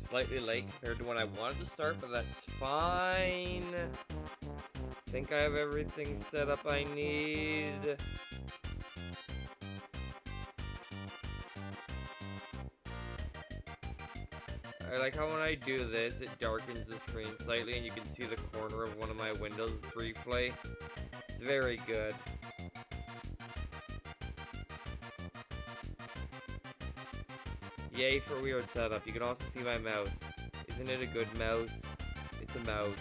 slightly late compared to when I wanted to start, but that's fine. I think I have everything set up I need. I like how when I do this, it darkens the screen slightly and you can see the corner of one of my windows briefly. It's very good. Yay for weird setup. You can also see my mouse. Isn't it a good mouse? It's a mouse.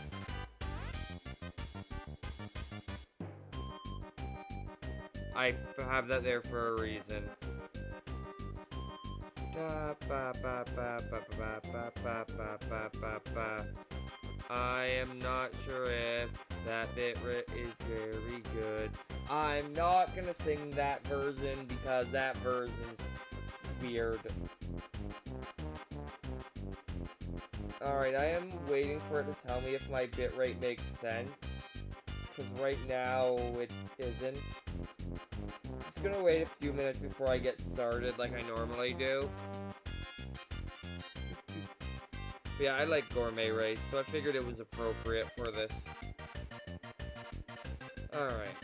I have that there for a reason. I am not sure if that bitrate is very good. I'm not gonna sing that version because that version's weird. Alright, I am waiting for it to tell me if my bitrate makes sense. Because right now it isn't. Just gonna wait a few minutes before I get started like I normally do. But yeah, I like Gourmet Race, so I figured it was appropriate for this. Alright.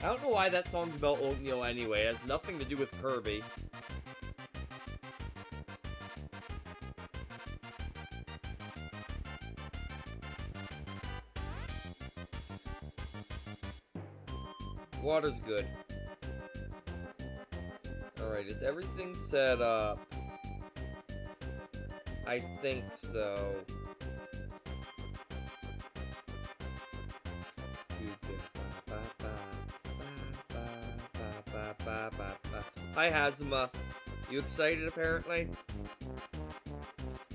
I don't know why that song's about oatmeal anyway. It has nothing to do with Kirby. Water's good. Alright, is everything set up? I think so. Hi, Hazma. You excited, apparently?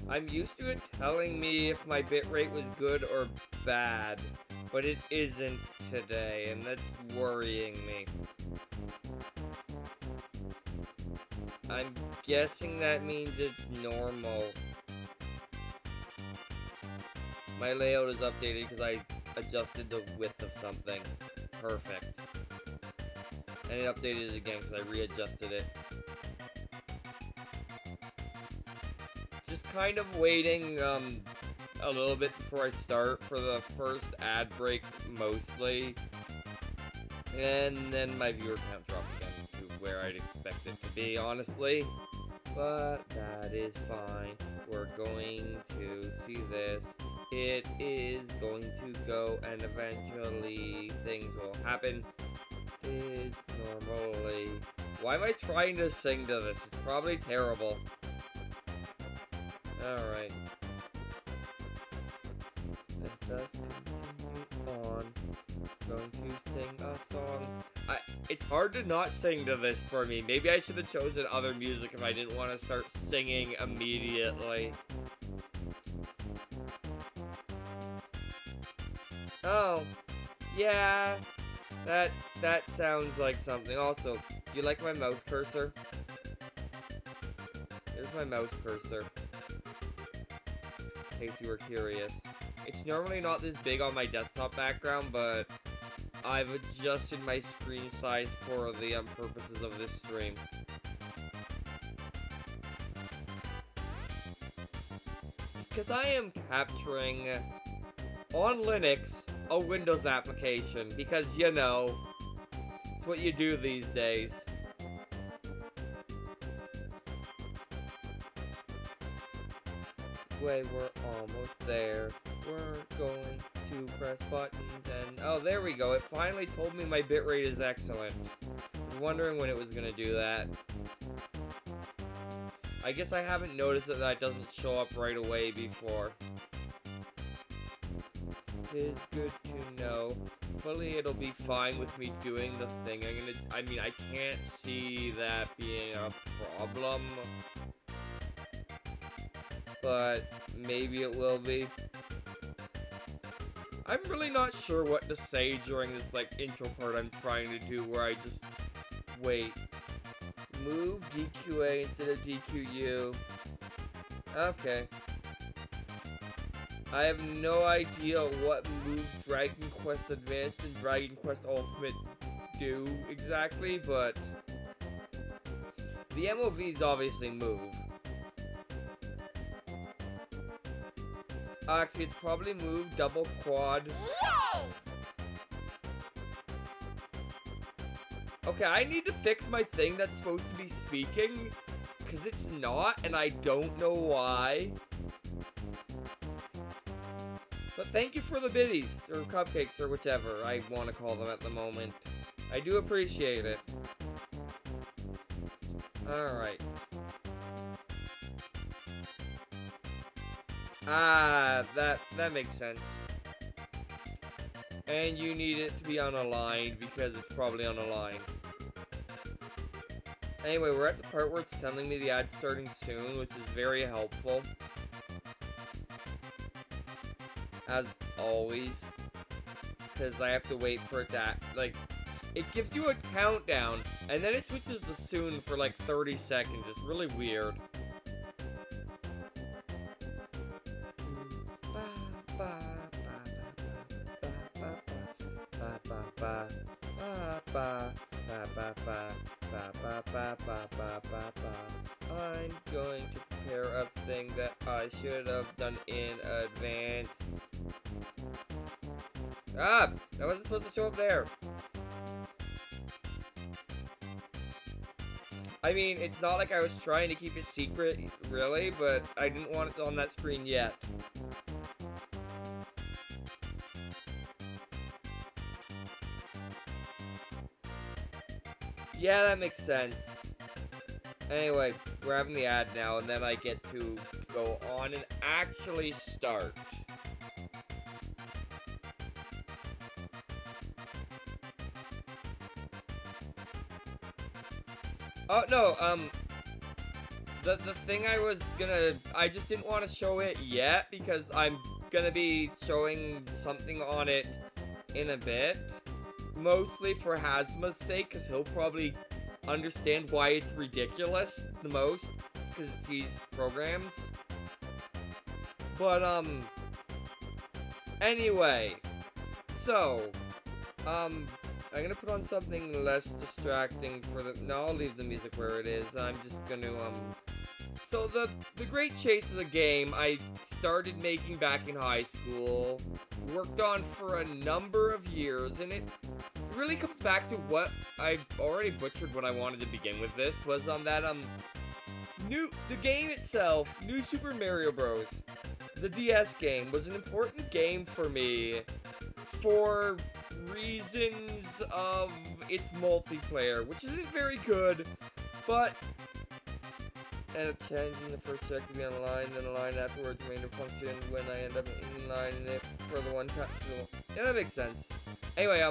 I'm used to it telling me if my bitrate was good or bad, but it isn't today, and that's worrying me. I'm guessing that means it's normal. My layout is updated because I adjusted the width of something. Perfect. And it updated it again because I readjusted it. Just kind of waiting a little bit before I start for the first ad break mostly. And then my viewer count dropped again to where I'd expect it to be, honestly. But that is fine. We're going to see this. It is going to go and eventually things will happen. Is normally. Why am I trying to sing to this? It's probably terrible. Alright. Let us continue on. Going to sing a song. It's hard to not sing to this for me. Maybe I should have chosen other music if I didn't want to start singing immediately. Oh. Yeah. That sounds like something. Also, do you like my mouse cursor? There's my mouse cursor. In case you were curious. It's normally not this big on my desktop background, but I've adjusted my screen size for the purposes of this stream. Because I am capturing, on Linux, a Windows application. Because, you know, it's what you do these days. Wait, we're almost there. We're going to press buttons and... Oh, there we go. It finally told me my bitrate is excellent. I was wondering when it was going to do that. I guess I haven't noticed that doesn't show up right away before. It is good to know. Hopefully it'll be fine with me doing the thing. I mean, I can't see that being a problem. But maybe it will be. I'm really not sure what to say during this, like, intro part I'm trying to do where I just wait. Move DQA instead of DQU. Okay. I have no idea what moves Dragon Quest Advanced and Dragon Quest Ultimate do exactly, but The MOVs obviously move. Actually, it's probably move, double, quad. Yay! Okay, I need to fix my thing that's supposed to be speaking, because it's not, and I don't know why. But thank you for the biddies, or cupcakes, or whichever I want to call them at the moment. I do appreciate it. Alright. Ah, that makes sense. And you need it to be unaligned because it's probably unaligned. Anyway, we're at the part where it's telling me the ad's starting soon, which is very helpful. As always. Because I have to wait for it to, like, it gives you a countdown, and then it switches to soon for like 30 seconds. It's really weird. I'm going to prepare a thing that I should have done in advance. Ah! That wasn't supposed to show up there. I mean, it's not like I was trying to keep it secret, really, but I didn't want it on that screen yet. Yeah, that makes sense. Anyway, we're having the ad now, and then I get to go on and actually start. Oh, no, the thing I just didn't want to show it yet, because I'm gonna be showing something on it in a bit. Mostly for Hazma's sake, because he'll probably understand why it's ridiculous the most, because he's programs. But, anyway, so, I'm gonna put on something less distracting for the, no, I'll leave the music where it is. I'm just gonna, so the Great Chase is a game I started making back in high school, worked on for a number of years, and it really comes back to what I've already butchered when I wanted to begin with this, was the game itself, New Super Mario Bros. The DS game was an important game for me for reasons of its multiplayer, which isn't very good, but and changing the first check to be on the line, then the line afterwards remain a function when I end up in line it for the one time. Yeah, that makes sense. Anyway,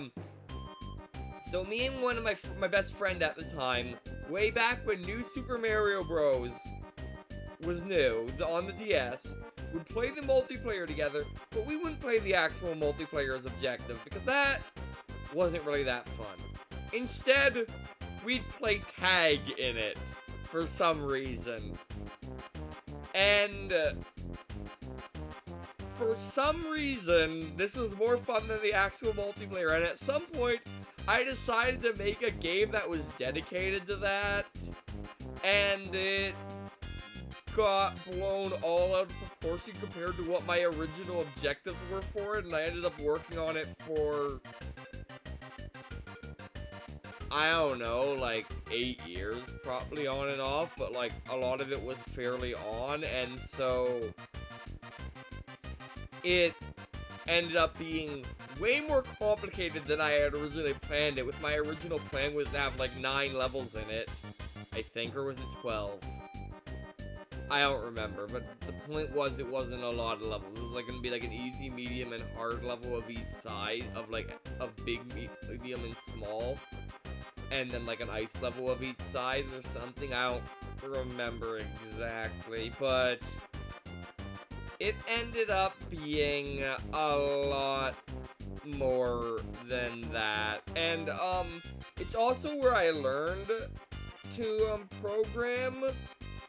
so me and one of my best friend at the time, way back when New Super Mario Bros. Was new on the DS, would play the multiplayer together, but we wouldn't play the actual multiplayer as objective, because that wasn't really that fun. Instead, we'd play tag in it, for some reason. And for some reason, this was more fun than the actual multiplayer, and at some point, I decided to make a game that was dedicated to that, and it got blown all out of proportion compared to what my original objectives were for it, and I ended up working on it for, I don't know, like 8 years, probably on and off, but like a lot of it was fairly on, and so it ended up being way more complicated than I had originally planned it, with my original plan was to have like 9 levels in it, I think, or was it 12? I don't remember, but the point was it wasn't a lot of levels. It was like gonna be like an easy, medium, and hard level of each side, of like of big, medium, and small, and then like an ice level of each size or something. I don't remember exactly, but it ended up being a lot more than that. And it's also where I learned to program.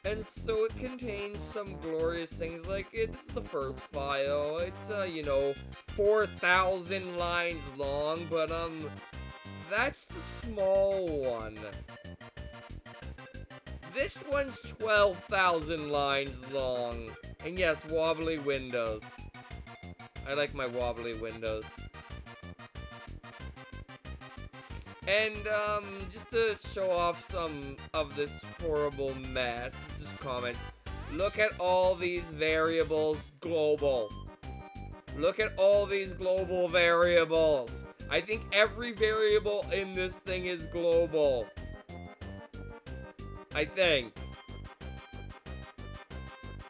And so it contains some glorious things, like, it's the first file, it's, 4,000 lines long, but, that's the small one. This one's 12,000 lines long. And yes, wobbly windows. I like my wobbly windows. And, just to show off some of this horrible mess, just comments. Look at all these variables global. Look at all these global variables. I think every variable in this thing is global. I think.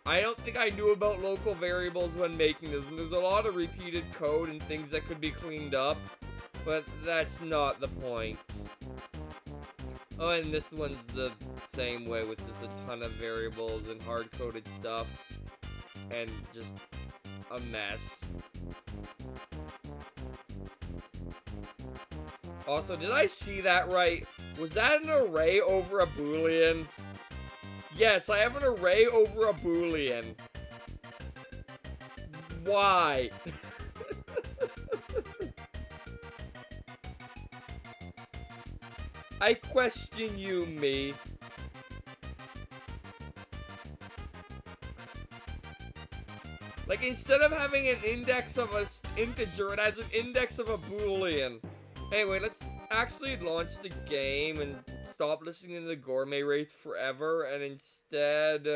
I don't think I knew about local variables when making this, and there's a lot of repeated code and things that could be cleaned up, but that's not the point. Oh, and this one's the same way with just a ton of variables and hard-coded stuff, and just a mess. Also, did I see that right? Was that an array over a Boolean? Yes, I have an array over a Boolean. Why? I question you, me. Like, instead of having an index of an integer, it has an index of a Boolean. Anyway, let's actually launch the game and stop listening to the Gourmet Race forever, and instead,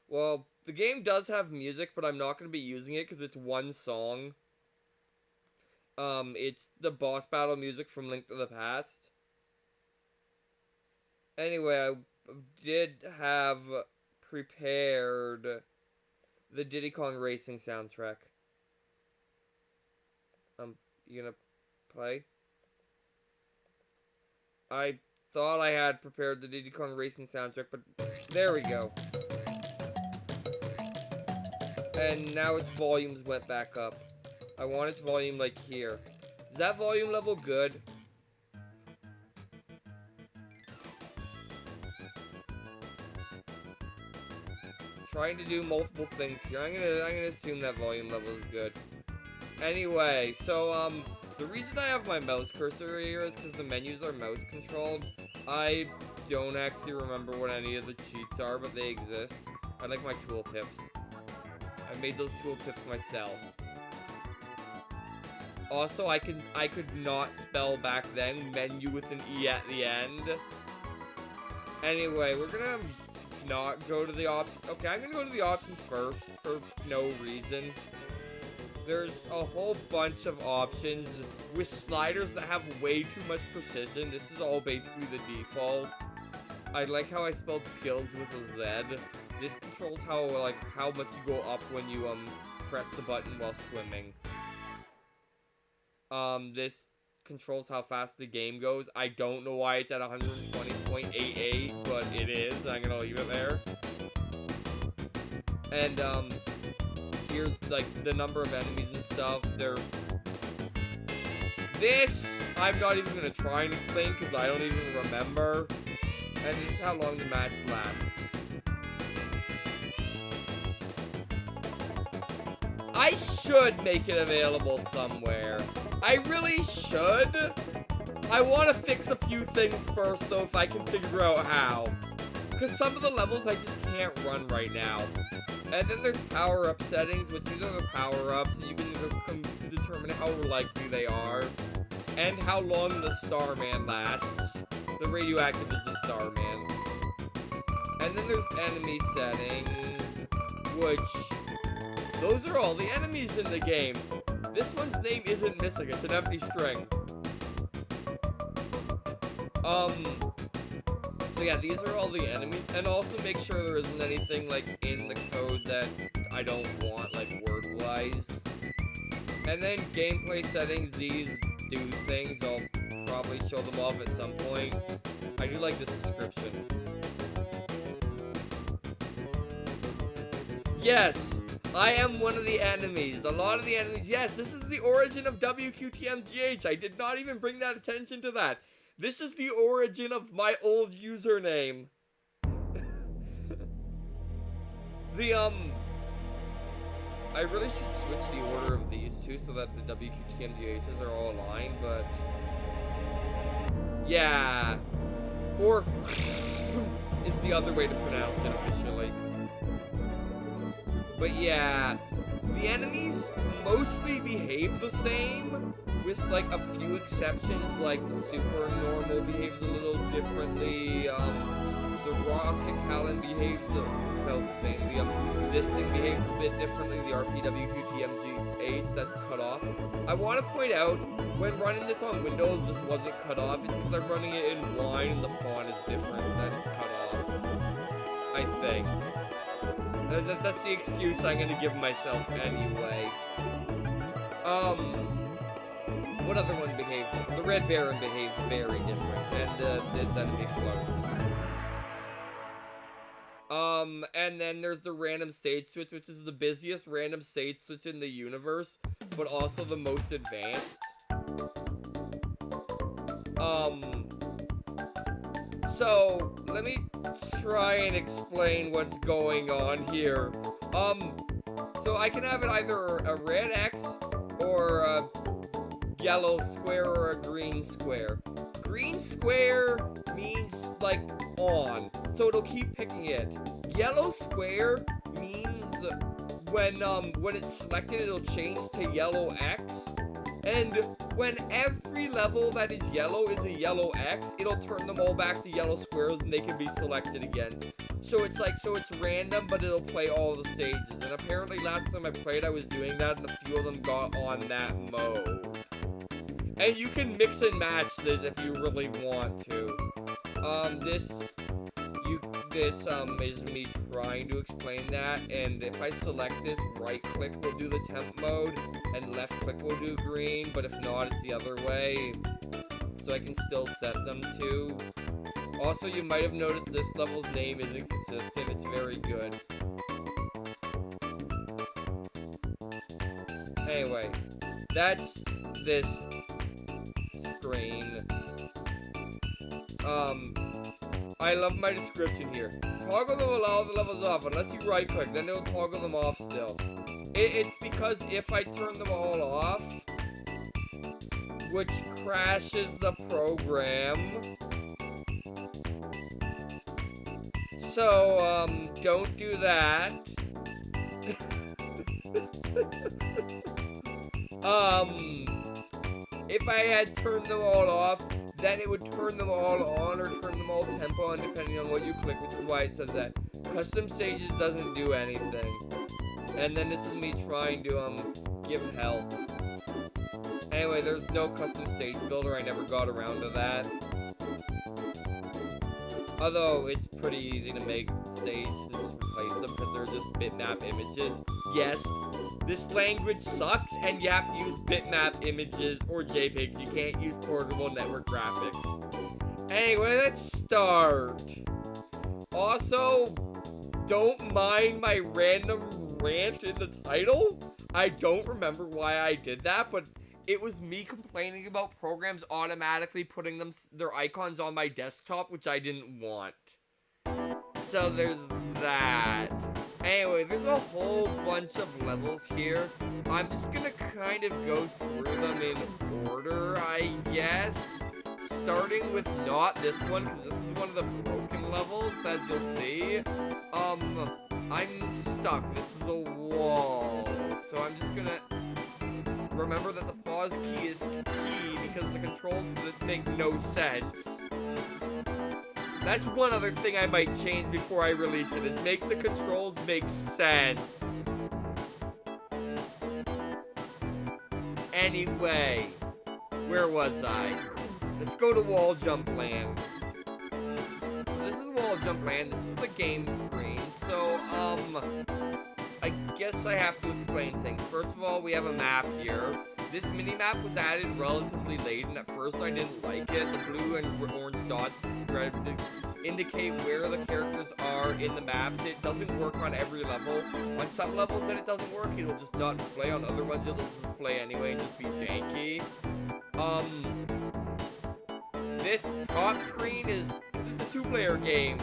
well, the game does have music, but I'm not going to be using it because it's one song. It's the boss battle music from Link to the Past. Anyway, I did have prepared the Diddy Kong Racing soundtrack. You gonna play? I thought I had prepared the Diddy Kong Racing soundtrack, but there we go. And now its volumes went back up. I want its volume like here. Is that volume level good? Trying to do multiple things here. I'm gonna assume that volume level is good. Anyway, so the reason I have my mouse cursor here is because the menus are mouse controlled. I don't actually remember what any of the cheats are, but they exist. I like my tooltips. I made those tooltips myself. Also, I could not spell back then menu with an E at the end. Anyway, we're gonna not go to the options. Okay, I'm gonna go to the options first for no reason. There's a whole bunch of options with sliders that have way too much precision. This is all basically the default. I like how I spelled skills with a Z. This controls how much you go up when you press the button while swimming. This controls how fast the game goes. I don't know why it's at 120.88, but it is. I'm gonna leave it there. And here's like the number of enemies and stuff. This I'm not even gonna try and explain because I don't even remember. And this is how long the match lasts. I should make it available somewhere. I really should. I want to fix a few things first, though, if I can figure out how. Because some of the levels I just can't run right now. And then there's power-up settings, which these are the power-ups, and you can determine how likely they are. And how long the Starman lasts. The radioactive is the Starman. And then there's enemy settings, which... those are all the enemies in the games. This one's name isn't missing, it's an empty string. So yeah, these are all the enemies. And also make sure there isn't anything, like, in the code that I don't want, like, word-wise. And then gameplay settings, these do things. I'll probably show them off at some point. I do like this description. Yes! I am one of the enemies. A lot of the enemies. Yes, this is the origin of WQTMGH. I did not even bring that attention to that. This is the origin of my old username. I really should switch the order of these two so that the WQTMGHs are all aligned, but... yeah. Or... is the other way to pronounce it officially. But yeah, the enemies mostly behave the same, with like a few exceptions, like the super normal behaves a little differently, the rocket Callan behaves about the same, this thing behaves a bit differently, the RPWQTMGH, that's cut off. I want to point out, when running this on Windows, this wasn't cut off, it's because I'm running it in Wine and the font is different, that it's cut off, I think. That's the excuse I'm gonna give myself anyway. What other one behaves different? The Red Baron behaves very different, and this enemy floats. And then there's the random stage switch, which is the busiest random stage switch in the universe, but also the most advanced. So, let me try and explain what's going on here. So I can have it either a red X or a yellow square or a green square. Green square means, like, on, so it'll keep picking it. Yellow square means when it's selected, it'll change to yellow X. And when every level that is yellow is a yellow X, it'll turn them all back to yellow squares and they can be selected again. So it's random, but it'll play all the stages. And apparently last time I played, I was doing that, and a few of them got on that mode. And you can mix and match this if you really want to. This is me trying to explain that, and if I select this, right click will do the temp mode, and left click will do green, but if not, it's the other way. So I can still set them to. Also, you might have noticed this level's name isn't consistent, it's very good. Anyway, that's this screen. I love my description here. Toggle them allow the levels off, unless you right click, then it'll toggle them off still. It's because if I turn them all off, which crashes the program. So, don't do that. If I had turned them all off, then it would turn them all on or turn them all tempo on depending on what you click, which is why it says that. Custom stages doesn't do anything. And then this is me trying to, give help. Anyway, there's no custom stage builder, I never got around to that. Although, it's pretty easy to make stages and just replace them because they're just bitmap images. Yes, this language sucks and you have to use bitmap images or JPEGs. You can't use portable network graphics. Anyway, let's start. Also, don't mind my random rant in the title. I don't remember why I did that, but it was me complaining about programs automatically putting their icons on my desktop, which I didn't want. So there's that. Anyway, there's a whole bunch of levels here. I'm just gonna kind of go through them in order, I guess. Starting with not this one, because this is one of the broken levels, as you'll see. I'm stuck. This is a wall. So I'm just gonna remember that the pause key is key because the controls to this make no sense. That's one other thing I might change before I release it, is make the controls make sense. Anyway, where was I? Let's go to Wall Jump Land. So this is Wall Jump Land, this is the game screen. So, I guess I have to explain things. First of all, we have a map here. This mini-map was added relatively late, and at first I didn't like it. The blue and orange dots indicate where the characters are in the maps. It doesn't work on every level. On some levels that it doesn't work, it'll just not display. On other ones, it'll display anyway and just be janky. This top screen is, because it's a two-player game,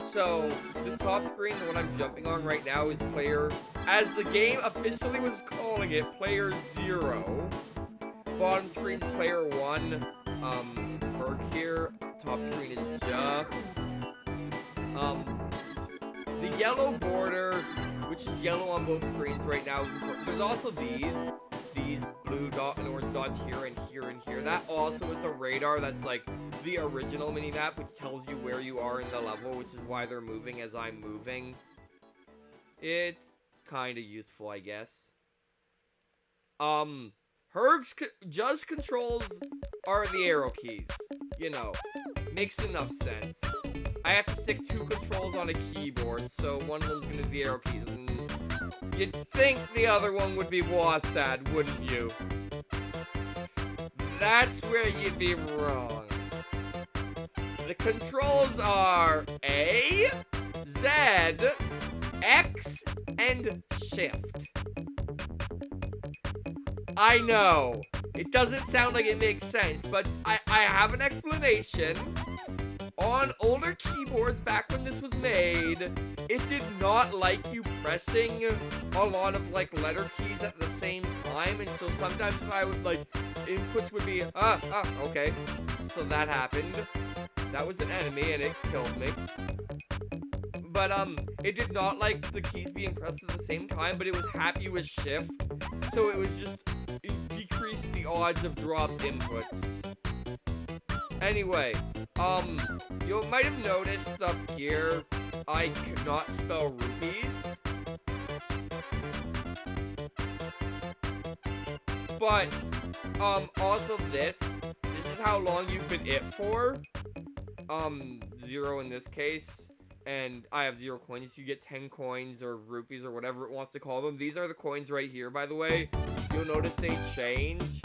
so this top screen, the one I'm jumping on right now, is player, as the game officially was calling it, player 0. Bottom screen's player 1, Berg here. Top screen is Ja. Um, the yellow border, which is yellow on both screens right now, is important. There's also these blue dot and orange dots here and here and here. That also is a radar. That's like the original minimap, which tells you where you are in the level, which is why they're moving as I'm moving. It's kind of useful, I guess. Herg's just controls are the arrow keys. You know, makes enough sense. I have to stick 2 controls on a keyboard, so one of them's gonna be the arrow keys. And you'd think the other one would be WASD, wouldn't you? That's where you'd be wrong. The controls are A, Z, X, and Shift. I know, it doesn't sound like it makes sense, but I have an explanation. On older keyboards back when this was made, it did not like you pressing a lot of like letter keys at the same time, and so sometimes I would like, inputs would be, okay, so that happened. That was an enemy and it killed me. But it did not like the keys being pressed at the same time, but it was happy with shift, so it was just, it decreased the odds of dropped inputs. Anyway, you might have noticed up here, I cannot spell rupees. But, also this is how long you've been it for. 0 in this case. And I have 0 coins. You get 10 coins or rupees or whatever it wants to call them. These are the coins right here, by the way. You'll notice they change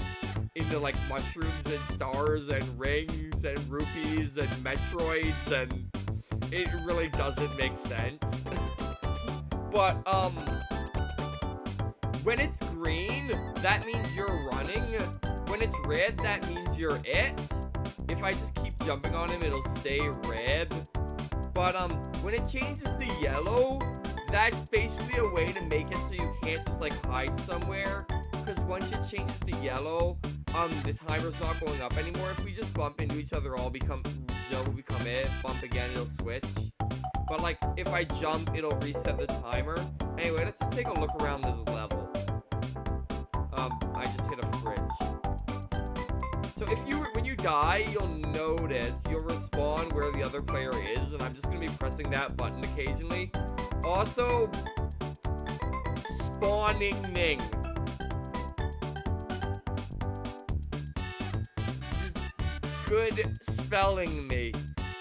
into like mushrooms and stars and rings and rupees and Metroids, and it really doesn't make sense. But when it's green, that means you're running. When it's red, that means you're it. If I just keep jumping on him, it'll stay red. But when it changes to yellow, that's basically a way to make it so you can't just like hide somewhere. Because once it changes to yellow, the timer's not going up anymore. If we just bump into each other, Joe will become it. Bump again, it'll switch. But like, if I jump, it'll reset the timer. Anyway, let's just take a look around this level. I just hit a fridge. So when you die, you'll notice you'll respawn where the other player is, and I'm just gonna be pressing that button occasionally. Also, spawning-ning. Good spelling me.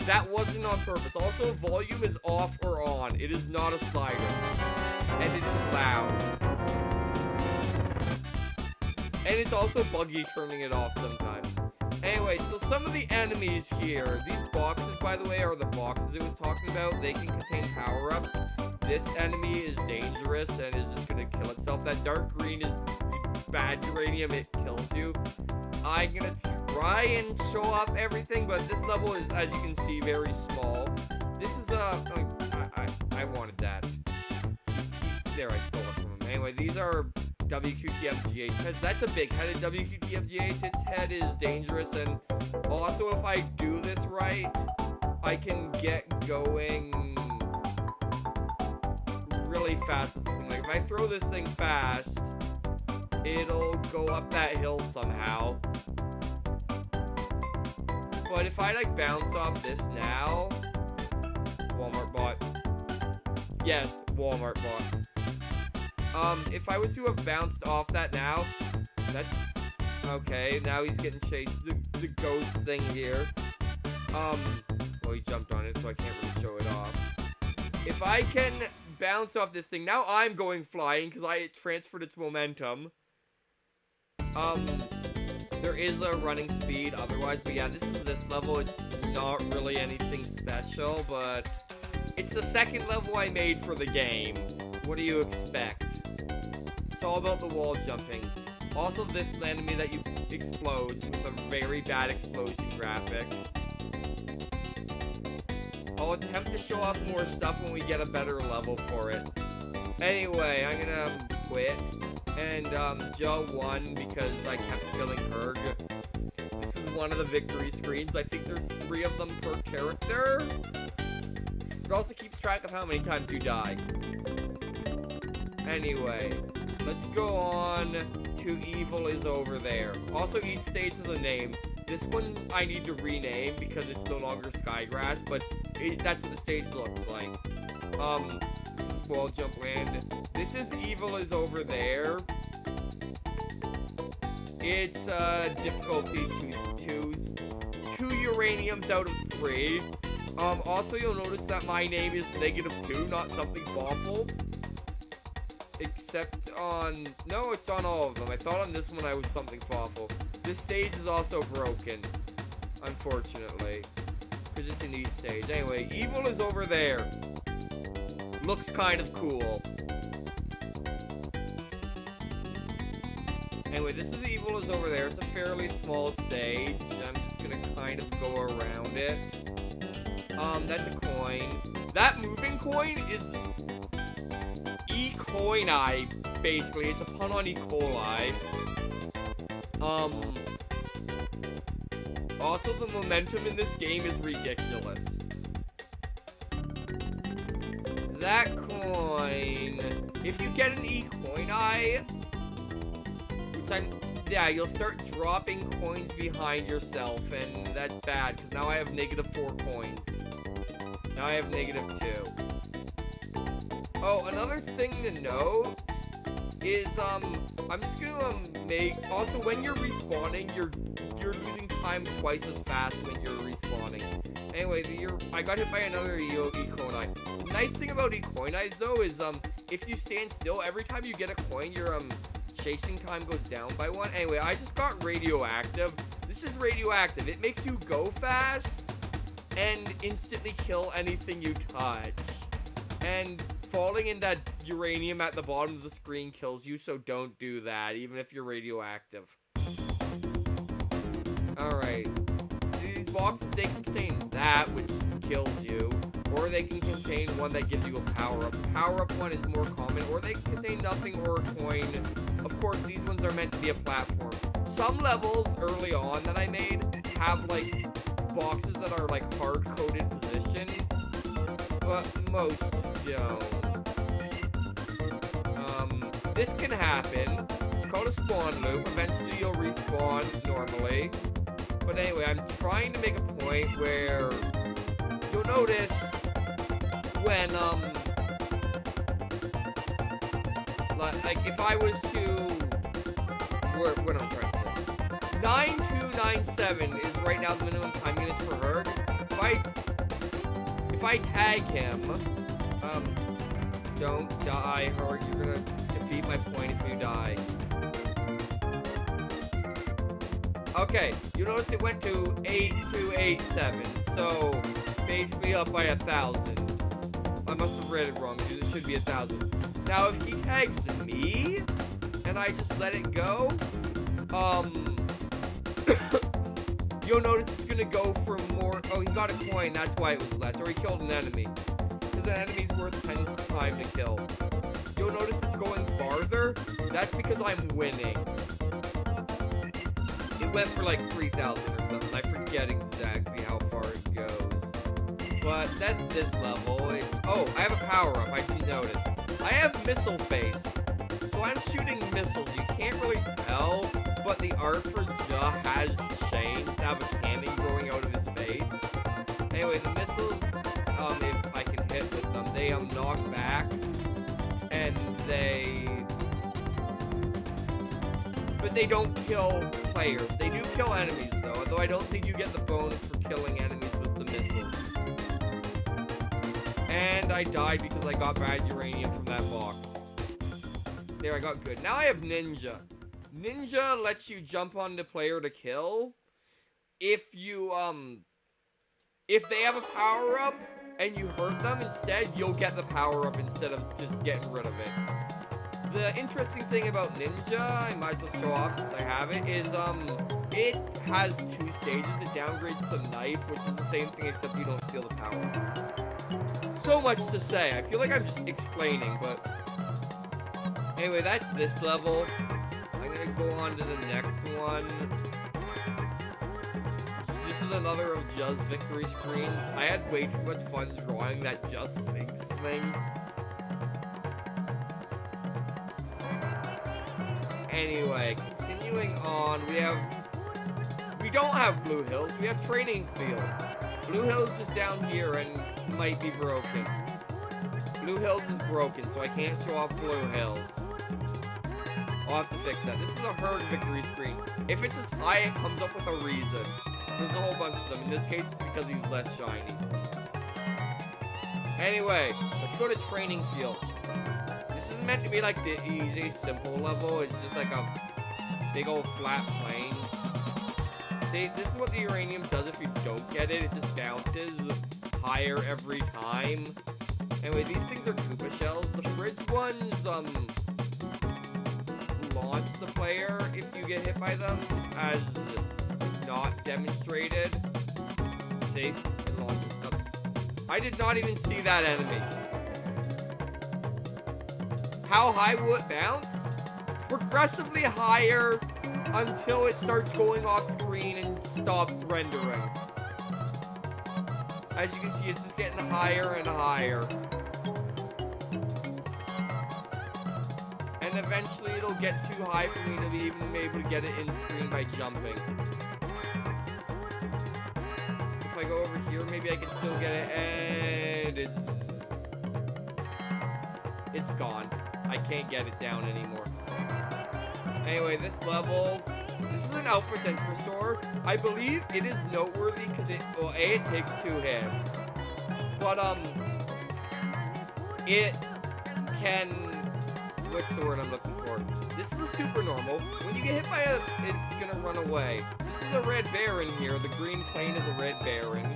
That wasn't on purpose. Also, volume is off or on. It is not a slider. And it is loud. And it's also buggy turning it off sometimes. Anyway, so some of the enemies here. These boxes, by the way, are the boxes it was talking about. They can contain power-ups. This enemy is dangerous and is just gonna kill itself. That dark green is bad uranium. It kills you. I'm gonna try and show off everything, but this level is, as you can see, very small. This is, I wanted that. There, I stole it from him. Anyway, these are WQTFGH heads. That's a big headed WQTFGH. Its head is dangerous, and also if I do this right, I can get going really fast with this thing. Like, if I throw this thing fast, it'll go up that hill somehow. But if I like bounce off this now, Walmart bot. Yes, Walmart bot. If I was to have bounced off that now, that's okay. Now he's getting chased. The ghost thing here. Well, he jumped on it, so I can't really show it off. If I can bounce off this thing, now I'm going flying because I transferred its momentum. There is a running speed otherwise, but yeah, this is this level. It's not really anything special, but it's the second level I made for the game. What do you expect? It's all about the wall jumping. Also, this enemy that you explodes with a very bad explosion graphic. I'll attempt to show off more stuff when we get a better level for it. Anyway, I'm gonna quit. And, Joe won because I kept killing Herg. This is one of the victory screens. I think there's 3 of them per character. It also keeps track of how many times you die. Anyway, let's go on to Evil is Over There. Also, each stage has a name. This one I need to rename because it's no longer Skygrass, but that's what the stage looks like. This is Wall Jump Land. This is Evil is Over There. It's difficulty 2 uraniums out of 3. Also, you'll notice that my name is -2, not something awful. Except on... No, it's on all of them. I thought on this one I was something awful. This stage is also broken, unfortunately, because it's a neat stage. Anyway, Evil is Over There. Looks kind of cool. Anyway, this is Evil is Over There. It's a fairly small stage. I'm just gonna kind of go around it. That's a coin. That moving coin is E. coini, basically. It's a pun on E. coli. Also, the momentum in this game is ridiculous. That coin, if you get an E. coini, yeah, you'll start dropping coins behind yourself, and that's bad, because now I have -4 coins. Now I have -2. Oh, another thing to note is, I'm just gonna, also, when you're respawning, you're losing time twice as fast when you're respawning. Anyway, I got hit by another E. coli. The nice thing about E. coinis, though, is, if you stand still, every time you get a coin, your, chasing time goes down by 1. Anyway, I just got radioactive. This is radioactive. It makes you go fast and instantly kill anything you touch. And falling in that uranium at the bottom of the screen kills you, so don't do that, even if you're radioactive. Alright. See, these boxes, they can contain that, which kills you. Or they can contain one that gives you a power-up. Power-up one is more common, or they can contain nothing or a coin. Of course, these ones are meant to be a platform. Some levels early on that I made have, like, boxes that are, like, hard-coded position, but most don't. This can happen. It's called a spawn loop. Eventually, you'll respawn normally. But anyway, I'm trying to make a point where you'll notice when, like, if I was to, what am I trying to say? 9297 is right now the minimum time units for her. If I tag him, don't die, or you're gonna defeat my point if you die. Okay, you notice it went to 8287, so basically up by 1,000. I must have read it wrong, because it should be 1,000. Now, if he tags me, and I just let it go, you'll notice it's gonna go for more. Oh, he got a coin, that's why it was less. Or he killed an enemy, because an enemy's worth 10 time to kill. You'll notice it's going farther. That's because I'm winning. It went for like 3,000 or something. I forget exactly how far it goes. But that's this level. Oh, I have a power-up. I didn't notice. I have missile face. So I'm shooting missiles. You can't really tell, but the art for Ja has changed to have a cannon growing out of his face. Anyway, the missiles, if I can hit with them, they knock back. And but they don't kill players. They do kill enemies, though. Although I don't think you get the bonus for killing enemies with the missiles. And I died because I got bad uranium from that box. There, I got good. Now I have Ninja. Ninja lets you jump on the player to kill. If you, if they have a power-up and you hurt them instead, you'll get the power-up instead of just getting rid of it. The interesting thing about Ninja, I might as well show off since I have it, is, it has 2 stages. It downgrades to Knife, which is the same thing except you don't steal the power-ups. So much to say. I feel like I'm just explaining, but anyway, that's this level. I'm gonna go on to the next one. This is is another of Just victory screens. I had way too much fun drawing that Just thinks thing. Anyway, continuing on, we don't have Blue Hills, we have Training Field. Blue Hills is down here and might be broken. Blue Hills is broken, so I can't show off Blue Hills. I'll have to fix that. This is a herd victory screen. If it's as high, it comes up with a reason. There's a whole bunch of them. In this case, it's because he's less shiny. Anyway, let's go to Training Field. This is meant to be like the easy, simple level. It's just like a big old flat plane. See, this is what the uranium does if you don't get it. It just bounces higher every time. Anyway, these things are Koopa shells. The fridge ones, launch the player if you get hit by them, as not demonstrated. See? It launches up. I did not even see that enemy. How high will it bounce? Progressively higher until it starts going off screen and stops rendering. As you can see, it's just getting higher and higher. And eventually it'll get too high for me to be even able to get it in screen by jumping. If I go over here, maybe I can still get it, and it's gone. I can't get it down anymore. Anyway, this level, this is an Alpha Dentrosaur. I believe it is noteworthy because well, A, it takes 2 hits. But, it can, what's the word I'm looking for? This is a super normal. When you get hit by it, it's gonna run away. This is a red Baron here. The green plane is a red Baron.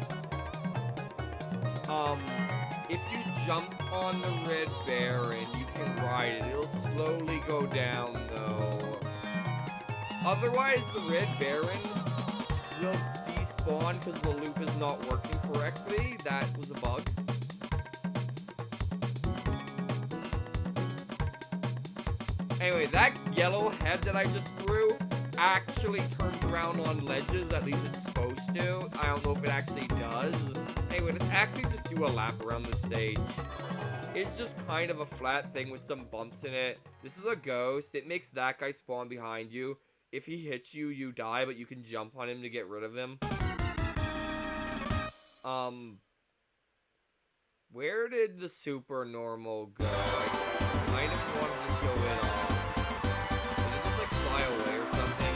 If you jump on the red Baron, you can ride it. It'll slowly go down, though. Otherwise, the red Baron will despawn because the loop is not working correctly. That was a bug. Anyway, that yellow head that I just threw actually turns around on ledges. At least it's supposed to. I don't know if it actually does. Anyway, let's actually just do a lap around the stage. It's just kind of a flat thing with some bumps in it. This is a ghost. It makes that guy spawn behind you. If he hits you, you die, but you can jump on him to get rid of him. Where did the super normal go? I might have wanted to show it off. Did it just, like, fly away or something?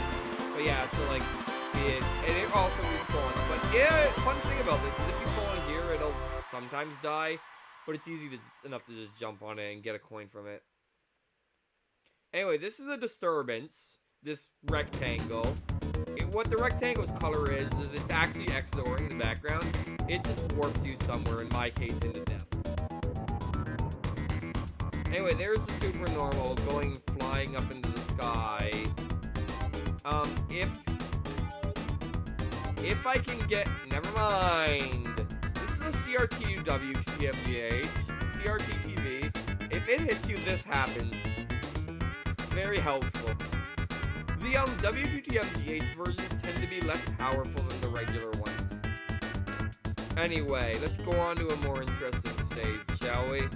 But yeah, so, like, see it. And it also respawns. But, yeah, fun thing about this is if you fall in here, it'll sometimes die. But it's easy enough to just jump on it and get a coin from it. Anyway, this is a disturbance. This rectangle. What the rectangle's color is it's actually XORing the background. It just warps you somewhere, in my case, into death. Anyway, there's the super normal flying up into the sky. If I can get, never mind. This is a CRT WTMGH, CRT TV. If it hits you, this happens. It's very helpful. The WQTMGH versions tend to be less powerful than the regular ones. Anyway, let's go on to a more interesting stage, shall we?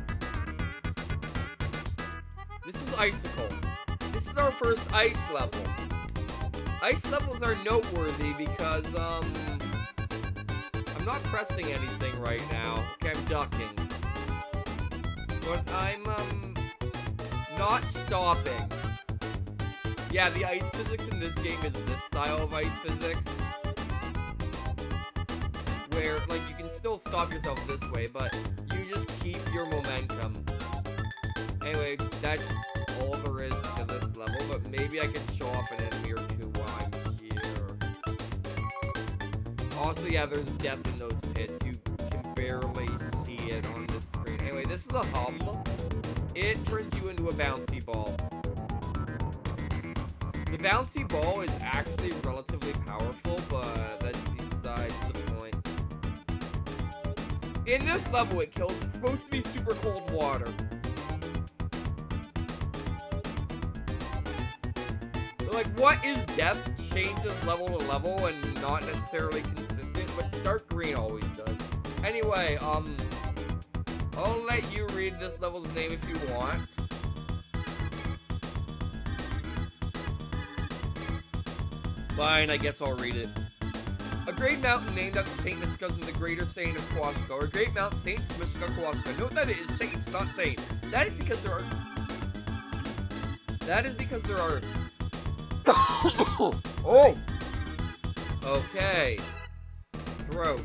This is Icicle. This is our first ice level. Ice levels are noteworthy because, I'm not pressing anything right now. Okay, I'm ducking. But I'm, not stopping. Yeah, the ice physics in this game is this style of ice physics. Where, like, you can still stop yourself this way, but you just keep your momentum. Anyway, that's all there is to this level, but maybe I can show off an enemy or two while I'm here. Also, yeah, there's death in those pits. You can barely see it on this screen. Anyway, this is a hum. It turns you into a bouncy ball. The bouncy ball is actually relatively powerful, but that's besides the point. In this level it kills, it's supposed to be super cold water. But like, what is death changes level to level and not necessarily consistent. but dark green always does. Anyway, I'll let you read this level's name if you want. Fine, I guess I'll read it. A great mountain named after Saint Mishka in the greater Saint of Kawashika, or Great Mount Saint Mishka Kawashika. Note that it is Saints, not Saint. That is because there are... Oh! Okay. Throat.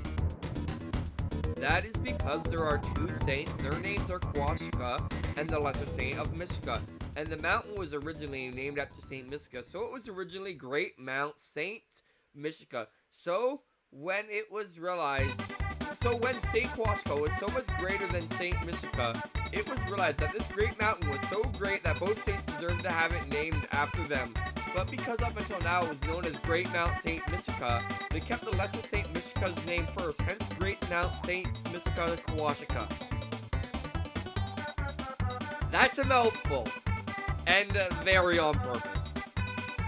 That is because there are two saints. Their names are Kawashika and the Lesser Saint of Mishka. And the mountain was originally named after Saint Mishka, so it was originally Great Mount Saint Mishka. So when Saint Kawashika was so much greater than Saint Mishka, it was realized that this great mountain was so great that both saints deserved to have it named after them. But because up until now it was known as Great Mount Saint Mishka, they kept the Lesser Saint Mishka's name first, hence Great Mount Saint Mishka Kawashika. That's a mouthful, and very on purpose.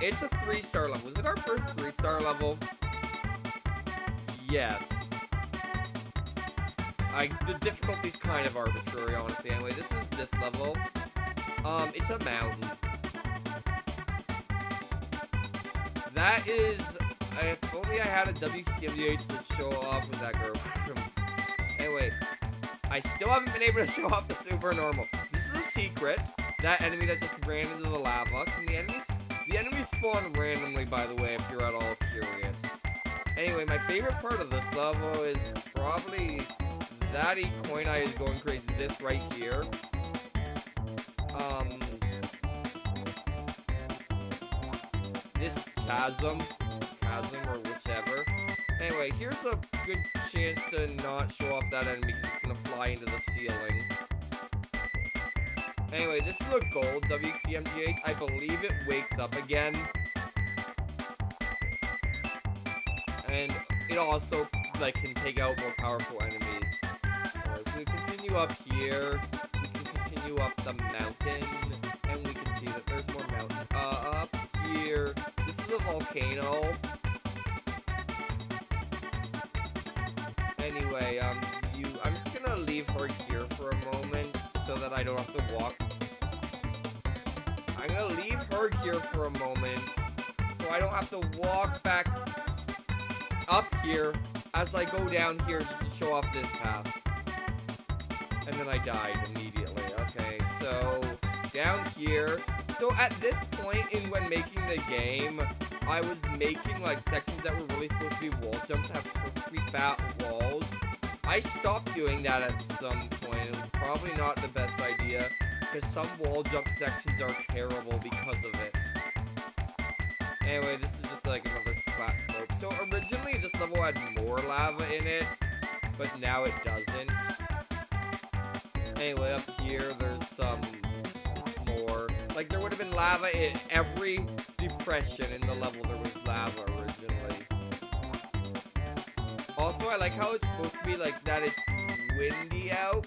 It's a 3-star level. Was it our first 3-star level? Yes. The difficulty's kind of arbitrary, honestly. Anyway, this is this level. It's a mountain. That is... If only I had a WQWH to show off with that girl. Anyway, I still haven't been able to show off the super normal. This is a secret. That enemy that just ran into the lava. The enemies spawn randomly, by the way, if you're at all curious. Anyway, my favorite part of this level is probably that coin eye is going crazy. This right here. This chasm, or whichever. Anyway, here's a good chance to not show off that enemy because it's gonna fly into the ceiling. Anyway, this is a gold WPMGH. I believe it wakes up again. And it also, like, can take out more powerful enemies. So we continue up here. We can continue up the mountain. And we can see that there's more mountain. Up here. This is a volcano. Anyway, I'm just gonna leave her here for a moment so that I don't have to walk. I'm gonna leave her here for a moment so I don't have to walk back up here as I go down here just to show off this path. And then I died immediately. Okay, so down here. So at this point when making the game, I was making like sections that were really supposed to be wall jump to have perfectly fat walls. I stopped doing that at some point. It was probably not the best idea because some wall jump sections are terrible because of it. Anyway, this is just like another flat slope. So originally this level had more lava in it, but now it doesn't. Anyway, up here there's some more. Like there would have been lava in every depression in the level. There was lava originally. Also, I like how it's supposed to be like that it's windy out,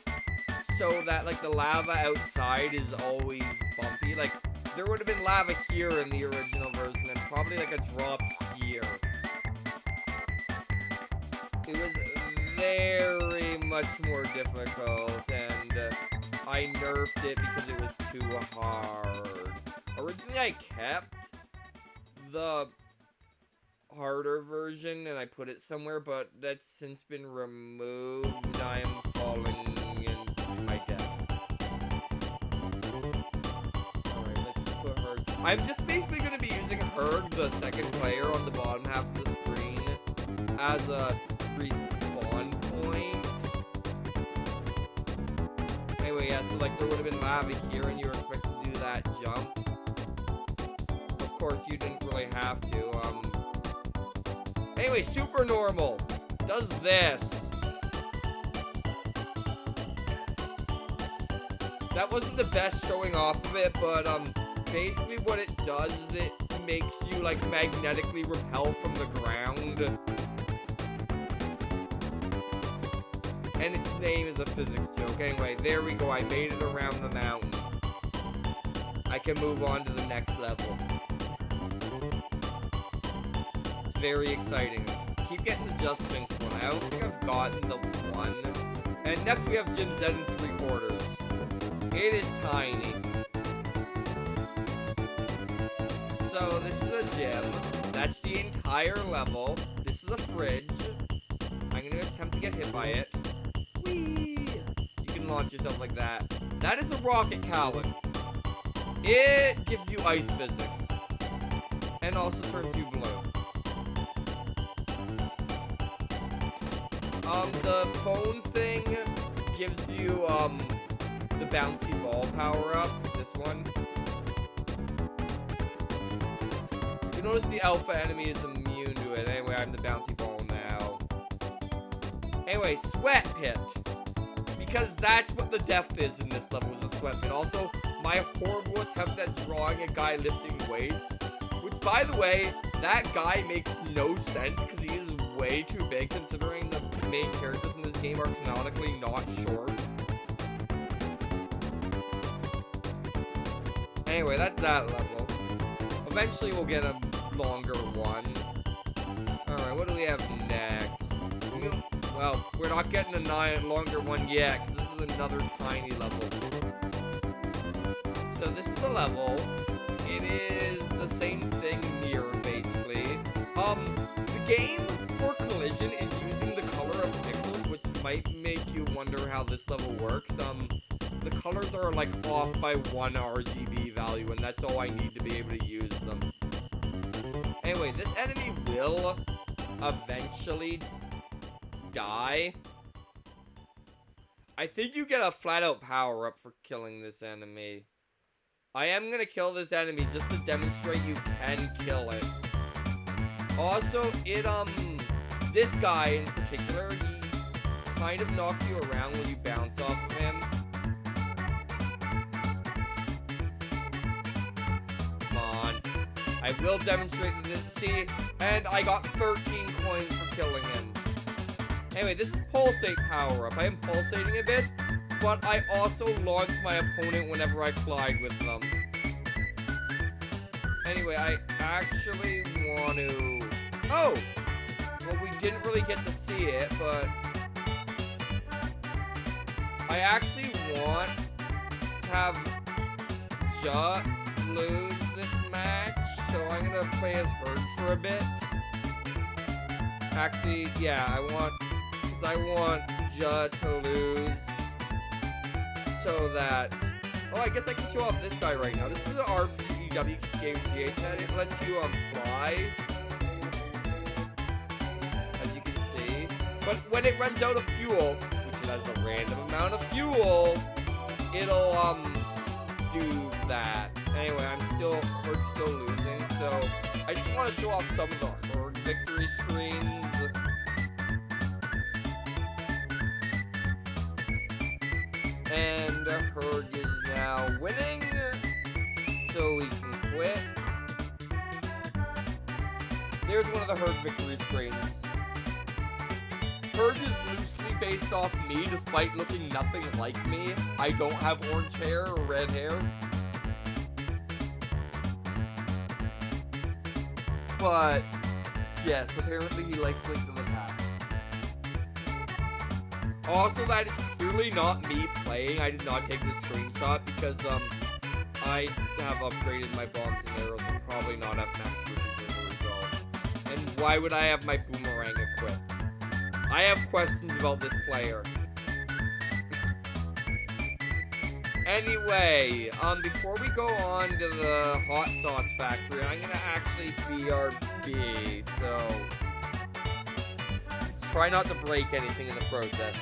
so that like the lava outside is always bumpy. Like there would have been lava here in the original version and probably like a drop here. It was very much more difficult and I nerfed it because it was too hard. Originally I kept the harder version and I put it somewhere, but that's since been removed. I am falling into my death. Alright, let's put her. I'm just basically going to be using her, the second player on the bottom half of the screen, as a respawn point. Anyway, yeah, so like there would have been lava here and you were expected to do that jump. Of course, you didn't really have to. Anyway, super normal does this. That wasn't the best showing off of it, but basically what it does is it makes you like magnetically repel from the ground. And its name is a physics joke. Anyway, there we go. I made it around the mountain. I can move on to the next level. Very exciting. keep getting the Just Sphinx one. I don't think I've gotten the one. And next we have Gym Z in 3/4. It is tiny. So this is a gym. That's the entire level. This is a fridge. I'm gonna attempt to get hit by it. Whee! You can launch yourself like that. That is a rocket cannon. It gives you ice physics. And also turns you blue. The phone thing gives you, the bouncy ball power-up. This one. You notice the alpha enemy is immune to it. Anyway, I'm the bouncy ball now. Anyway, sweat pit. Because that's what the death is in this level, is a sweat pit. Also, my horrible attempt at drawing a guy lifting weights. Which, by the way, that guy makes no sense because he is way too big considering the main characters in this game are canonically not short. Anyway, that's that level. Eventually we'll get a longer one. Alright, what do we have next? Well, we're not getting a longer one yet, because this is another tiny level. So this is the level. It is the same thing mirror, basically. The game for collision is using the color of pixels, which might make you wonder how this level works. The colors are like off by 1 RGB value, and that's all I need to be able to use them. Anyway, this enemy will eventually die. I think you get a flat-out power-up for killing this enemy. I am gonna kill this enemy just to demonstrate you can kill it. Also, this guy in particular, he kind of knocks you around when you bounce off of him. Come on. I will demonstrate this. See, and I got 13 coins for killing him. Anyway, this is pulsate power-up. I am pulsating a bit, but I also launch my opponent whenever I collide with them. Anyway, I actually want to... Oh! Well, we didn't really get to see it, but... I actually want to have Ja lose this match, so I'm gonna play as Herd for a bit. Actually, yeah, I want Ja to lose so that... Oh, I guess I can show off this guy right now. This is an RPGWGH head. It lets you fly, as you can see. But when it runs out of fuel, which it has a random amount of fuel, it'll do that. Anyway, Herd's still losing, so I just want to show off some of the Herd victory screens. And Herd is now winning, so we can quit. There's one of the Herd victory screens. Herd is loosely based off me, despite looking nothing like me. I don't have orange hair or red hair. But, yes, apparently he likes Link to the Past. Also, that is clearly not me playing. I did not take this screenshot because, I have upgraded my bombs and arrows and probably not have max weapons as a result. And why would I have my boomerang equipped? I have questions about this player. Anyway, before we go on to the hot sauce factory, I'm gonna actually BRB, so try not to break anything in the process.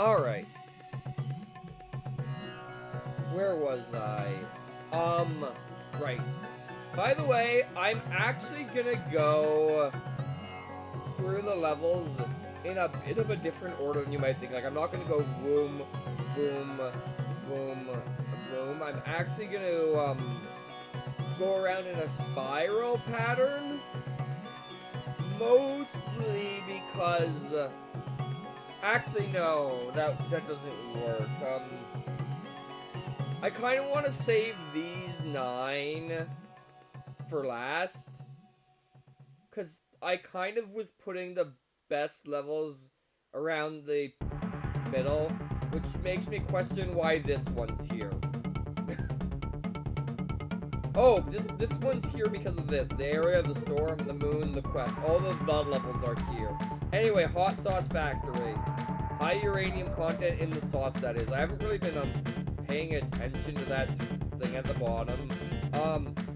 Alright. Where was I? Right. By the way, I'm actually gonna go through the levels in a bit of a different order than you might think. Like, I'm not gonna go boom, boom, boom, boom. I'm actually gonna, go around in a spiral pattern. Mostly because, actually, no, that doesn't work. I kind of want to save these 9 for last. Because I kind of was putting the best levels around the middle, which makes me question why this one's here. Oh, this one's here because of this. The area, the storm, the moon, the quest. All the levels are here. Anyway, hot sauce factory. High uranium content in the sauce, that is. I haven't really been paying attention to that thing at the bottom.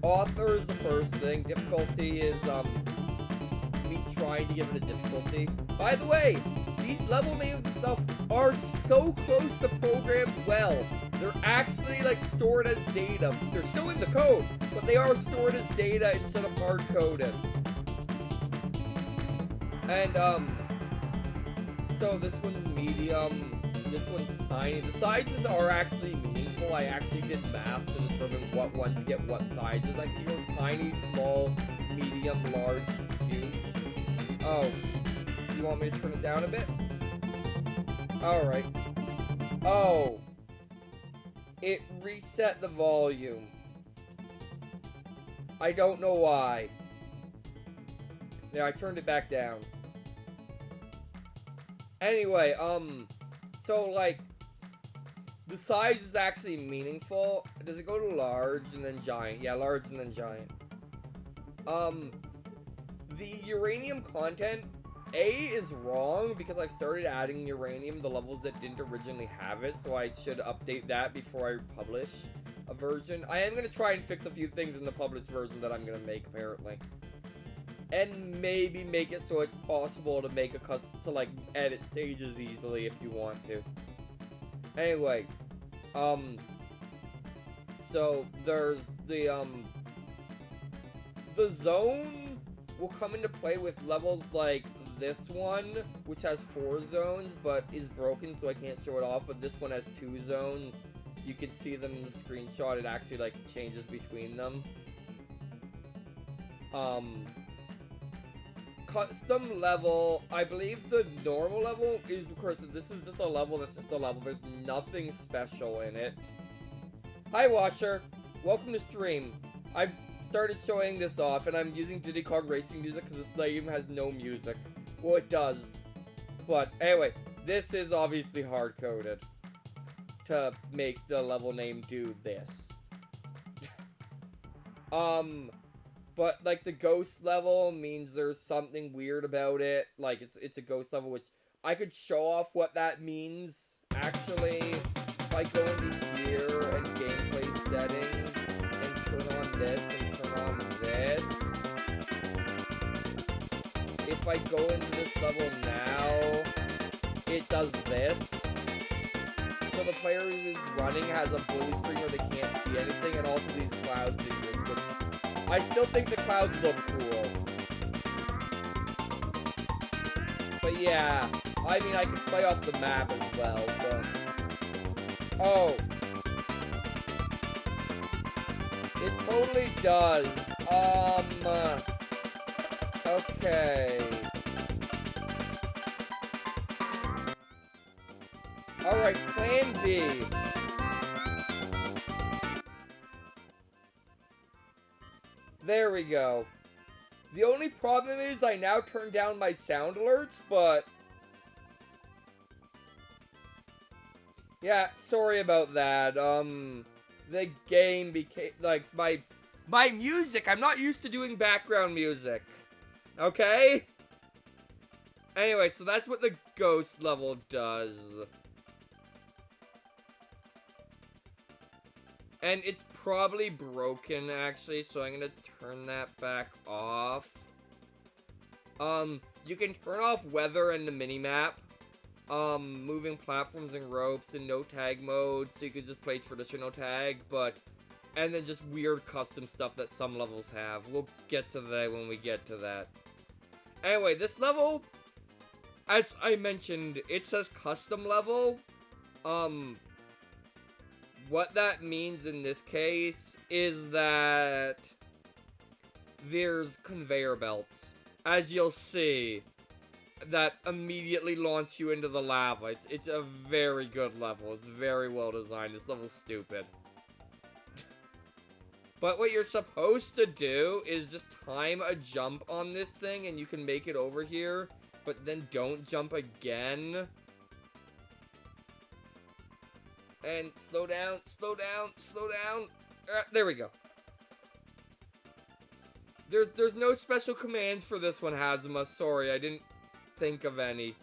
Author is the first thing. Difficulty is me trying to give it a difficulty. By the way, these level names and stuff are so close to programmed well. They're actually like stored as data. They're still in the code, but they are stored as data instead of hard coded. And so this one's medium, this one's tiny. The sizes are actually meaningful. I actually did math to determine what ones get what sizes. I can go tiny, small, medium, large, huge. Oh, you want me to turn it down a bit? Alright. Oh. It reset the volume. I don't know why. Yeah, I turned it back down. Anyway, so, like, the size is actually meaningful. Does it go to large and then giant? Yeah, large and then giant. The uranium content, A, is wrong because I've started adding uranium, the levels that didn't originally have it, so I should update that before I publish a version. I am going to try and fix a few things in the published version that I'm going to make, apparently. And maybe make it so it's possible to make to like edit stages easily if you want to. Anyway, so there's the zone will come into play with levels like this one, which has 4 zones but is broken, so I can't show it off. But this one has 2 zones. You can see them in the screenshot. It actually like changes between them. Custom level, I believe the normal level is, of course, this is just a level that's just a level. There's nothing special in it. Hi, Washer. Welcome to stream. I've started showing this off, and I'm using Diddy Kong Racing music because this game has no music. Well, it does. But, anyway, this is obviously hard-coded to make the level name do this. But, like, the ghost level means there's something weird about it. Like, it's a ghost level, which I could show off what that means. Actually, if I go into here and gameplay settings and turn on this and turn on this. If I go into this level now, it does this. So the player who's running has a blue screen where they can't see anything, and also these clouds exist, which I still think the clouds look cool. But yeah, I mean, I could play off the map as well, but... Oh. It totally does. Okay. Alright, plan B. There we go. The only problem is I now turn down my sound alerts, but... Yeah, sorry about that. The game became, like, my music, I'm not used to doing background music. Okay? Anyway, so that's what the ghost level does. And it's probably broken, actually, so I'm gonna turn that back off. You can turn off weather in the minimap. moving platforms and ropes and no tag mode, so you could just play traditional tag, and then just weird custom stuff that some levels have. We'll get to that when we get to that. Anyway, this level, as I mentioned, it says custom level. What that means in this case is that there's conveyor belts, as you'll see, that immediately launch you into the lava. It's a very good level. It's very well designed. This level's stupid. But what you're supposed to do is just time a jump on this thing and you can make it over here, but then don't jump again. And slow down, slow down, slow down. There we go. There's no special commands for this one, Hazuma. Sorry, I didn't think of any.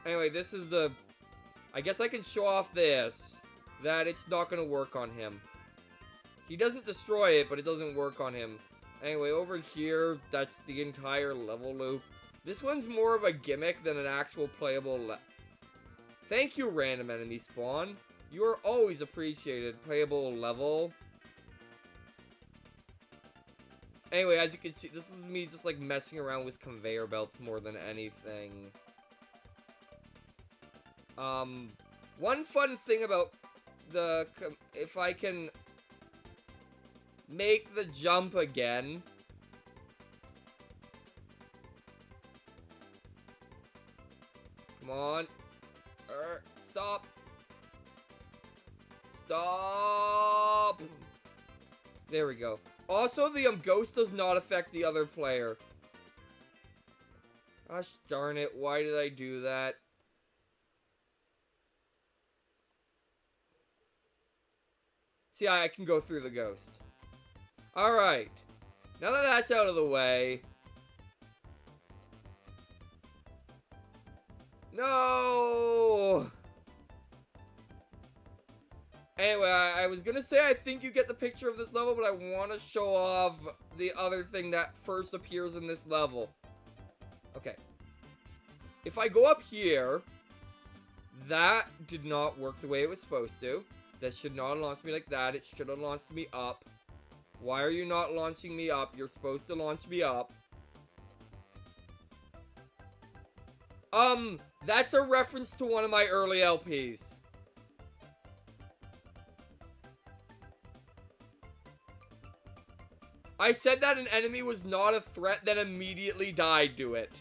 Anyway, this is the... I guess I can show off this. That it's not going to work on him. He doesn't destroy it, but it doesn't work on him. Anyway, over here, that's the entire level loop. This one's more of a gimmick than an actual playable Thank you, random enemy spawn. You are always appreciated, playable level. Anyway, as you can see, this is me just like messing around with conveyor belts more than anything. One fun thing about the... if I can make the jump again. Come on. Stop. Stop. There we go. Also, the ghost does not affect the other player. Gosh darn it, why did I do that? See, I can go through the ghost. Alright. Now that that's out of the way... No! Anyway, I was gonna say I think you get the picture of this level, but I want to show off the other thing that first appears in this level. Okay. If I go up here, that did not work the way it was supposed to. That should not have launched me like that. It should have launched me up. Why are you not launching me up? You're supposed to launch me up. That's a reference to one of my early LPs. I said that an enemy was not a threat, then immediately died to it.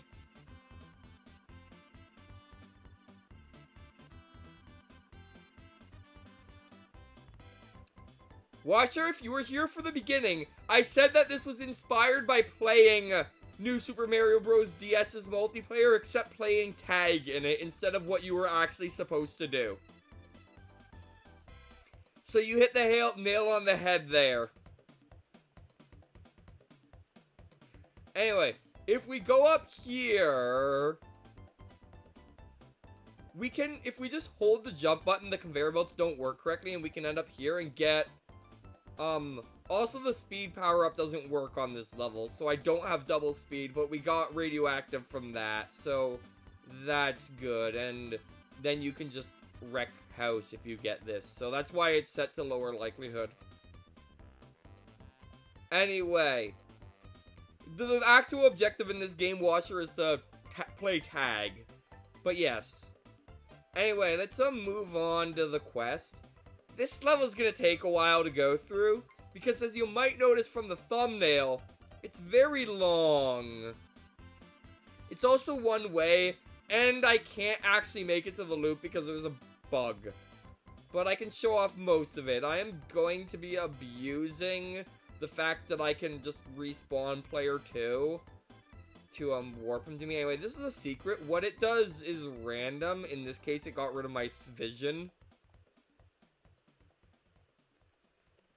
Watcher, if you were here for the beginning, I said that this was inspired by playing New Super Mario Bros. DS's multiplayer, except playing tag in it instead of what you were actually supposed to do. So you hit the nail on the head there. Anyway, if we go up here, we can, if we just hold the jump button, the conveyor belts don't work correctly, and we can end up here and get, also the speed power-up doesn't work on this level, so I don't have double speed, but we got radioactive from that, so that's good, and then you can just wreck house if you get this, so that's why it's set to lower likelihood. Anyway, the actual objective in this game, Watcher, is to play tag, but yes. Anyway, let's move on to the quest. This level's gonna take a while to go through, because as you might notice from the thumbnail, it's very long. It's also one way, and I can't actually make it to the loop because there's a bug. But I can show off most of it. I am going to be abusing the fact that I can just respawn player 2 to warp him to me. Anyway, this is a secret. What it does is random. In this case, it got rid of my vision.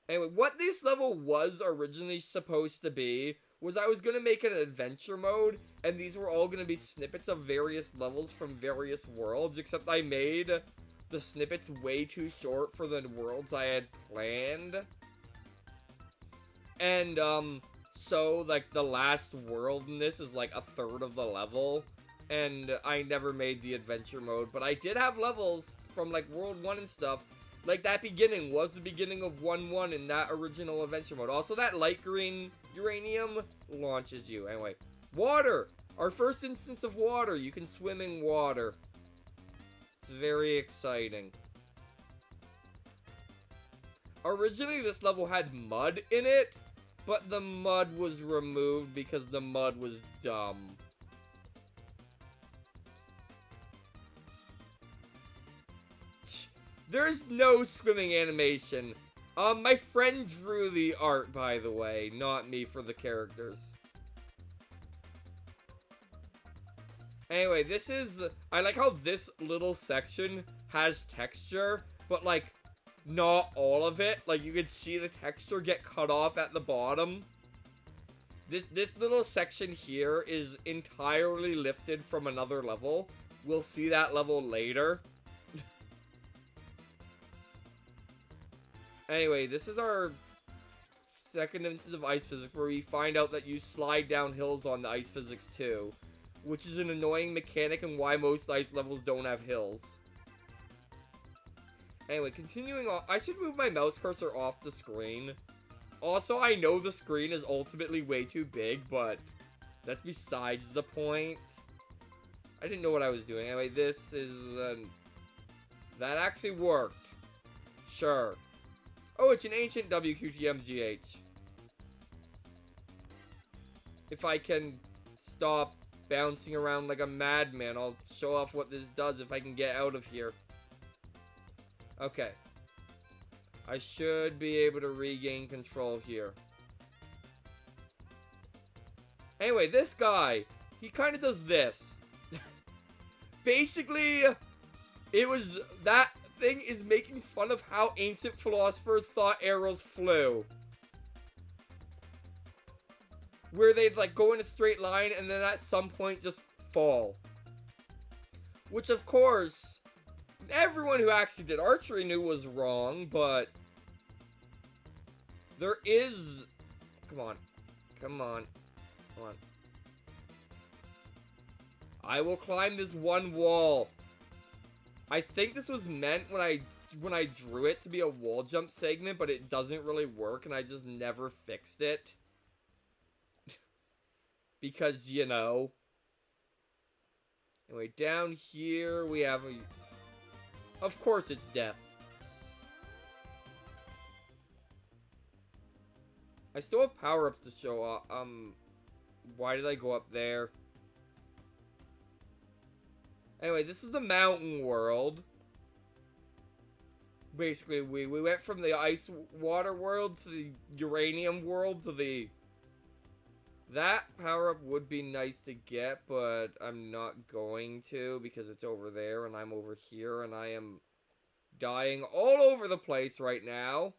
Anyway, what this level was originally supposed to be was I was going to make an adventure mode, and these were all going to be snippets of various levels from various worlds, except I made the snippets way too short for the worlds I had planned. And, so, like, the last world in this is, like, a third of the level. and I never made the adventure mode, but I did have levels from like World 1 and stuff. Like that beginning was the beginning of 1-1 in that original adventure mode. Also, that light green uranium launches you. Anyway, water! Our first instance of water. You can swim in water. It's very exciting. Originally, this level had mud in it, but the mud was removed because the mud was dumb. There's no swimming animation. My friend drew the art, by the way, not me for the characters. Anyway, this is... I like how this little section has texture, but, like, not all of it. Like, you can see the texture get cut off at the bottom. This little section here is entirely lifted from another level. We'll see that level later. Anyway, this is our second instance of ice physics where we find out that you slide down hills on the ice physics too, which is an annoying mechanic and why most ice levels don't have hills. Anyway, continuing on, I should move my mouse cursor off the screen. Also, I know the screen is ultimately way too big, but that's besides the point. I didn't know what I was doing. Anyway, this is, that actually worked. Sure. Oh, it's an ancient WQTMGH. If I can stop bouncing around like a madman, I'll show off what this does if I can get out of here. Okay. I should be able to regain control here. Anyway, this guy, he kind of does this. Basically, it was that thing is making fun of how ancient philosophers thought arrows flew. Where they'd like go in a straight line and then at some point just fall. Which of course, everyone who actually did archery knew was wrong, but there is... Come on. Come on. Come on. I will climb this one wall. I think this was meant when I drew it to be a wall jump segment, but it doesn't really work, and I just never fixed it. Because, you know. Anyway, down here we have a... Of course it's death. I still have power-ups to show off. Why did I go up there? Anyway, this is the mountain world. Basically, we went from the ice water world to the uranium world to the... That power-up would be nice to get, but I'm not going to because it's over there and I'm over here and I am dying all over the place right now.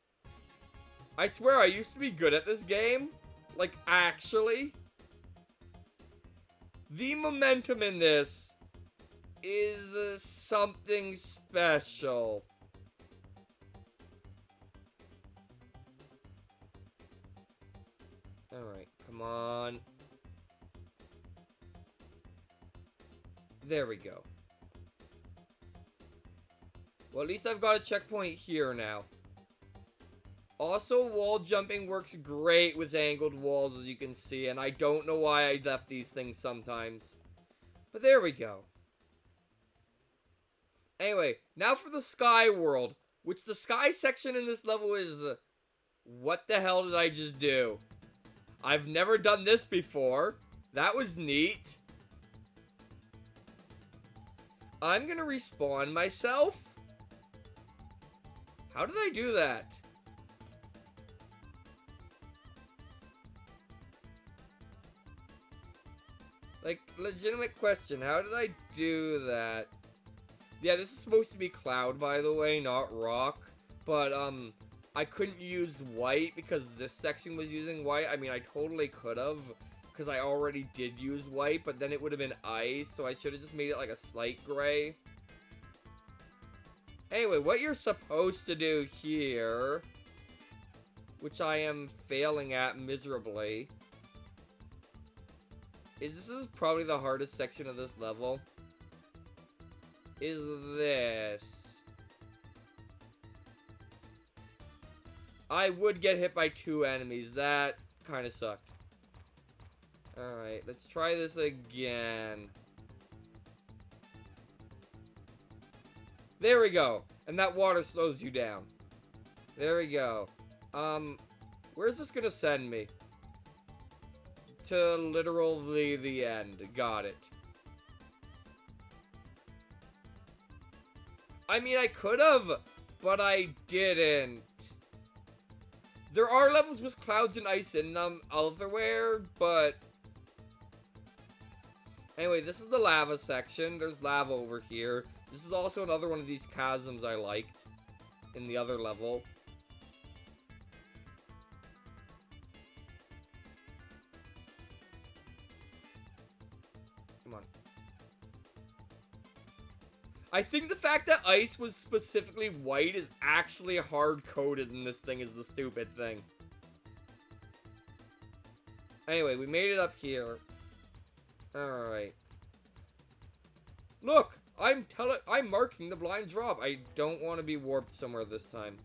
I swear I used to be good at this game. Like, actually. The momentum in this is something special. Alright, come on. There we go. Well, at least I've got a checkpoint here now. Also, wall jumping works great with angled walls, as you can see, and I don't know why I left these things sometimes. But there we go. Anyway, now for the sky world, which the sky section in this level is... what the hell did I just do? I've never done this before. That was neat. I'm gonna respawn myself. How did I do that? Like, legitimate question. How did I do that? Yeah, this is supposed to be cloud, by the way, not rock. But, I couldn't use white because this section was using white. I mean, I totally could have because I already did use white, but then it would have been ice, so I should have just made it like a slight gray. Anyway, what you're supposed to do here, which I am failing at miserably, This is probably the hardest section of this level. Is this. I would get hit by 2 enemies. That kind of sucked. Alright, let's try this again. There we go. And that water slows you down. There we go. Where's this gonna send me? To literally the end. Got it. I mean, I could've, but I didn't. There are levels with clouds and ice in them elsewhere, but... Anyway, this is the lava section. There's lava over here. This is also another one of these chasms I liked in the other level. Come on. I think the fact that ice was specifically white is actually hard-coded in this thing is the stupid thing. Anyway, we made it up here. Alright. Look! I'm marking the blind drop. I don't want to be warped somewhere this time.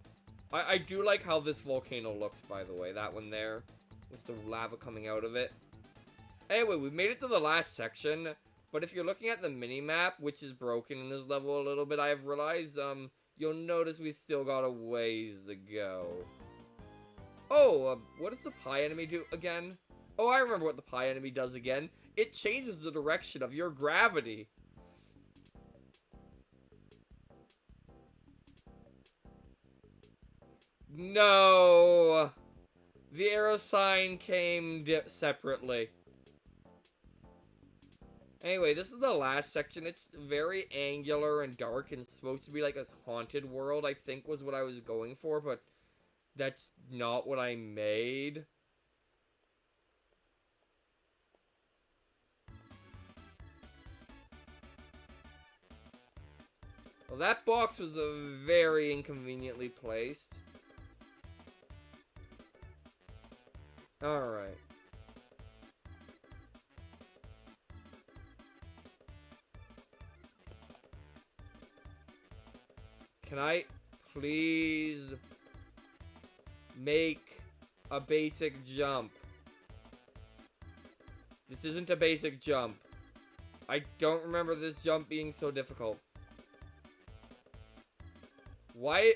I do like how this volcano looks, by the way. That one there. With the lava coming out of it. Anyway, we made it to the last section. But if you're looking at the mini-map, which is broken in this level a little bit, I've realized, you'll notice we still got a ways to go. Oh, what does the pie enemy do again? Oh, I remember what the pie enemy does again. It changes the direction of your gravity. No! The arrow sign came separately. Anyway, this is the last section. It's very angular and dark and supposed to be like a haunted world, I think was what I was going for, but that's not what I made. Well, that box was very inconveniently placed. Alright. Can I please make a basic jump? This isn't a basic jump. I don't remember this jump being so difficult. Why?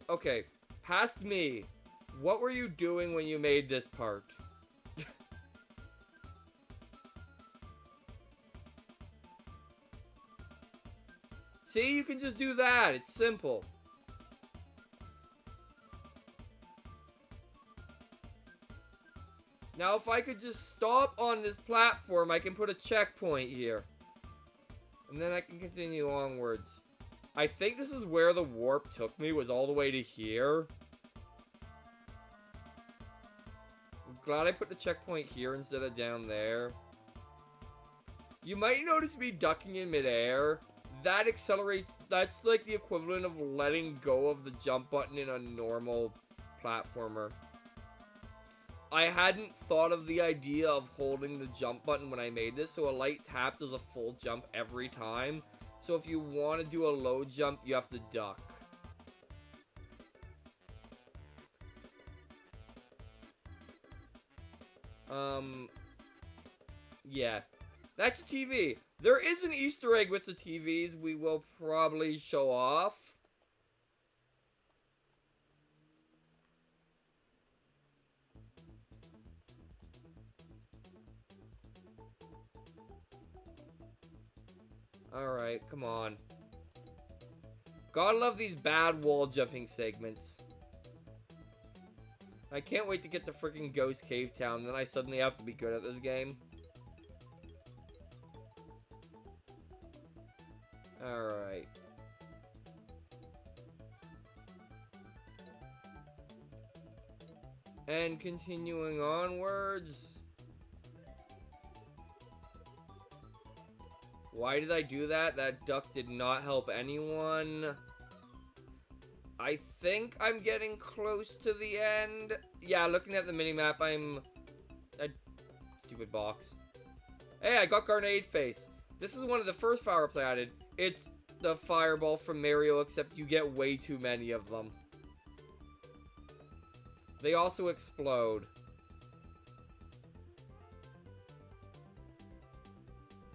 Okay. Past me. What were you doing when you made this part? See, you can just do that. It's simple. Now, if I could just stop on this platform, I can put a checkpoint here. And then I can continue onwards. I think this is where the warp took me, was all the way to here. I'm glad I put the checkpoint here instead of down there. You might notice me ducking in midair. That accelerates, that's like the equivalent of letting go of the jump button in a normal platformer. I hadn't thought of the idea of holding the jump button when I made this, so a light tap does a full jump every time. So if you want to do a low jump, you have to duck. Yeah. That's a TV. There is an Easter egg with the TVs we will probably show off. Alright, come on. Gotta love these bad wall jumping segments. I can't wait to get to freaking Ghost Cave Town, then I suddenly have to be good at this game. Alright. And continuing onwards. Why did I do that? That duck did not help anyone. I think I'm getting close to the end. Yeah, looking at the minimap, it's stupid box. Hey, I got Grenade Face. This is one of the first power-ups I added. It's the fireball from Mario, except you get way too many of them. They also explode.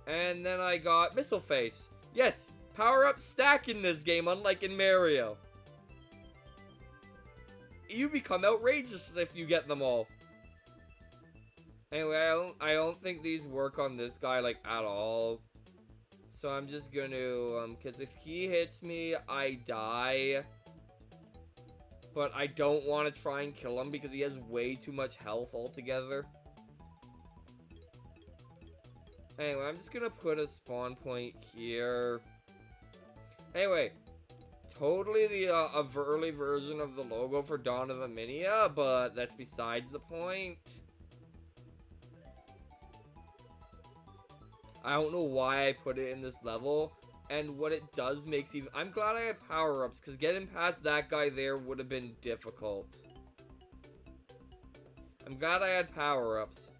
And then I got Missile Face. Yes, power-ups stack in this game, unlike in Mario. You become outrageous if you get them all. Anyway, I don't think these work on this guy, like, at all. So I'm just gonna, because if he hits me, I die. But I don't want to try and kill him because he has way too much health altogether. Anyway, I'm just gonna put a spawn point here. Anyway, totally the early version of the logo for Dawn of the Minia, but that's besides the point. I don't know why I put it in this level, and what it does makes even... I'm glad I had power-ups, because getting past that guy there would have been difficult. I'm glad I had power-ups.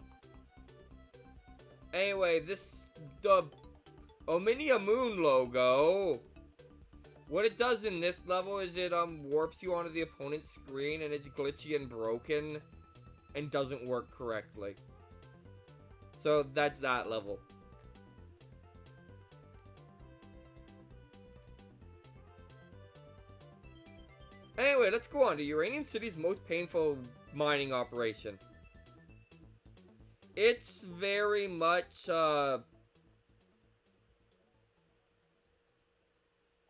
Anyway, the Ominia Moon logo, what it does in this level is it warps you onto the opponent's screen, and it's glitchy and broken, and doesn't work correctly. So that's that level. Anyway, let's go on to Uranium City's most painful mining operation. It's very much,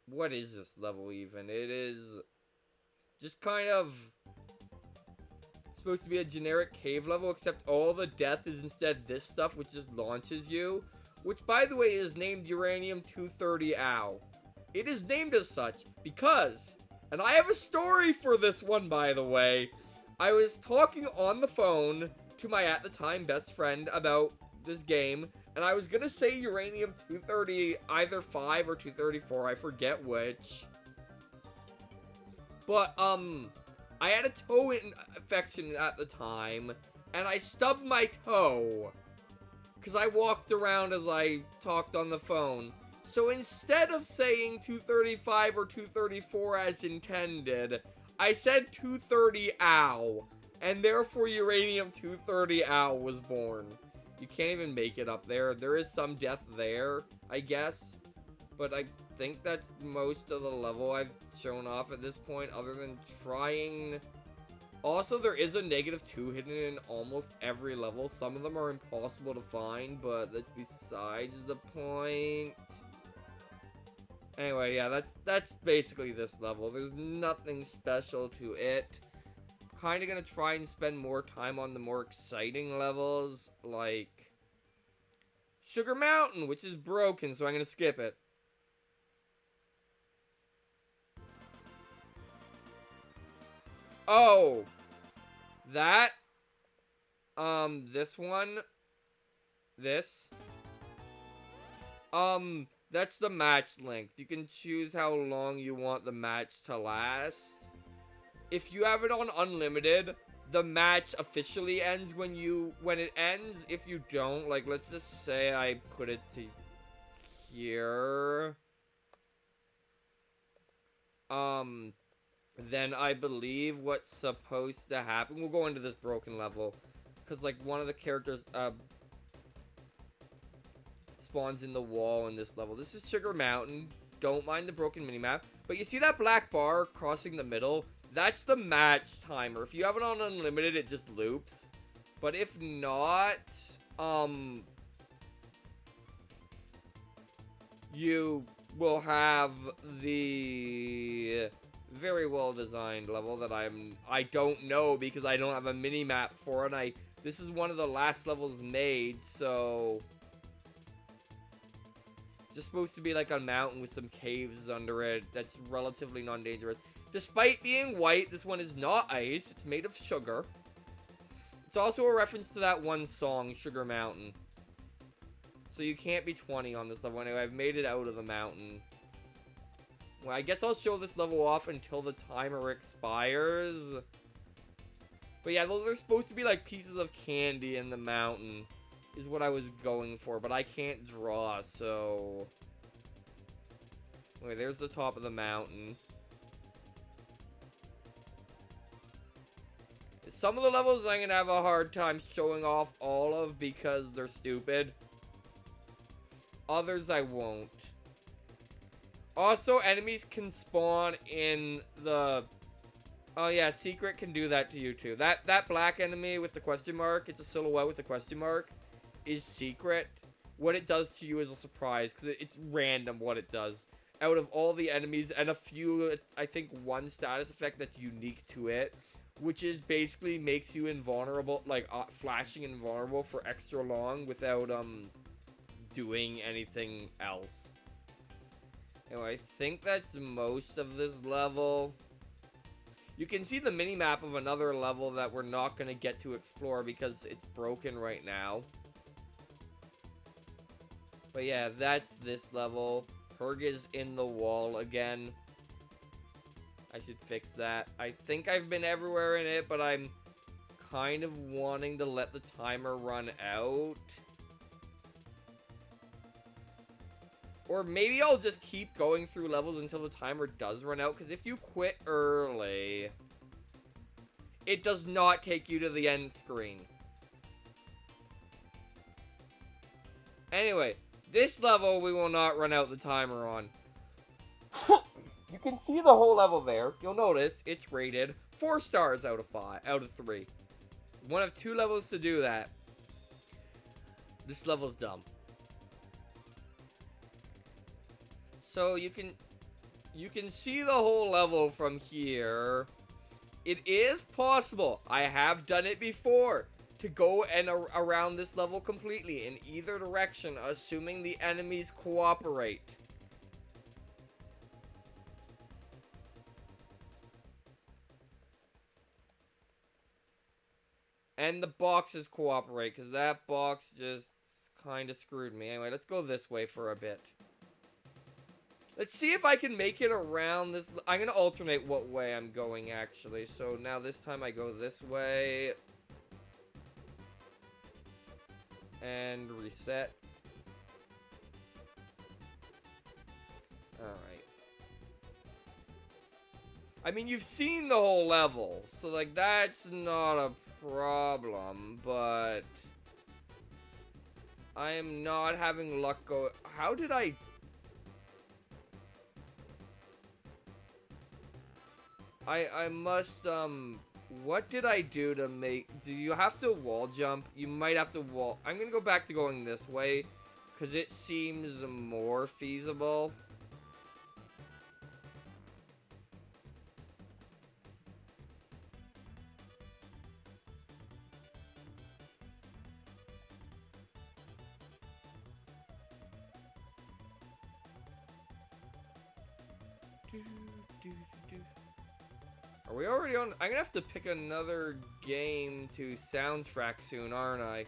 what is this level even? It is just kind of supposed to be a generic cave level, except all the death is instead this stuff, which just launches you. Which, by the way, is named Uranium 230 Ow. It is named as such because... And I have a story for this one, by the way. I was talking on the phone to my, at the time, best friend about this game. And I was gonna say Uranium 230, either 5 or 234, I forget which. But, I had a toe infection at the time. And I stubbed my toe. Because I walked around as I talked on the phone. So instead of saying 235 or 234 as intended, I said 230 ow. And therefore Uranium 230 ow was born. You can't even make it up there. There is some death there, I guess. But I think that's most of the level I've shown off at this point, other than trying... Also, there is a -2 hidden in almost every level. Some of them are impossible to find, but that's besides the point. Anyway, yeah, that's basically this level. There's nothing special to it. Kind of gonna try and spend more time on the more exciting levels, like Sugar Mountain, which is broken, so I'm gonna skip it. Oh, that, this one, this, that's the match length. You can choose how long you want the match to last. If you have it on unlimited, the match officially ends when it ends. If you don't, like, let's just say I put it to here. Then I believe what's supposed to happen... We'll go into this broken level. Because, like, one of the characters, spawns in the wall in this level. This is Sugar Mountain. Don't mind the broken minimap. But you see that black bar crossing the middle? That's the match timer. If you have it on unlimited, it just loops. But if not, you will have the very well designed level that I don't know because I don't have a mini-map for it. This is one of the last levels made, so just supposed to be like a mountain with some caves under it that's relatively non-dangerous. Despite being white, this one is not ice. It's made of sugar. It's also a reference to that one song, Sugar Mountain. So you can't be 20 on this level. Anyway, I've made it out of the mountain. Well, I guess I'll show this level off until the timer expires. But yeah, those are supposed to be like pieces of candy in the mountain. is what I was going for, but I can't draw, so... Okay, there's the top of the mountain. Some of the levels I'm gonna have a hard time showing off all of because they're stupid. Others I won't. Also, enemies can spawn in the... Oh yeah, Secret can do that to you too. That black enemy with the question mark, it's a silhouette with a question mark, is Secret. What it does to you is a surprise, because it's random what it does. Out of all the enemies, and a few, I think one status effect that's unique to it, which is basically makes you invulnerable, like flashing invulnerable for extra long without doing anything else. Anyway, I think that's most of this level. You can see the mini-map of another level that we're not going to get to explore because it's broken right now. But yeah, that's this level. Herg is in the wall again. I should fix that. I think I've been everywhere in it, but I'm kind of wanting to let the timer run out. Or maybe I'll just keep going through levels until the timer does run out, because if you quit early, it does not take you to the end screen. Anyway, this level we will not run out the timer on. You can see the whole level there. You'll notice it's rated 4 stars out of 3. One of 2 levels to do that. This level's dumb. So you can see the whole level from here. It is possible, I have done it before, to go and around this level completely in either direction, assuming the enemies cooperate. And the boxes cooperate, because that box just kind of screwed me. Anyway, let's go this way for a bit. Let's see if I can make it around this. I'm going to alternate what way I'm going, actually. So now this time I go this way. And reset. Alright. I mean, you've seen the whole level. So, like, that's not a problem. But I am not having luck go... How did I... I must, what did I do to make... Do you have to wall jump? You might have to wall... I'm gonna go back to going this way, because it seems more feasible. Are we already on? I'm gonna have to pick another game to soundtrack soon, aren't I?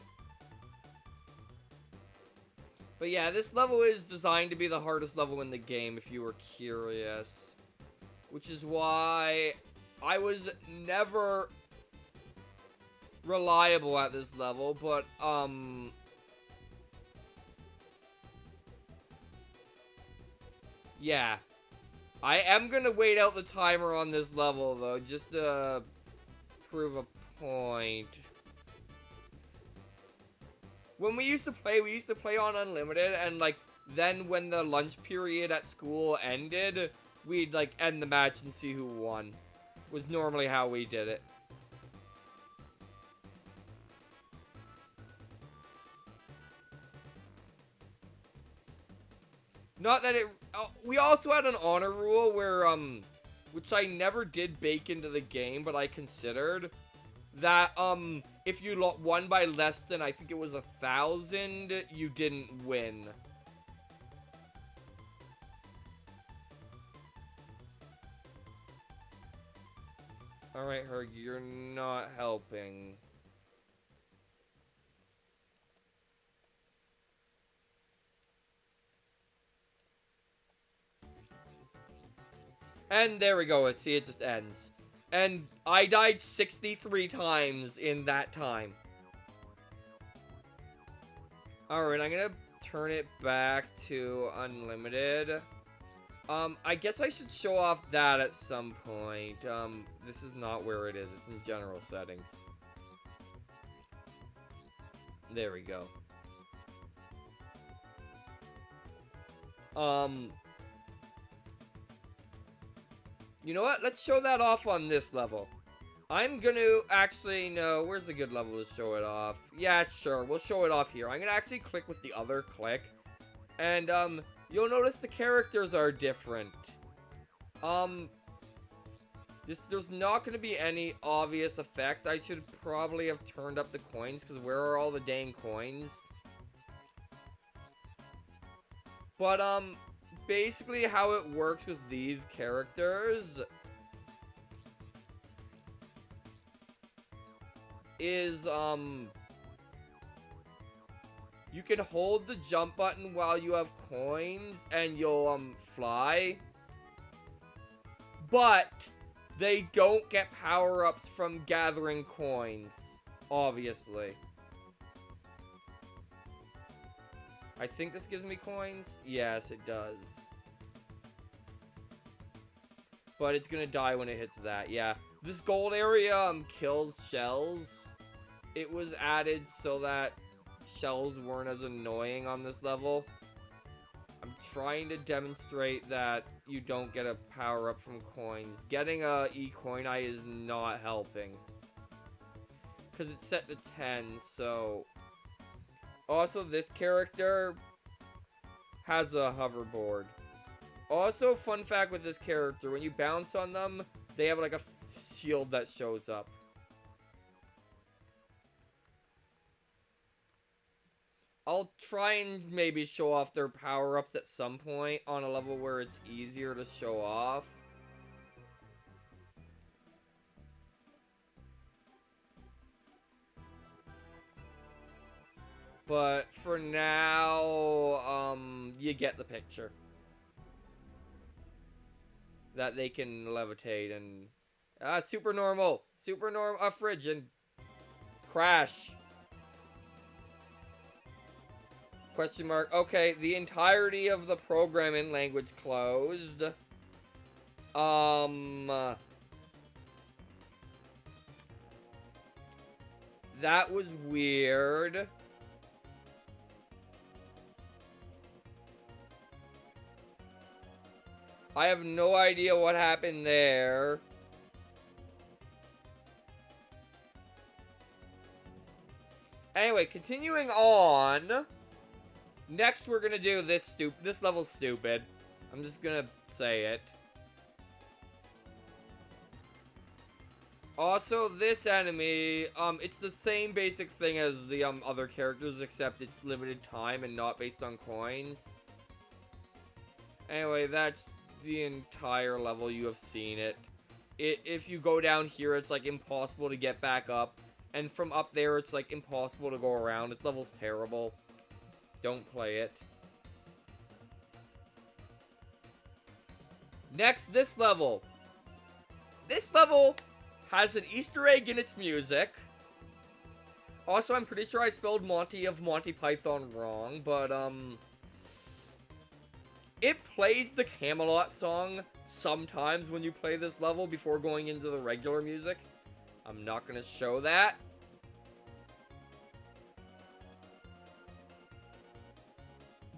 But yeah, this level is designed to be the hardest level in the game, if you were curious. Which is why I was never reliable at this level, but, yeah. I am gonna wait out the timer on this level, though, just to prove a point. When we used to play on Unlimited, and, like, then when the lunch period at school ended, we'd, like, end the match and see who won. Was normally how we did it. Not that it... we also had an honor rule where, which I never did bake into the game, but I considered, that, if you won by less than, I think it was 1,000, you didn't win. Alright, Herg, you're not helping. And there we go. See, it just ends. And I died 63 times in that time. Alright, I'm gonna turn it back to unlimited. I guess I should show off that at some point. This is not where it is. It's in general settings. There we go. You know what? Let's show that off on this level. I'm gonna actually, no, where's a good level to show it off? Yeah, sure, we'll show it off here. I'm gonna actually click with the other click. And, you'll notice the characters are different. There's not gonna be any obvious effect. I should probably have turned up the coins, because where are all the dang coins? But, basically how it works with these characters is, you can hold the jump button while you have coins, and you'll, fly. But they don't get power-ups from gathering coins, obviously. I think this gives me coins. Yes, it does. But it's gonna die when it hits that, yeah. This gold area, kills shells. It was added so that shells weren't as annoying on this level. I'm trying to demonstrate that you don't get a power-up from coins. Getting a E-coin eye is not helping. Because it's set to 10, so... Also, this character has a hoverboard. Also, fun fact with this character, when you bounce on them, they have like a shield that shows up. I'll try and maybe show off their power-ups at some point on a level where it's easier to show off. But for now, you get the picture. That they can levitate and... super normal! Super normal, fridge and... Crash. Question mark. Okay, the entirety of the programming language closed. That was weird. I have no idea what happened there. Anyway, continuing on. Next, we're gonna do this This level's stupid. I'm just gonna say it. Also, this enemy, it's the same basic thing as the other characters, except it's limited time and not based on coins. Anyway, that's the entire level. You have seen it. If you go down here, it's like impossible to get back up. And from up there, it's like impossible to go around. This level's terrible. Don't play it. Next, this level. This level has an Easter egg in its music. Also, I'm pretty sure I spelled Monty of Monty Python wrong, but, it plays the Camelot song sometimes when you play this level before going into the regular music. I'm not gonna show that.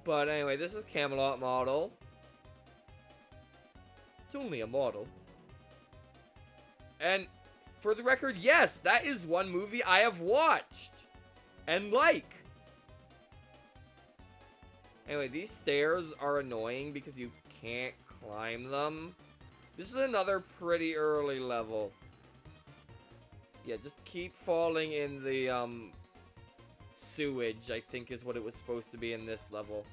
But anyway, this is Camelot model. It's only a model. And for the record, yes, that is one movie I have watched and like. Anyway, these stairs are annoying because you can't climb them. This is another pretty early level. Yeah, just keep falling in the, sewage, I think is what it was supposed to be in this level.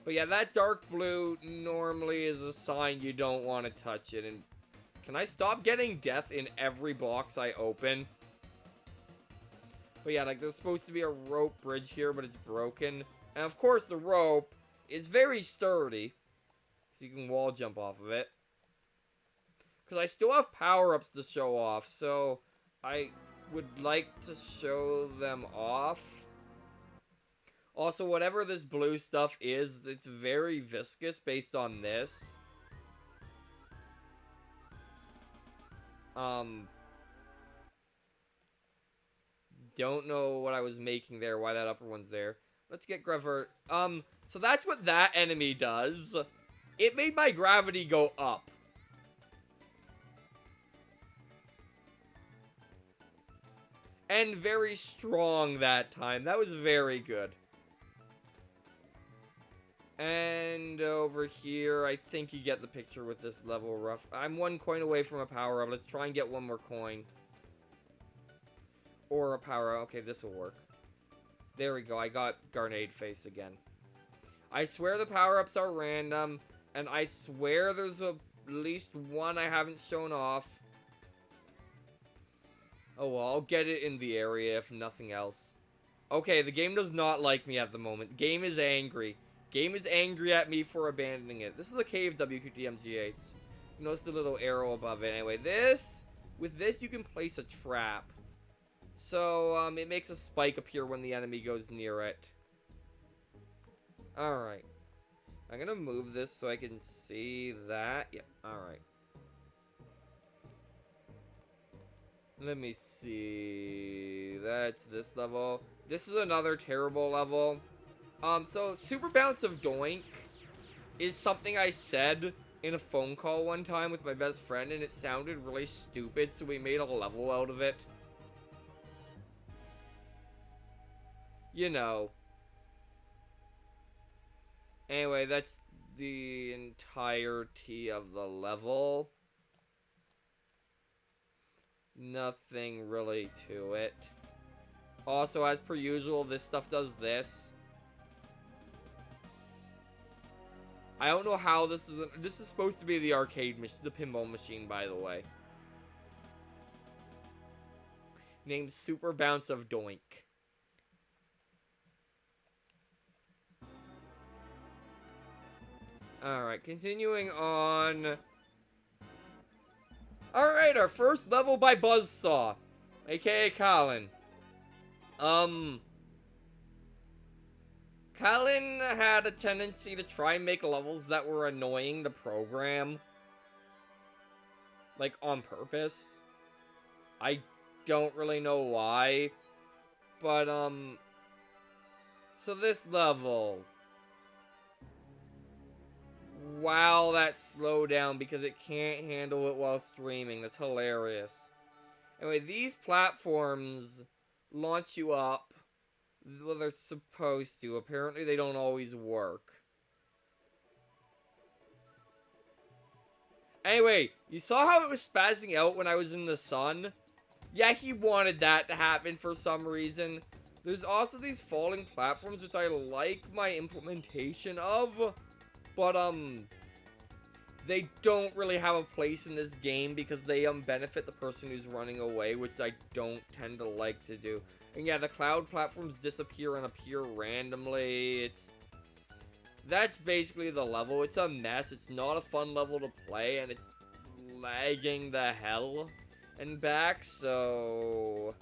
But yeah, that dark blue normally is a sign you don't want to touch it. And can I stop getting death in every box I open? But yeah, like there's supposed to be a rope bridge here, but it's broken. And of course the rope is very sturdy, so you can wall jump off of it. Because I still have power-ups to show off, so I would like to show them off. Also, whatever this blue stuff is, it's very viscous based on this. Don't know what I was making there, why that upper one's there. Let's get Grevert. So that's what that enemy does. It made my gravity go up. And very strong that time. That was very good. And over here, I think you get the picture with this level rough. I'm 1 coin away from a power-up. Let's try and get 1 more coin. Or a power-up. Okay, this will work. There we go. I got Garnade Face again. I swear the power-ups are random. And I swear there's at least 1 I haven't shown off. Oh, well, I'll get it in the area if nothing else. Okay, the game does not like me at the moment. Game is angry. Game is angry at me for abandoning it. This is a cave WQTMGH. You notice the little arrow above it. Anyway, with this you can place a trap. So, it makes a spike appear when the enemy goes near it. Alright. I'm gonna move this so I can see that. Yep, alright. Let me see. That's this level. This is another terrible level. So Super Bounce of Doink is something I said in a phone call one time with my best friend, and it sounded really stupid, so we made a level out of it. You know. Anyway, that's the entirety of the level. Nothing really to it. Also, as per usual, this stuff does this. I don't know how this is. This is supposed to be the arcade machine, the pinball machine, by the way. Named Super Bounce of Doink. Alright, continuing on. Alright, our first level by Buzzsaw, aka Colin. Colin had a tendency to try and make levels that were annoying the program. Like, on purpose. I don't really know why. But, so this level. Wow, that slowed down because it can't handle it while streaming. That's hilarious. Anyway, these platforms launch you up. Well, they're supposed to. Apparently, they don't always work. Anyway, you saw how it was spazzing out when I was in the sun? Yeah, he wanted that to happen for some reason. There's also these falling platforms, which I like my implementation of. But, they don't really have a place in this game because they, benefit the person who's running away, which I don't tend to like to do. And yeah, the cloud platforms disappear and appear randomly. That's basically the level. It's a mess. It's not a fun level to play, and it's lagging the hell and back, so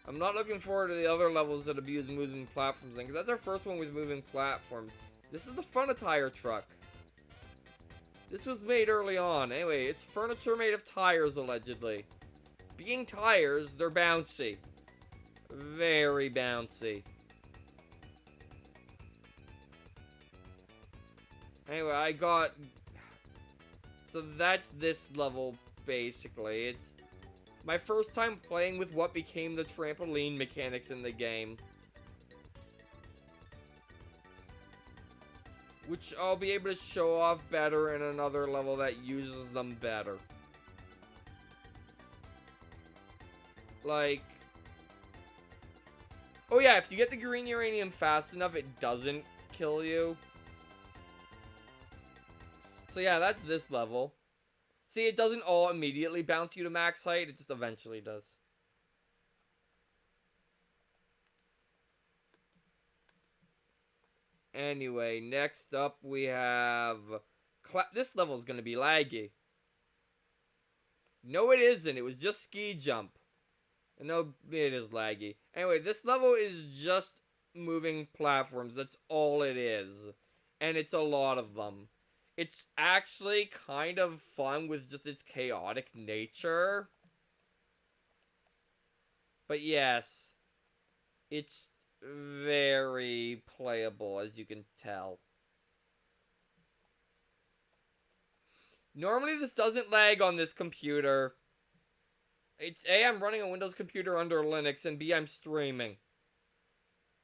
I'm not looking forward to the other levels that abuse moving platforms, because that's our first one with moving platforms. This is the Fun-A-Tire truck. This was made early on. Anyway, it's furniture made of tires, allegedly. Being tires, they're bouncy. Very bouncy. Anyway, I got... So that's this level, basically. It's my first time playing with what became the trampoline mechanics in the game. Which I'll be able to show off better in another level that uses them better. Like... Oh yeah, if you get the green uranium fast enough, it doesn't kill you. So yeah, that's this level. See, it doesn't all immediately bounce you to max height, it just eventually does. Anyway, next up we have... This level is going to be laggy. No, it isn't. It was just ski jump. No, it is laggy. Anyway, this level is just moving platforms. That's all it is. And it's a lot of them. It's actually kind of fun with just its chaotic nature. But yes, it's very playable, as you can tell. Normally, this doesn't lag on this computer. It's A, I'm running a Windows computer under Linux, and B, I'm streaming.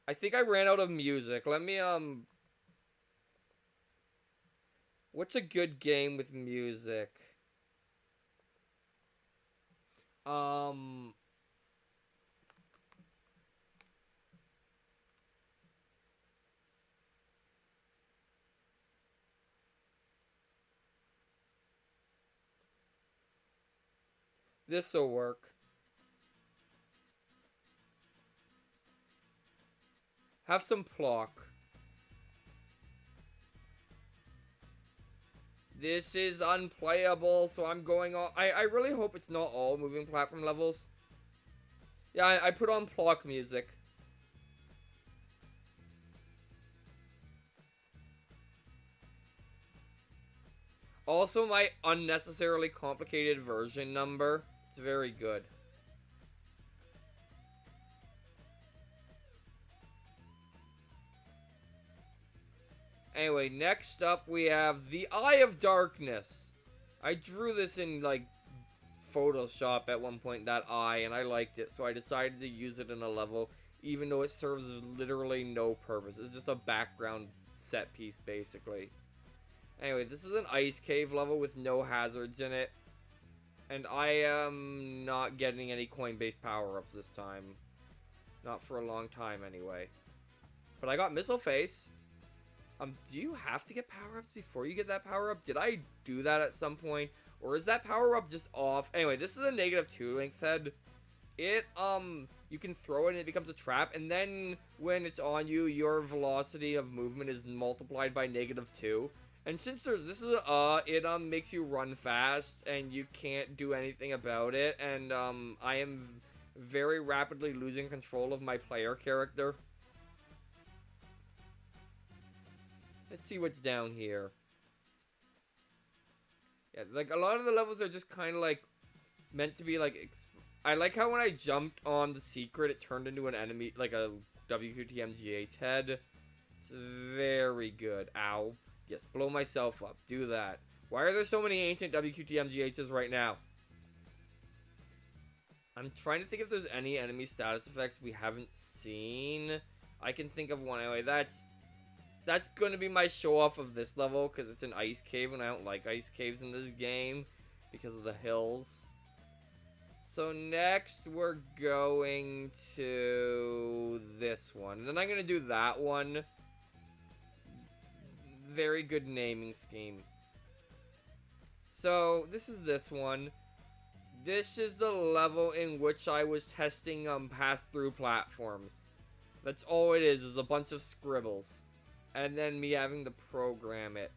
I think I ran out of music. Let me, what's a good game with music? Um, this'll work. Have some pluck. This is unplayable, so I'm going on. I really hope it's not all moving platform levels. Yeah, I put on pluck music. Also, my unnecessarily complicated version number. It's very good. Anyway, next up we have the Eye of Darkness. I drew this in, like, Photoshop at one point, that eye, and I liked it, so I decided to use it in a level, even though it serves literally no purpose. It's just a background set piece, basically. Anyway, this is an ice cave level with no hazards in it. And I am not getting any coin-based power-ups this time. Not for a long time, anyway. But I got Missile Face. Do you have to get power-ups before you get that power-up? Did I do that at some point? Or is that power-up just off? Anyway, this is a -2 length head. It, you can throw it and it becomes a trap. And then when it's on you, your velocity of movement is multiplied by -2. And since this is it makes you run fast and you can't do anything about it. And I am very rapidly losing control of my player character. Let's see what's down here. Yeah, like a lot of the levels are just kind of like meant to be like. I like how when I jumped on the secret, it turned into an enemy, like a WQTMGH head. It's very good. Ow. Yes, blow myself up. Do that. Why are there so many ancient WQTMGHs right now? I'm trying to think if there's any enemy status effects we haven't seen. I can think of one anyway. That's going to be my show off of this level because it's an ice cave and I don't like ice caves in this game because of the hills. So next we're going to this one. And then I'm going to do that one. Very good naming scheme. So this is this one. This is the level in which I was testing pass-through platforms. That's all it is a bunch of scribbles. And then me having to program it.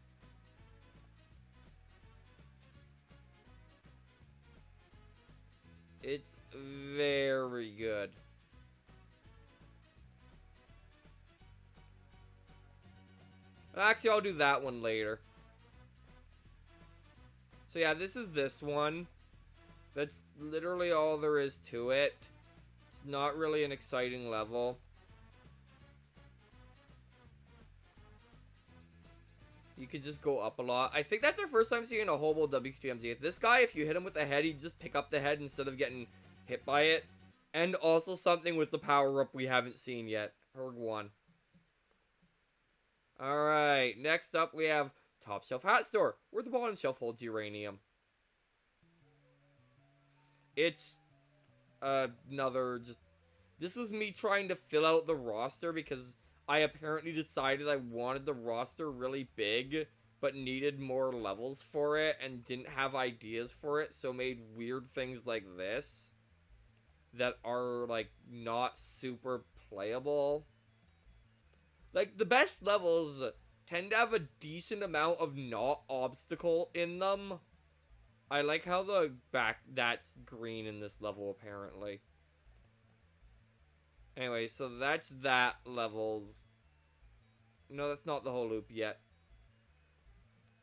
It's very good. Actually, I'll do that one later. So yeah, this is this one. That's literally all there is to it. It's not really an exciting level. You could just go up a lot. I think that's our first time seeing a hobo WQTMZ. This guy, if you hit him with a head, he'd just pick up the head instead of getting hit by it. And also something with the power-up we haven't seen yet. Heard one. Alright, next up we have Top Shelf Hat Store, where the bottom shelf holds uranium. It's another just... This was me trying to fill out the roster because I apparently decided I wanted the roster really big, but needed more levels for it and didn't have ideas for it, so made weird things like this that are, like, not super playable. Like, the best levels tend to have a decent amount of not obstacle in them. I like how the that's green in this level, apparently. Anyway, so that's that levels. No, that's not the whole loop yet.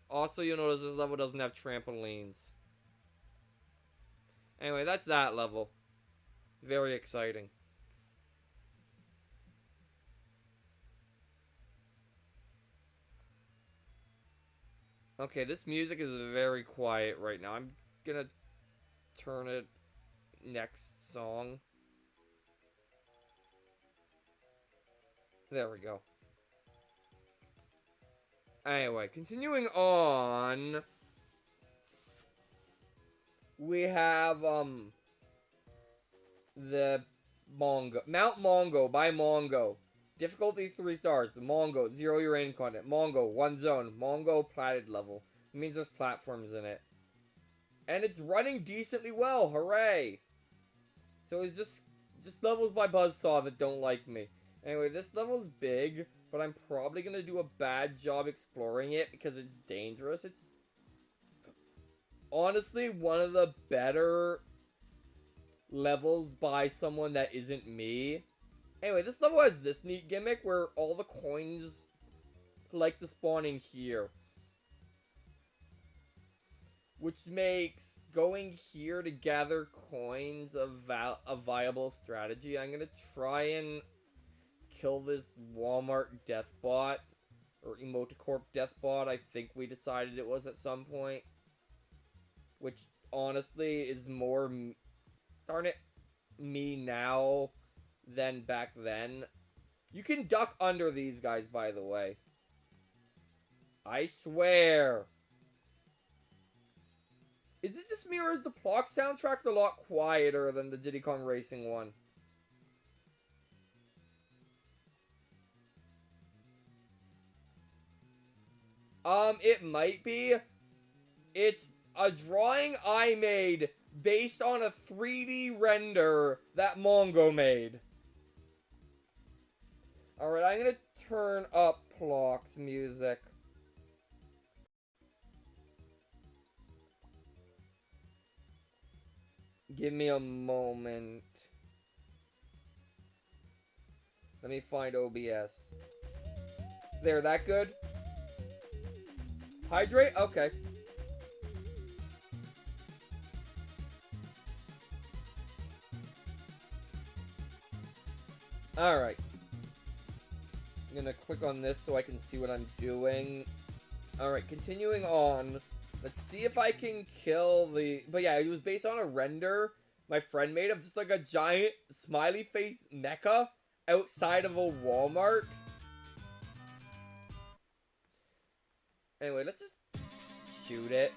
Also, you'll notice this level doesn't have trampolines. Anyway, that's that level. Very exciting. Okay, this music is very quiet right now. I'm gonna turn it next song. There we go. Anyway, continuing on. We have, the Mount Mongo by Mongo. Difficulty 3 stars. Mongo, 0 uranium content. Mongo, 1 zone. Mongo platted level. It means there's platforms in it. And it's running decently well. Hooray! So it's just levels by Buzzsaw that don't like me. Anyway, this level's big, but I'm probably gonna do a bad job exploring it because it's dangerous. It's honestly one of the better levels by someone that isn't me. Anyway, this level has this neat gimmick where all the coins like to spawn in here. Which makes going here to gather coins a viable strategy. I'm gonna try and kill this Walmart deathbot. Or Emoticorp deathbot, I think we decided it was at some point. Which, honestly, is more, darn it, me now than back then. You can duck under these guys, by the way. I swear. Is it just me, or is the Plock soundtrack a lot quieter than the Diddy Kong Racing one? It might be. It's a drawing I made based on a 3D render that Mongo made. Alright, I'm gonna turn up Plock's music. Give me a moment. Let me find OBS. There, that good? Hydrate? Okay. Alright. I'm gonna click on this so I can see what I'm doing. Alright, continuing on. Let's see if I can kill the... But yeah, it was based on a render my friend made of just like a giant smiley face mecha outside of a Walmart. Anyway, let's just shoot it.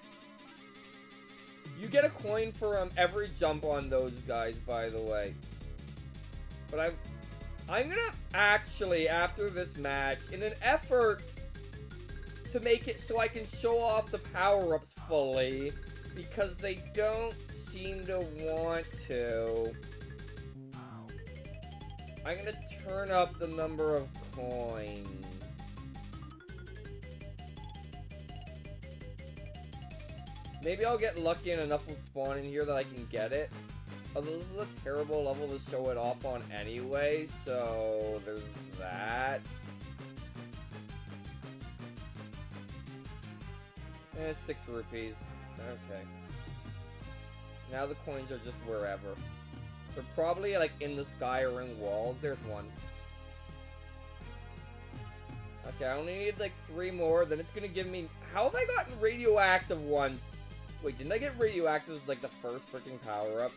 You get a coin for every jump on those guys, by the way. But I'm gonna actually, after this match, in an effort to make it so I can show off the power-ups fully, because they don't seem to want to, I'm gonna turn up the number of coins. Maybe I'll get lucky and enough will spawn in here that I can get it. Although this is a terrible level to show it off on anyway, so there's that. 6 rupees. Okay. Now the coins are just wherever. They're probably like in the sky or in walls. There's one. Okay, I only need like 3 more. Then it's gonna give me... How have I gotten radioactive once? Wait, didn't I get radioactive as like the first freaking power-up?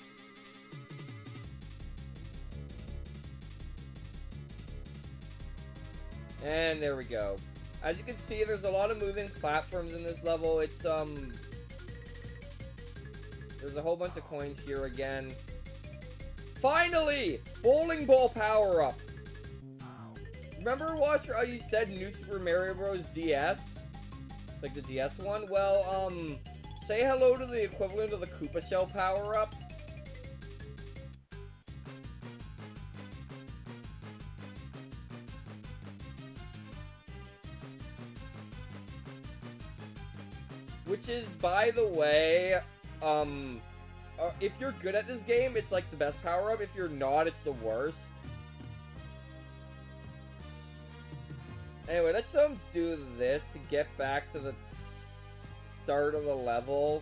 And there we go. As you can see, there's a lot of moving platforms in this level. It's, there's a whole bunch of coins here again. Finally! Bowling ball power-up! Remember, Washer, how you said New Super Mario Bros. DS? Like the DS one? Well, say hello to the equivalent of the Koopa Shell power-up. Which is, by the way, if you're good at this game, it's like the best power-up. If you're not, it's the worst. Anyway, let's do this to get back to the start of the level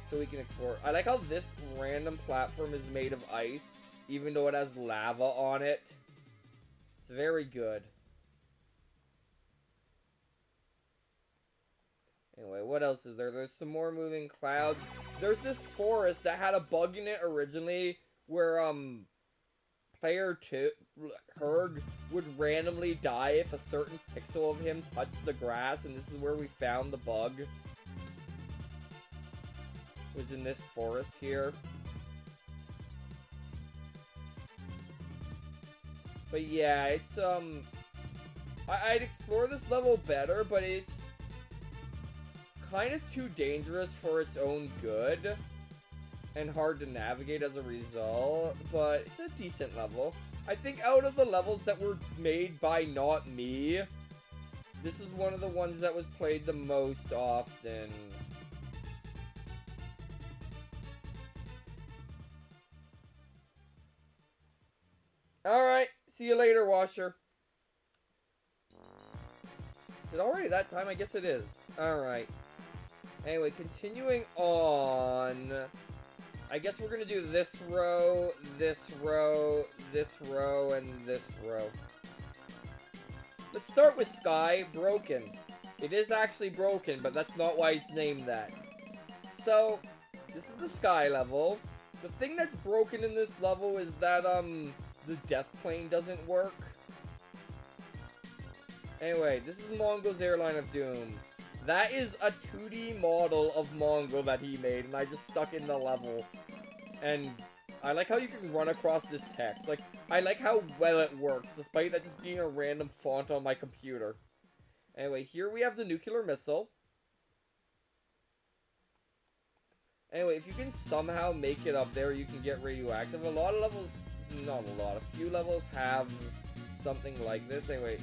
so we can explore. I like how this random platform is made of ice, even though it has lava on it. It's very good. Anyway, what else is there? There's some more moving clouds. There's this forest that had a bug in it originally where, player 2, Herg, would randomly die if a certain pixel of him touched the grass, and this is where we found the bug. It was in this forest here. But yeah, it's, I'd explore this level better, but it's kind of too dangerous for its own good. And hard to navigate as a result, but it's a decent level. I think out of the levels that were made by not me, this is one of the ones that was played the most often. Alright, see you later, Washer. Is it already that time? I guess it is. Alright. Anyway, continuing on. I guess we're gonna do this row, this row, this row, and this row. Let's start with Sky Broken. It is actually broken, but that's not why it's named that. So, this is the Sky level. The thing that's broken in this level is that, the death plane doesn't work. Anyway, this is Mongo's Airline of Doom. That is a 2D model of Mongo that he made, and I just stuck in the level. And I like how you can run across this text. Like, I like how well it works, despite that just being a random font on my computer. Anyway, here we have the nuclear missile. Anyway, if you can somehow make it up there, you can get radioactive. A lot of levels, not a lot, a few levels have something like this. Anyway.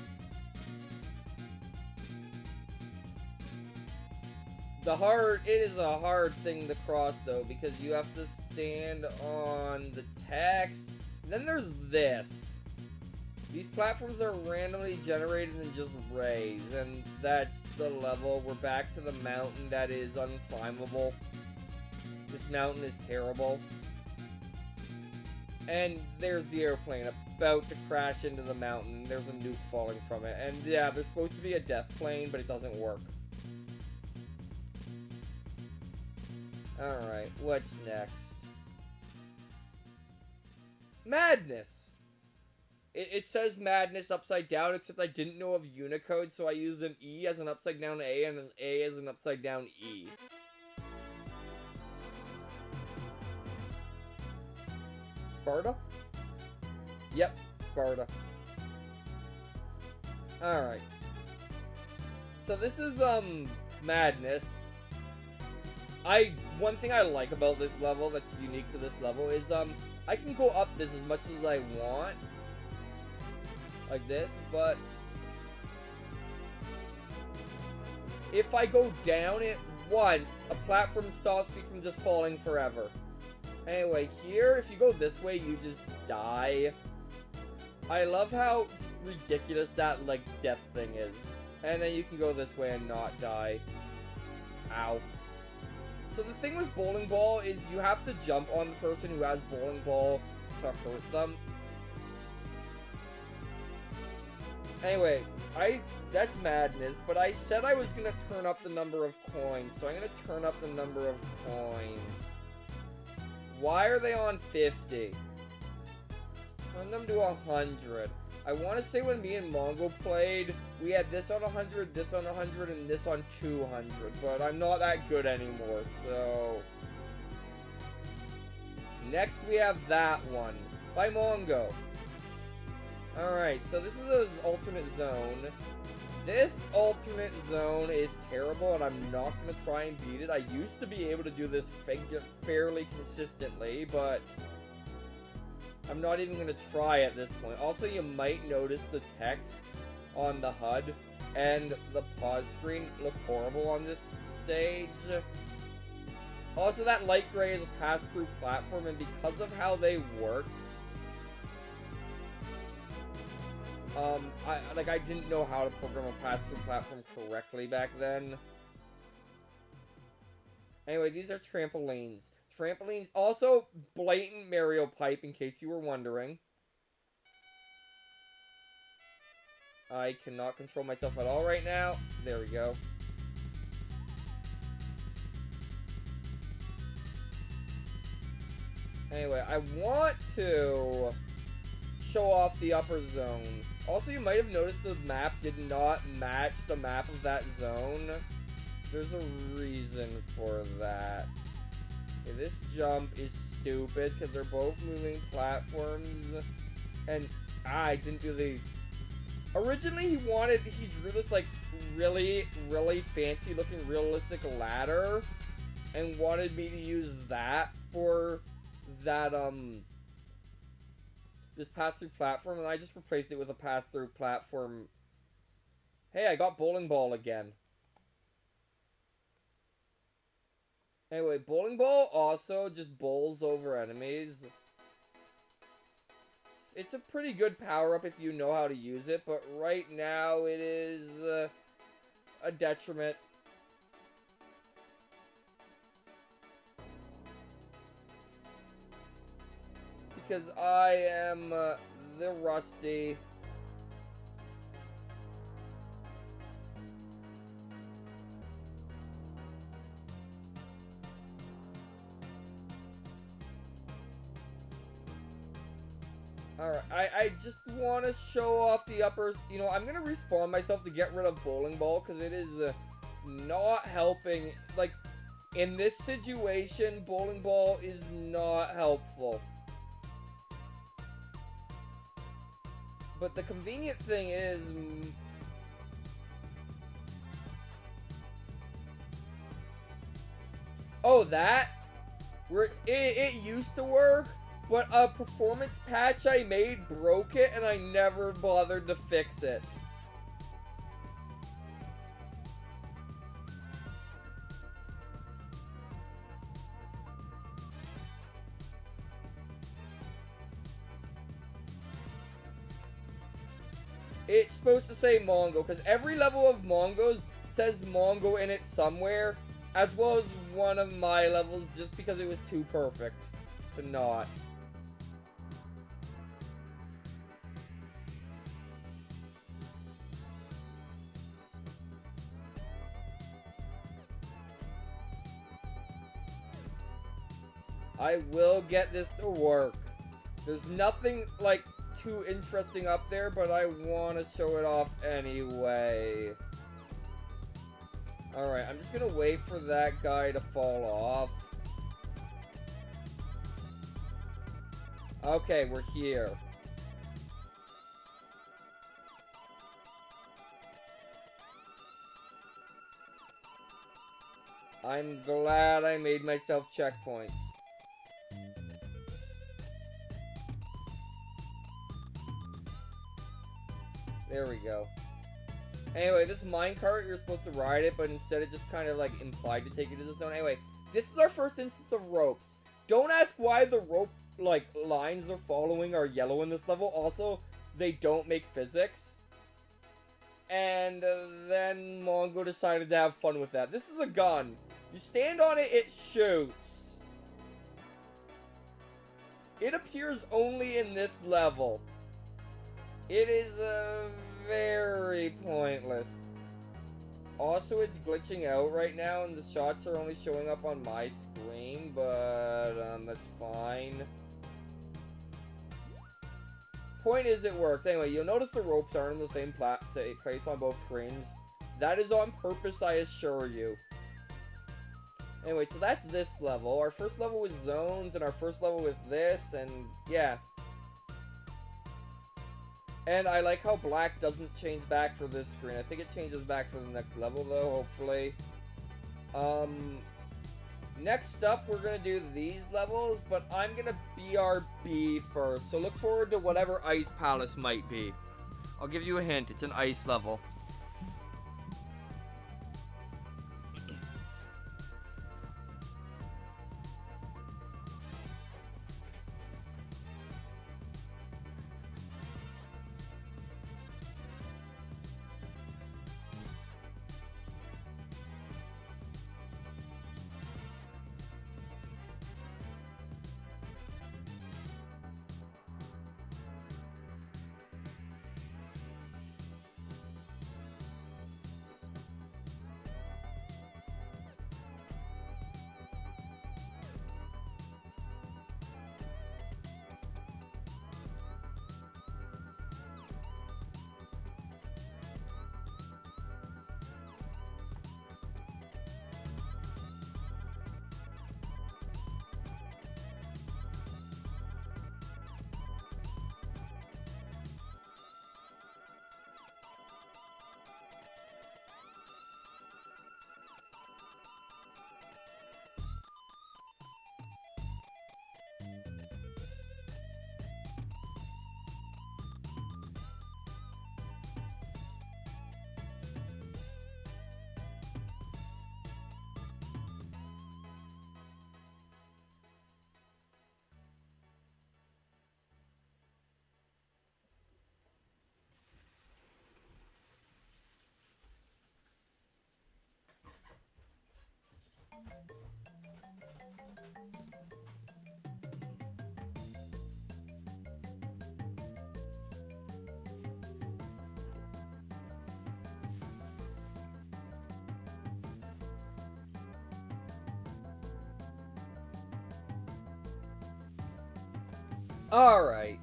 It is a hard thing to cross though, because you have to stand on the text. And then there's this. These platforms are randomly generated in just rays, and that's the level. We're back to the mountain that is unclimbable. This mountain is terrible. And there's the airplane about to crash into the mountain. There's a nuke falling from it. And yeah, there's supposed to be a death plane, but it doesn't work. Alright, what's next? Madness! It says Madness upside down, except I didn't know of Unicode, so I used an E as an upside down A and an A as an upside down E. Sparta? Yep, Sparta. Alright. So this is, Madness. One thing I like about this level that's unique to this level is, I can go up this as much as I want. Like this, but if I go down it once, a platform stops me from just falling forever. Anyway, here, if you go this way, you just die. I love how ridiculous that, like, death thing is. And then you can go this way and not die. Ow. So the thing with bowling ball is you have to jump on the person who has bowling ball to hurt them. Anyway, that's Madness, but I said I was gonna turn up the number of coins, so I'm gonna turn up the number of coins. Why are they on 50? Let's turn them to 100. I want to say when me and Mongo played, we had this on 100, this on 100, and this on 200, but I'm not that good anymore, so... Next we have that one, by Mongo. Alright, so this is an alternate zone. This alternate zone is terrible, and I'm not going to try and beat it. I used to be able to do this fairly consistently, but I'm not even going to try at this point. Also, you might notice the text on the HUD and the pause screen look horrible on this stage. Also, that light gray is a pass-through platform, and because of how they work, like, I didn't know how to program a pass-through platform correctly back then. Anyway, these are trampolines. Trampolines, also blatant Mario pipe, in case you were wondering. I cannot control myself at all right now. There we go. Anyway, I want to show off the upper zone. Also, you might have noticed the map did not match the map of that zone. There's a reason for that. Okay, this jump is stupid because they're both moving platforms. And I didn't do the... Originally, he drew this, like, really, really fancy looking realistic ladder. And wanted me to use that for that, this pass-through platform. And I just replaced it with a pass-through platform. Hey, I got bowling ball again. Anyway, bowling ball also just bowls over enemies. It's a pretty good power-up if you know how to use it, but right now it is a detriment. Because I am the Rusty. Alright, I just want to show off the upper... You know, I'm going to respawn myself to get rid of bowling ball, because it is not helping. Like, in this situation, bowling ball is not helpful. But the convenient thing is... Oh, that? Where it used to work, but a performance patch I made broke it, and I never bothered to fix it. It's supposed to say Mongo, because every level of Mongo's says Mongo in it somewhere, as well as one of my levels, just because it was too perfect to not. I will get this to work. There's nothing, like, too interesting up there, but I want to show it off anyway. Alright, I'm just gonna wait for that guy to fall off. Okay, we're here. I'm glad I made myself checkpoints. There we go. Anyway, this minecart, you're supposed to ride it, but instead it just kind of, like, implied to take you to the zone. Anyway, this is our first instance of ropes. Don't ask why the rope, like, lines they're following are yellow in this level. Also, they don't make physics. And then Mongo decided to have fun with that. This is a gun. You stand on it, it shoots. It appears only in this level. It is very pointless. Also, it's glitching out right now, and the shots are only showing up on my screen, but that's fine. Point is, it works. Anyway, you'll notice the ropes aren't in the same place on both screens. That is on purpose, I assure you. Anyway, so that's this level. Our first level was zones, and our first level was this, and yeah. And I like how black doesn't change back for this screen. I think it changes back for the next level, though, hopefully. Next up, we're going to do these levels, but I'm going to BRB first. So look forward to whatever Ice Palace might be. I'll give you a hint. It's an ice level. Alright.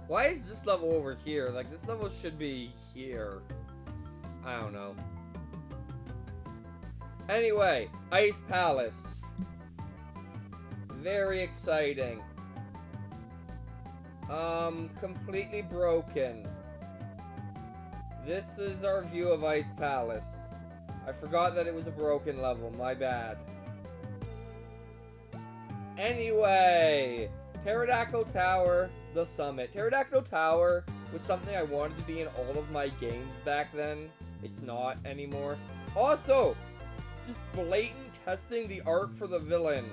Why is this level over here? Like, this level should be here. I don't know. Anyway, Ice Palace. Very exciting. Completely broken. This is our view of Ice Palace. I forgot that it was a broken level, my bad. Anyway, Pterodactyl Tower, the summit. Pterodactyl Tower was something I wanted to be in all of my games back then. It's not anymore. Also, just blatant testing the art for the villain.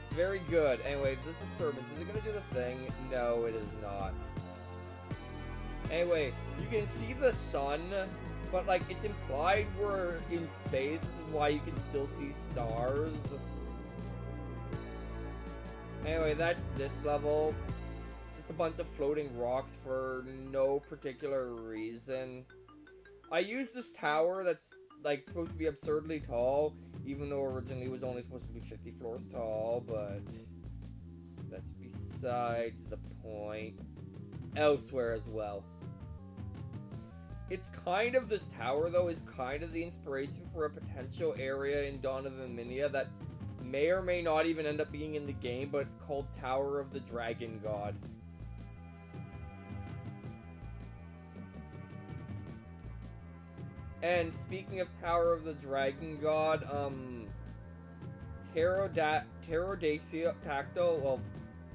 It's very good. Anyway, the disturbance, is it gonna do the thing? No, it is not. Anyway, you can see the sun, but like it's implied we're in space, which is why you can still see stars. Anyway, that's this level. Just a bunch of floating rocks for no particular reason. I used this tower that's like supposed to be absurdly tall, even though originally it was only supposed to be 50 floors tall, but that's besides the point. Elsewhere as well. It's kind of, this tower though is kind of the inspiration for a potential area in Dawn of Eminia that may or may not even end up being in the game, but called Tower of the Dragon God. And speaking of Tower of the Dragon God, Pterodactyl, well,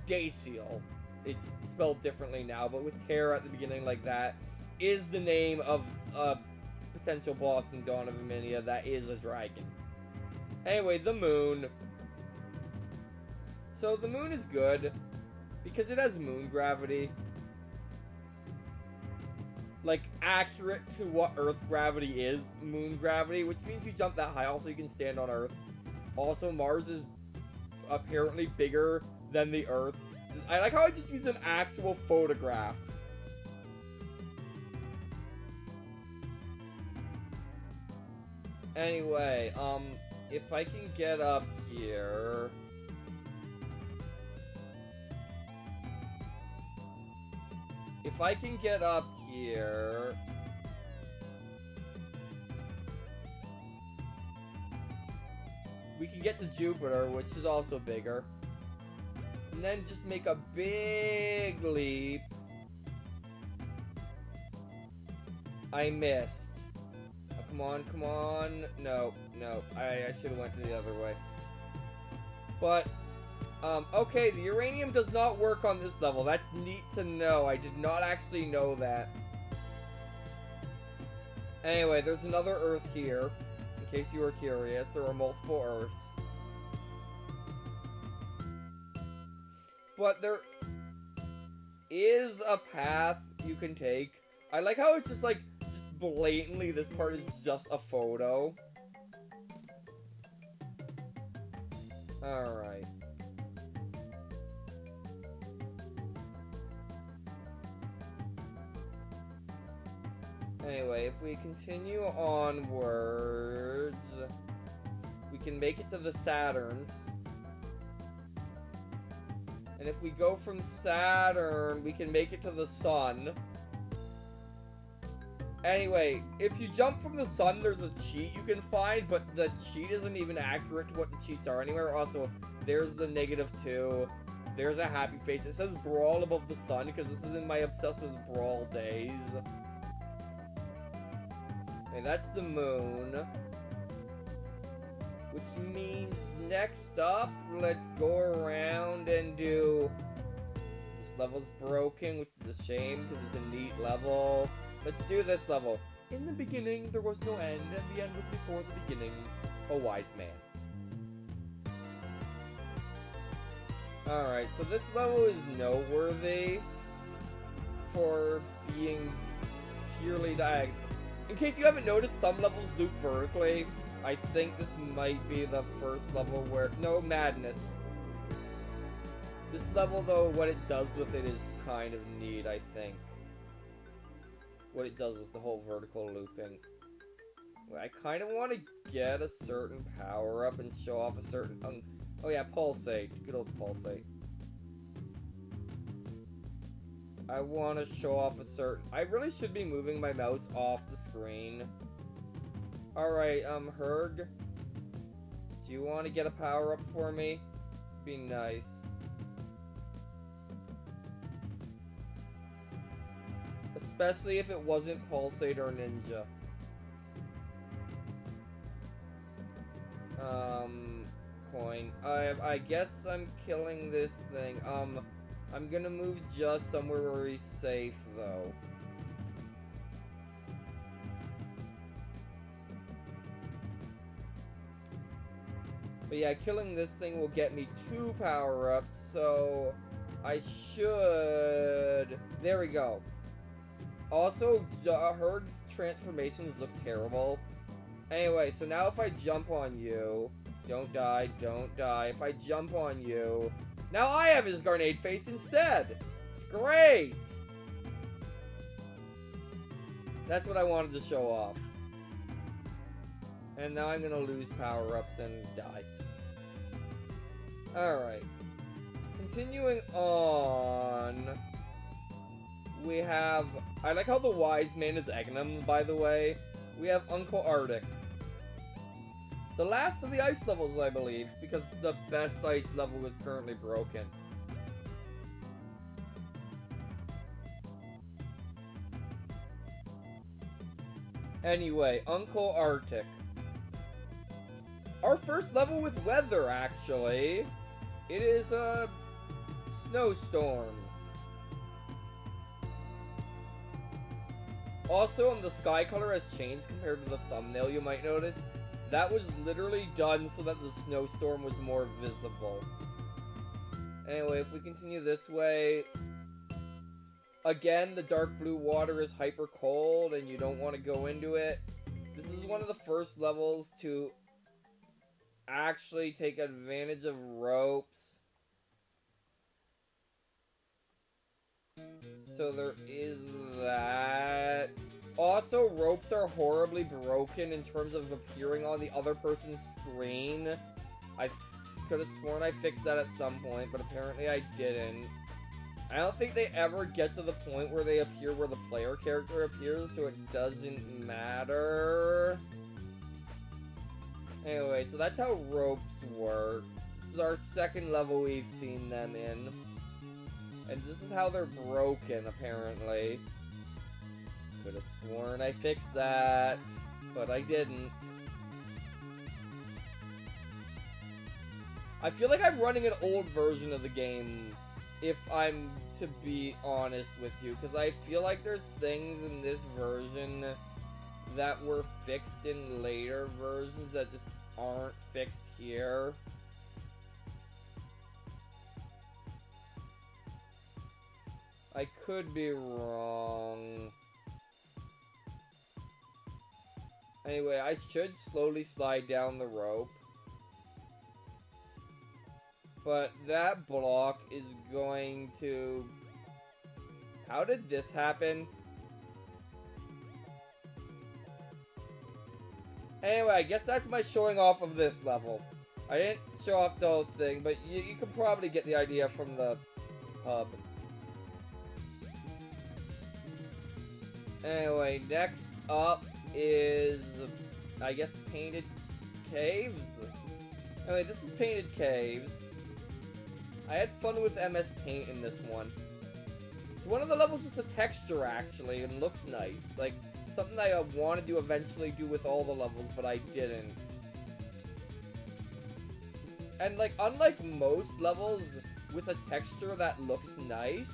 Daciel, it's spelled differently now, but with Terra at the beginning like that, is the name of a potential boss in Dawn of Eminia that is a dragon. Anyway, the moon. So the moon is good because it has moon gravity. Like, accurate to what Earth gravity is, moon gravity, which means you jump that high, also you can stand on Earth. Also, Mars is apparently bigger than the Earth. I like how I just used an actual photograph. Anyway, if I can get up here... If I can get up here... We can get to Jupiter, which is also bigger. And then just make a big leap. I missed. Oh, come on, come on. No, no. I should have went the other way. But... okay, the uranium does not work on this level. That's neat to know. I did not actually know that. Anyway, there's another Earth here. In case you were curious, there are multiple Earths. But there is a path you can take. I like how it's just like, just blatantly this part is just a photo. Alright. Anyway, if we continue onwards, we can make it to the Saturns. And if we go from Saturn, we can make it to the Sun. Anyway, if you jump from the Sun, there's a cheat you can find, but the cheat isn't even accurate to what the cheats are anywhere. Also, there's the -2. There's a happy face. It says Brawl above the Sun, because this is in my Obsessed with Brawl days. And that's the moon. Which means next up, let's go around and do... This level's broken, which is a shame because it's a neat level. Let's do this level. In the beginning, there was no end, and the end was before the beginning. A wise man. Alright, so this level is noteworthy for being purely diagonal. In case you haven't noticed, some levels loop vertically. I think this might be the first level where... No, Madness. This level, though, what it does with it is kind of neat, I think. What it does with the whole vertical looping. I kind of want to get a certain power-up and show off a certain... oh yeah, Pulsate. Good old Pulsate. I want to show off a certain... I really should be moving my mouse off the screen. Alright, Herg. Do you want to get a power-up for me? Be nice. Especially if it wasn't Pulsate or Ninja. Coin. I guess I'm killing this thing. I'm gonna move just somewhere where he's safe, though. But yeah, killing this thing will get me 2 power-ups, so I should... There we go. Also, Herg's transformations look terrible. Anyway, so now if I jump on you... Don't die, don't die. If I jump on you... Now I have his grenade face instead! It's great! That's what I wanted to show off. And now I'm gonna lose power-ups and die. Alright. Continuing on... We have... I like how the wise man is Egnum, by the way. We have Uncle Arctic. The last of the ice levels, I believe, because the best ice level is currently broken. Anyway, Uncle Arctic. Our first level with weather, actually. It is a snowstorm. Also, the sky color has changed compared to the thumbnail, you might notice. That was literally done so that the snowstorm was more visible. Anyway, if we continue this way... Again, the dark blue water is hyper cold and you don't want to go into it. This is one of the first levels to actually take advantage of ropes. So there is that. Also, ropes are horribly broken in terms of appearing on the other person's screen. I could have sworn I fixed that at some point, but apparently I didn't. I don't think they ever get to the point where they appear where the player character appears, so it doesn't matter. Anyway, so that's how ropes work. This is our second level we've seen them in. And this is how they're broken, apparently. Could have sworn I fixed that, but I didn't. I feel like I'm running an old version of the game, if I'm to be honest with you, because I feel like there's things in this version that were fixed in later versions that just aren't fixed here. I could be wrong. Anyway, I should slowly slide down the rope. But that block is going to... How did this happen? Anyway, I guess that's my showing off of this level. I didn't show off the whole thing, but you can probably get the idea from the hub. Anyway, next up is, I guess, Painted Caves? Anyway, this is Painted Caves. I had fun with MS Paint in this one. It's one of the levels with the texture, actually, and looks nice. Like, something I wanted to eventually do with all the levels, but I didn't. And, like, unlike most levels with a texture that looks nice,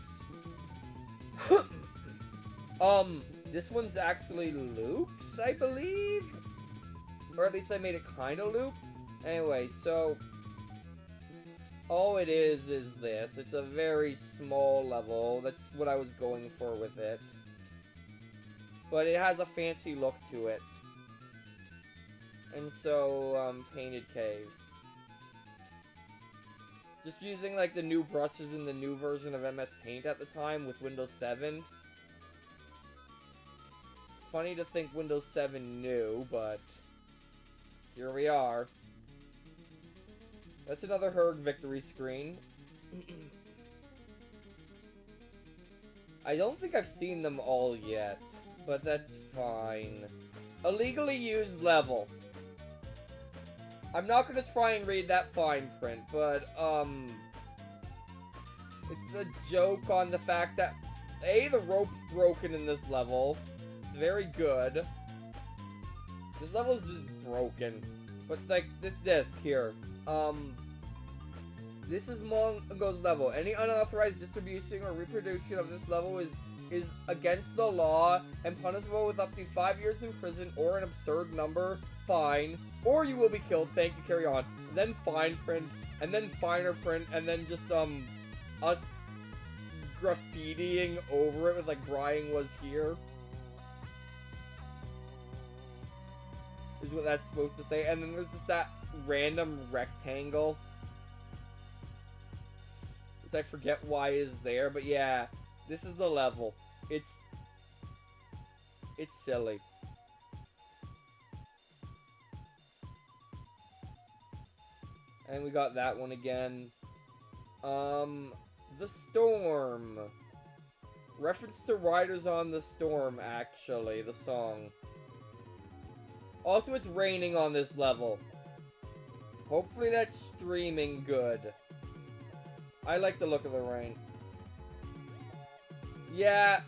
this one's actually loops, I believe? Or at least I made it kind of loop. Anyway, so... all it is this. It's a very small level. That's what I was going for with it. but it has a fancy look to it. And so, painted caves. Just using, like, the new brushes in the new version of MS Paint at the time with Windows 7. It's funny to think Windows 7 knew, but here we are. That's another Herg victory screen. I don't think I've seen them all yet, but that's fine. Illegally used level. I'm not gonna try and read that fine print, but, it's a joke on the fact that, A, the rope's broken in this level. It's very good. This level's just broken. But, like, this here. This is Mongo's level. Any unauthorized distribution or reproduction of this level is against the law and punishable with up to 5 years in prison or an absurd number, fine, or you will be killed. Thank you, carry on. And then fine print, and then finer print, and then just, us graffitiing over it with, like, Brian was here. Is what that's supposed to say. And then there's just that random rectangle, which I forget why is there, but yeah, this is the level. It's silly. And we got that one again. The Storm. Reference to Riders on the Storm, actually, the song. Also, it's raining on this level. Hopefully that's streaming good. I like the look of the rain. Yeah.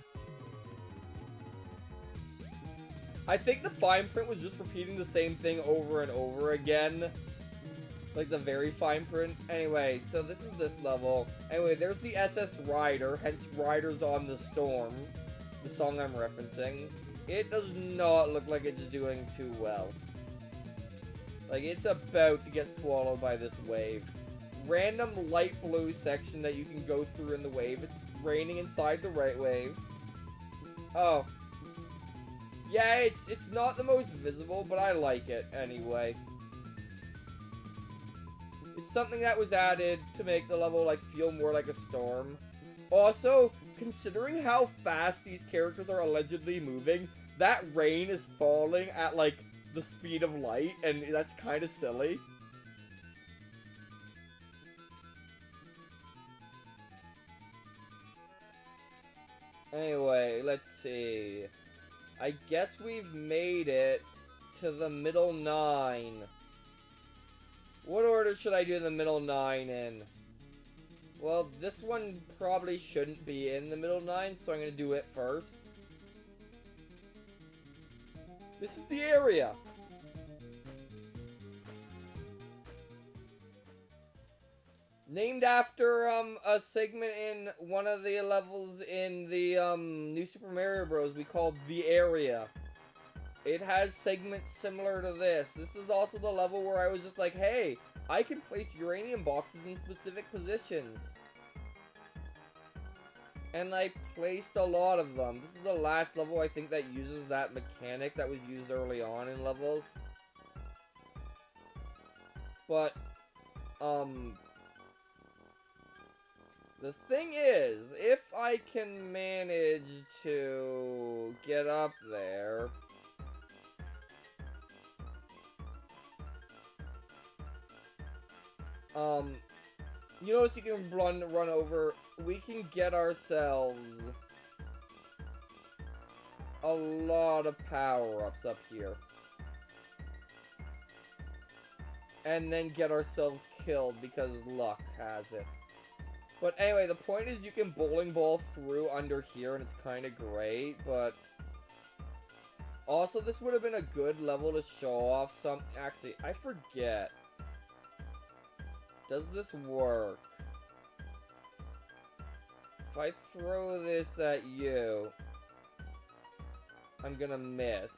I think the fine print was just repeating the same thing over and over again. Like the very fine print. Anyway, so this is this level. Anyway, there's the SS Rider, hence Riders on the Storm. The song I'm referencing. It does not look like it's doing too well. Like, it's about to get swallowed by this wave. Random light blue section that you can go through in the wave. It's raining inside the right wave. Oh. Yeah, it's not the most visible, but I like it anyway. It's something that was added to make the level, like, feel more like a storm. Also, considering how fast these characters are allegedly moving, that rain is falling at, like, the speed of light, and that's kind of silly. Anyway, let's see. I guess we've made it to the middle 9. What order should I do the middle 9 in? Well, this one probably shouldn't be in the middle 9, so I'm going to do it first. This is the area. Named after, a segment in one of the levels in the, New Super Mario Bros. We called The Area. It has segments similar to this. This is also the level where I was just like, hey, I can place uranium boxes in specific positions. And I placed a lot of them. This is the last level, I think, that uses that mechanic that was used early on in levels. But, the thing is, if I can manage to get up there... you notice you can run over. We can get ourselves a lot of power-ups up here. And then get ourselves killed because luck has it. But anyway, the point is you can bowling ball through under here and it's kind of great, but... Also, this would have been a good level to show off some... Actually, I forget. Does this work? If I throw this at you, I'm gonna miss.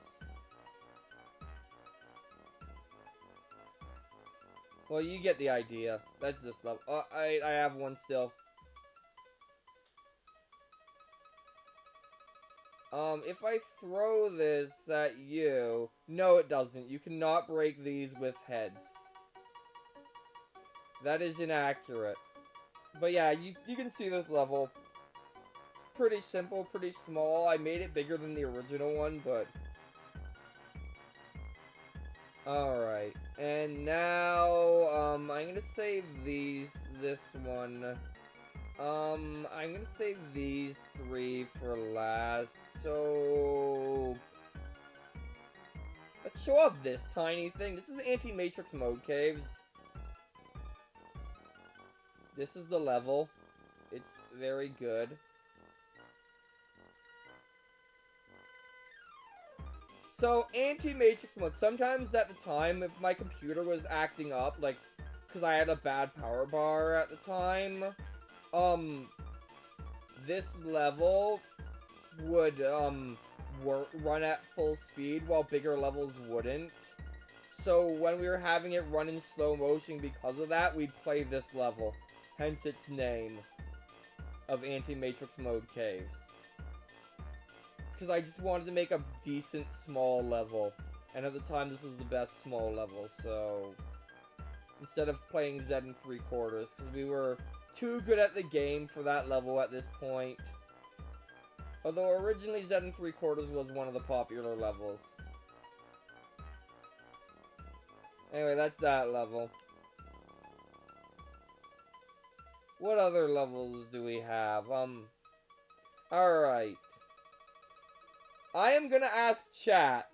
Well, you get the idea. That's this level. Oh, I have one still. If I throw this at you... No, it doesn't. You cannot break these with heads. That is inaccurate. But yeah, you can see this level. It's pretty simple, pretty small. I made it bigger than the original one, but... Alright. And now, I'm gonna save this one. I'm gonna save these 3 for last, so... Let's show off this tiny thing. This is anti-matrix mode caves. This is the level. It's very good. So, anti-matrix mode. Sometimes at the time, if my computer was acting up, like, because I had a bad power bar at the time, this level would, run at full speed while bigger levels wouldn't. So when we were having it run in slow motion because of that, we'd play this level. Hence its name of Anti-Matrix Mode Caves. Because I just wanted to make a decent small level. And at the time, this was the best small level, so... Instead of playing Z in 3/4, because we were too good at the game for that level at this point. Although originally Z in 3/4 was one of the popular levels. Anyway, that's that level. What other levels do we have? Alright. I am gonna ask chat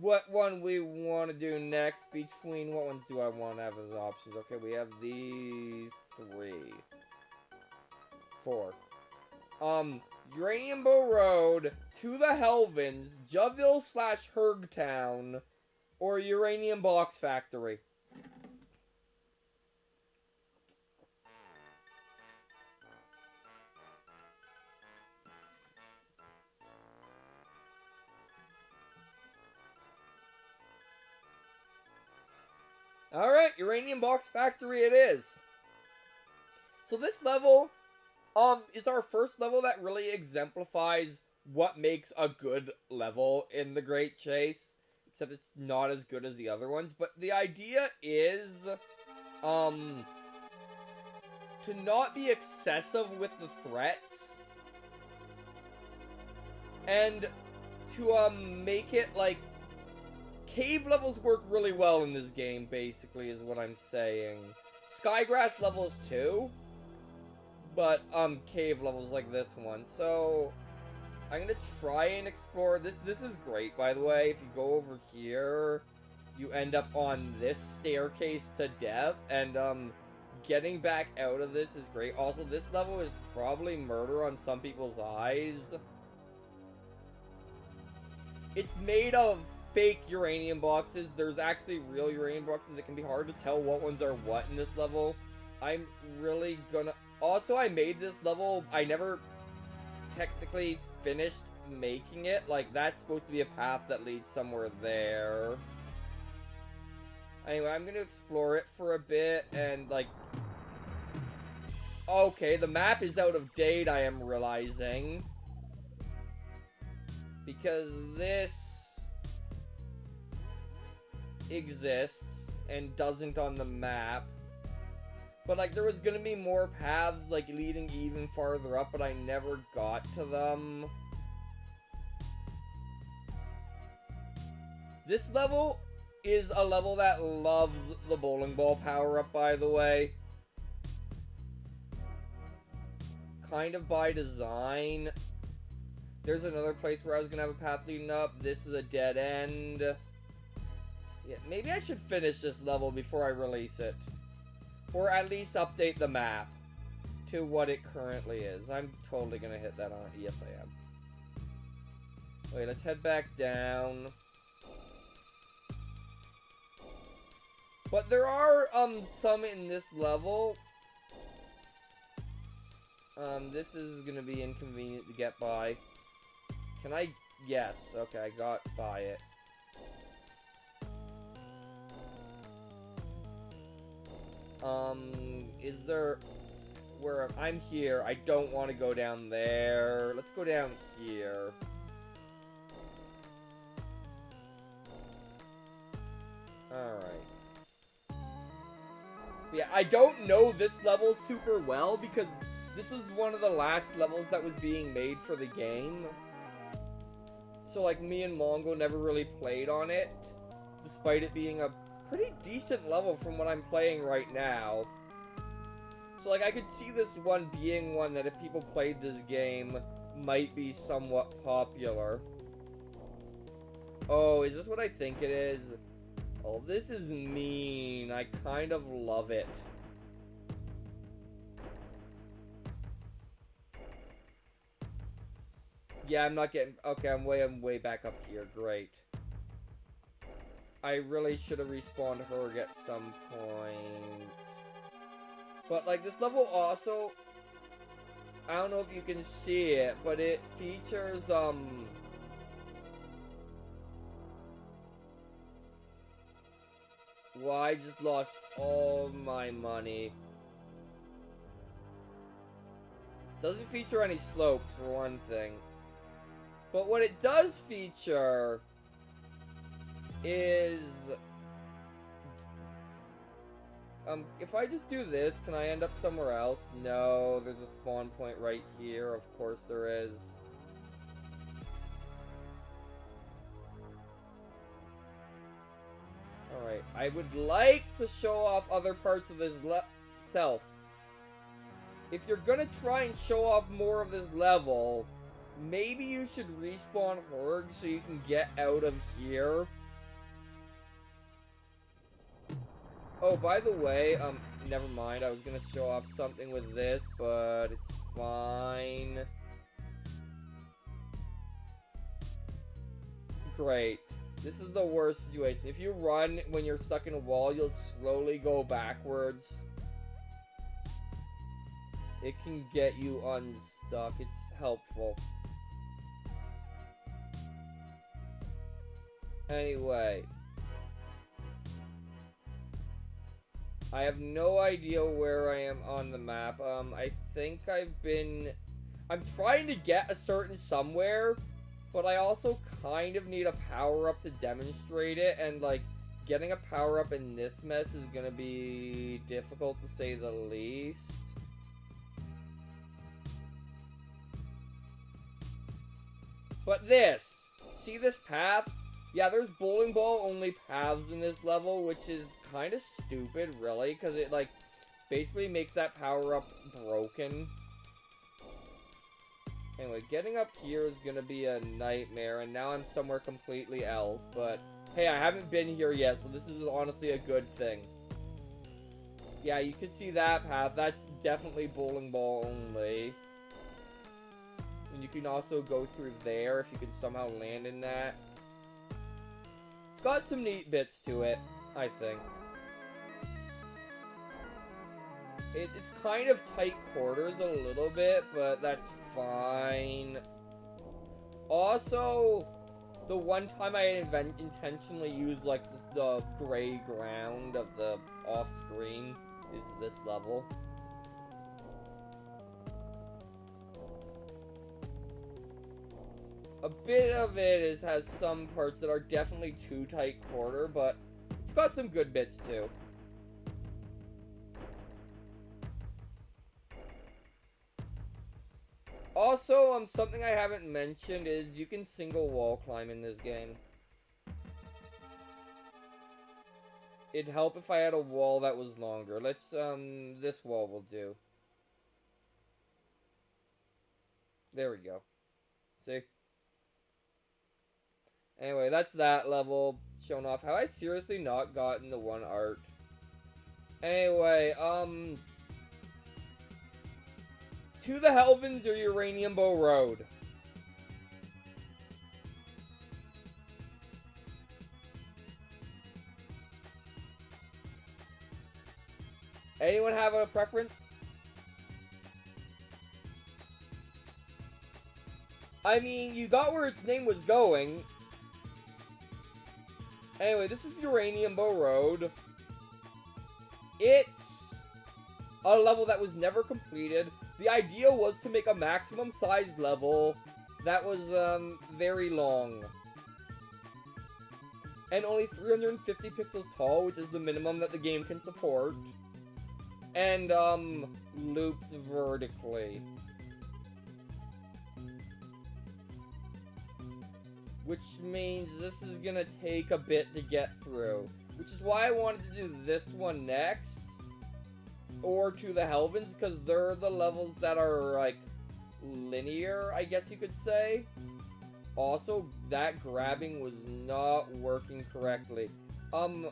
what one we want to do next between... What ones do I want to have as options? Okay, we have these 3. 4. Uranium Bow Road, To the Helvins, Juville / Hergtown, or Uranium Box Factory. Alright, Uranium Box Factory it is. So this level, is our first level that really exemplifies what makes a good level in The Great Chase. Except it's not as good as the other ones. But the idea is, to not be excessive with the threats. And to, make it, like, cave levels work really well in this game, basically, is what I'm saying. Skygrass levels too. But, cave levels like this one. So, I'm gonna try and explore this. This is great, by the way. If you go over here, you end up on this staircase to death. And, getting back out of this is great. Also, this level is probably murder on some people's eyes. It's made of fake uranium boxes. There's actually real uranium boxes. It can be hard to tell what ones are what in this level. I'm really gonna... Also, I made this level. I never technically finished making it. Like, that's supposed to be a path that leads somewhere there. Anyway, I'm gonna explore it for a bit and, like... Okay, the map is out of date, I am realizing. Because this exists and doesn't on the map. But, like, there was gonna be more paths, like, leading even farther up, but I never got to them. This level is a level that loves the bowling ball power-up, by the way. Kind of by design. There's another place where I was gonna have a path leading up. This is a dead end. Yeah, maybe I should finish this level before I release it. Or at least update the map to what it currently is. I'm totally gonna hit that on. Yes, I am. Wait, let's head back down. But there are, some in this level. This is gonna be inconvenient to get by. Can I? Yes. Okay, I got by it. Is there... where I'm here. I don't want to go down there. Let's go down here. Alright. Yeah, I don't know this level super well because this is one of the last levels that was being made for the game. So, like, me and Mongo never really played on it, despite it being a pretty decent level from what I'm playing right now. So, like, I could see this one being one that if people played this game, might be somewhat popular. Oh, is this what I think it is? Oh, this is mean. I kind of love it. Yeah, I'm not getting... Okay, I'm way back up here. Great. I really should have respawned Herg at some point. But, like, this level also... I don't know if you can see it, but it features, Well, I just lost all my money. Doesn't feature any slopes, for one thing. But what it does feature is... if I just do this, can I end up somewhere else? No, there's a spawn point right here. Of course there is. Alright, I would like to show off other parts of this self. If you're gonna try and show off more of this level, maybe you should respawn Herg so you can get out of here. Oh, by the way, never mind. I was gonna show off something with this, but it's fine. Great. This is the worst situation. If you run when you're stuck in a wall, you'll slowly go backwards. It can get you unstuck. It's helpful. Anyway. I have no idea where I am on the map. I think I'm trying to get a certain somewhere, but I also kind of need a power-up to demonstrate it, and, like, getting a power-up in this mess is gonna be difficult to say the least. But this! See this path? Yeah, there's bowling ball only paths in this level, which is kind of stupid, really, because it, like, basically makes that power-up broken. Anyway, getting up here is gonna be a nightmare, and now I'm somewhere completely else, but hey, I haven't been here yet, so this is honestly a good thing. Yeah, you can see that path. That's definitely bowling ball only. And you can also go through there if you can somehow land in that. It's got some neat bits to it, I think. It's kind of tight quarters a little bit, but that's fine. Also, the one time I intentionally used, like, the gray ground of the off-screen is this level. A bit of it has some parts that are definitely too tight quarter, but it's got some good bits too. Also, something I haven't mentioned is you can single wall climb in this game. It'd help if I had a wall that was longer. Let's, this wall will do. There we go. See? Anyway, that's that level shown off. Have I seriously not gotten the one art? Anyway, to the Helvins or Uranium Bow Road. Anyone have a preference? I mean, you got where its name was going. Anyway, this is Uranium Bow Road. It's a level that was never completed. The idea was to make a maximum size level that was very long. And only 350 pixels tall, which is the minimum that the game can support. And loops vertically. Which means this is gonna take a bit to get through. Which is why I wanted to do this one next. Or to the Helvins, because they're the levels that are, like, linear, I guess you could say. Also, that grabbing was not working correctly. I'm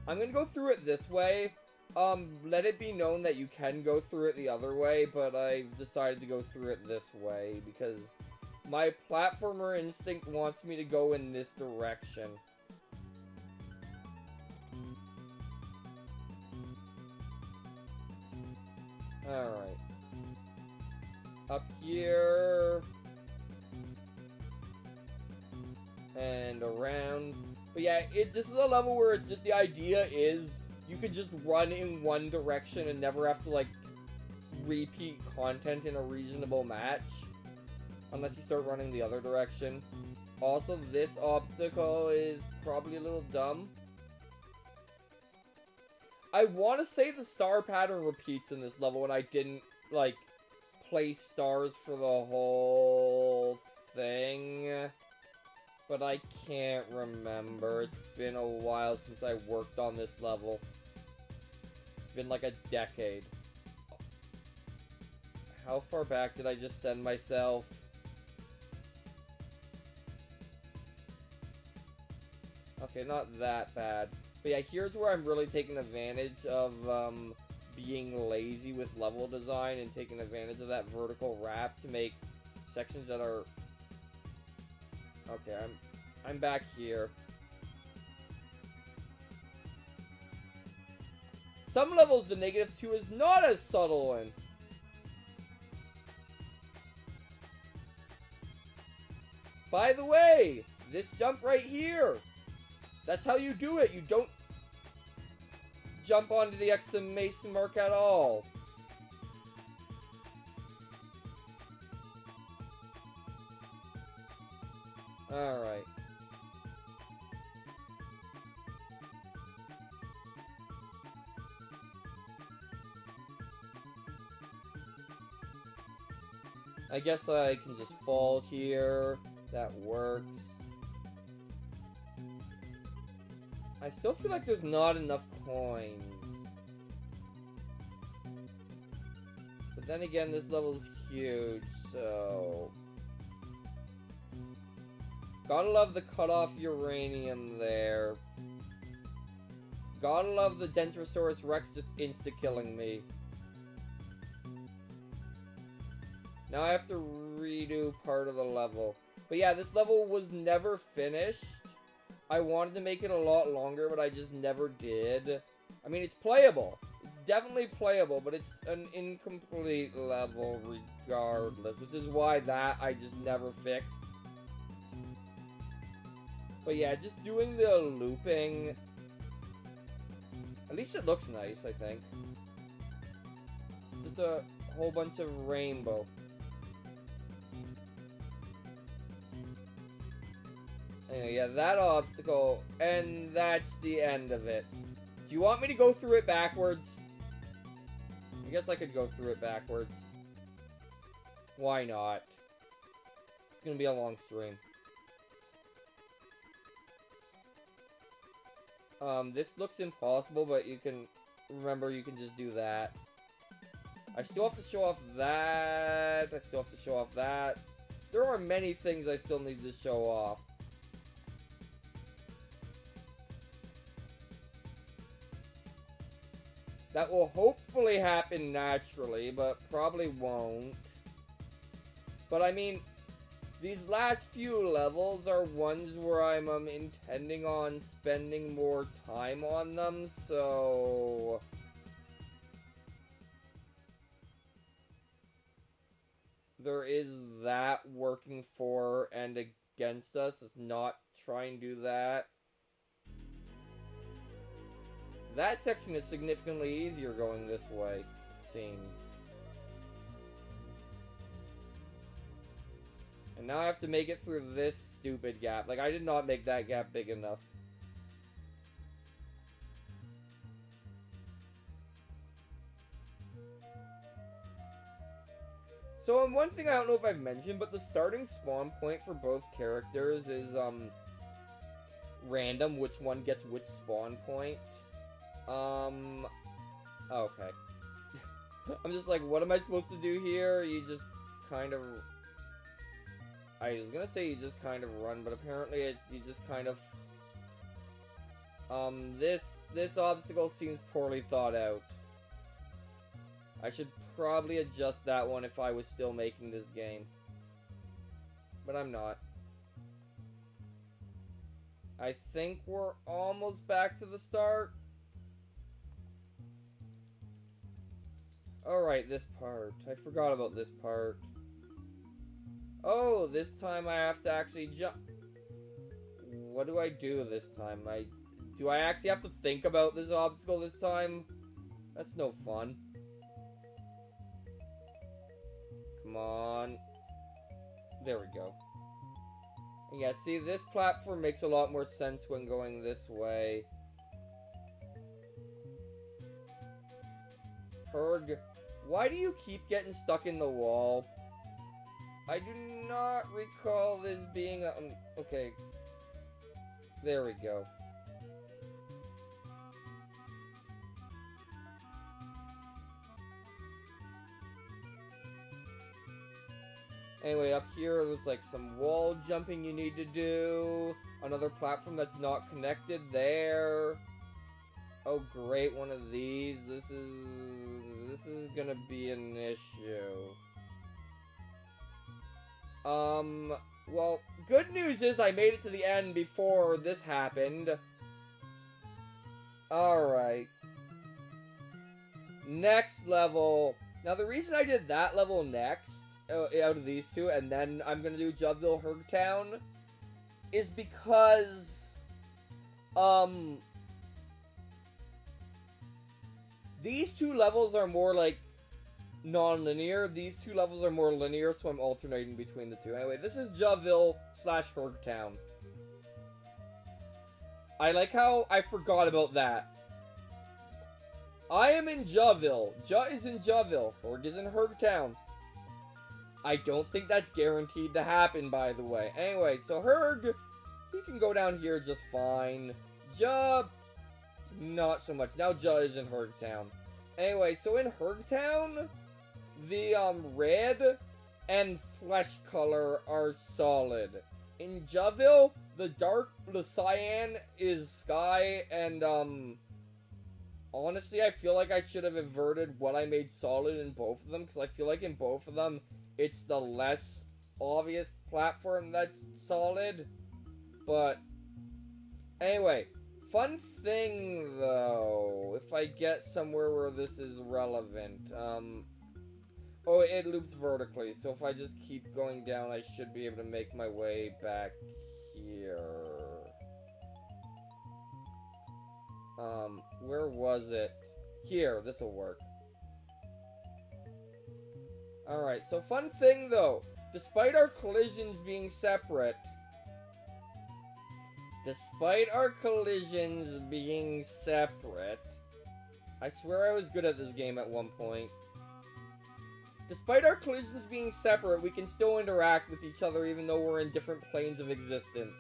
gonna go through it this way. Let it be known that you can go through it the other way, but I've decided to go through it this way, because my platformer instinct wants me to go in this direction. Alright. Up here. And around. But yeah, this is a level where it's just, the idea is you could just run in one direction and never have to, like, repeat content in a reasonable match. Unless you start running the other direction. Also, this obstacle is probably a little dumb. I want to say the star pattern repeats in this level, and I didn't, like, place stars for the whole thing. But I can't remember. It's been a while since I worked on this level. It's been like a decade. How far back did I just send myself? Okay, not that bad. But yeah, here's where I'm really taking advantage of being lazy with level design and taking advantage of that vertical wrap to make sections that are... Okay, I'm back here. Some levels the -2 is not as subtle in. By the way, this jump right here, that's how you do it. You don't jump onto the exclamation mark at all. Alright. I guess I can just fall here. That works. I still feel like there's not enough coins. But then again, this level's huge, so... Gotta love the cut-off uranium there. Gotta love the Dentrosaurus Rex just insta-killing me. Now I have to redo part of the level. But yeah, this level was never finished. I wanted to make it a lot longer, but I just never did. I mean, it's playable. It's definitely playable, but it's an incomplete level regardless, which is why that I just never fixed. But yeah, just doing the looping, at least it looks nice, I think. It's just a whole bunch of rainbow. Anyway, yeah, that obstacle, and that's the end of it. Do you want me to go through it backwards? I guess I could go through it backwards. Why not? It's gonna be a long stream. This looks impossible, but you can... Remember, you can just do that. I still have to show off that. I still have to show off that. There are many things I still need to show off. That will hopefully happen naturally, but probably won't. But I mean, these last few levels are ones where I'm intending on spending more time on them, so... There is that working for and against us. Let's not try and do that. That section is significantly easier going this way, it seems. And now I have to make it through this stupid gap. Like, I did not make that gap big enough. So, one thing I don't know if I've mentioned, but the starting spawn point for both characters is, random, which one gets which spawn point. Okay. I'm just like, what am I supposed to do here? You just kind of... I was gonna say you just kind of run, but apparently it's you just kind of... This obstacle seems poorly thought out. I should probably adjust that one if I was still making this game. But I'm not. I think we're almost back to the start. Alright, this part. I forgot about this part. Oh, this time I have to actually jump. What do I do this time? Do I actually have to think about this obstacle this time? That's no fun. Come on. There we go. Yeah, see, this platform makes a lot more sense when going this way. Herg, why do you keep getting stuck in the wall? I do not recall this being a... okay. There we go. Anyway, up here, there's like some wall jumping you need to do. Another platform that's not connected there. Oh, great, one of these. This is gonna be an issue. Well, good news is I made it to the end before this happened. Alright. Next level. Now, the reason I did that level next, out of these two, and then I'm gonna do Jubville Hergtown, is because, these two levels are more, like, non-linear. These two levels are more linear, so I'm alternating between the two. Anyway, this is Jubville / Hergtown. I like how I forgot about that. I am in Jubville. Ju is in Jubville. Herg is in Hergtown. I don't think that's guaranteed to happen, by the way. Anyway, so Herg, he can go down here just fine. Ju, not so much. Now Ju is in Hergtown. Anyway, so in Hergtown, the red and flesh color are solid. In Jubville, the cyan is sky, and honestly, I feel like I should have inverted what I made solid in both of them, because I feel like in both of them, it's the less obvious platform that's solid. But anyway, fun thing though, if I get somewhere where this is relevant, oh, it loops vertically, so if I just keep going down, I should be able to make my way back here. Where was it? Here, this'll work. Alright, so fun thing though, despite our collisions being separate, I swear I was good at this game at one point. Despite our collisions being separate, we can still interact with each other even though we're in different planes of existence.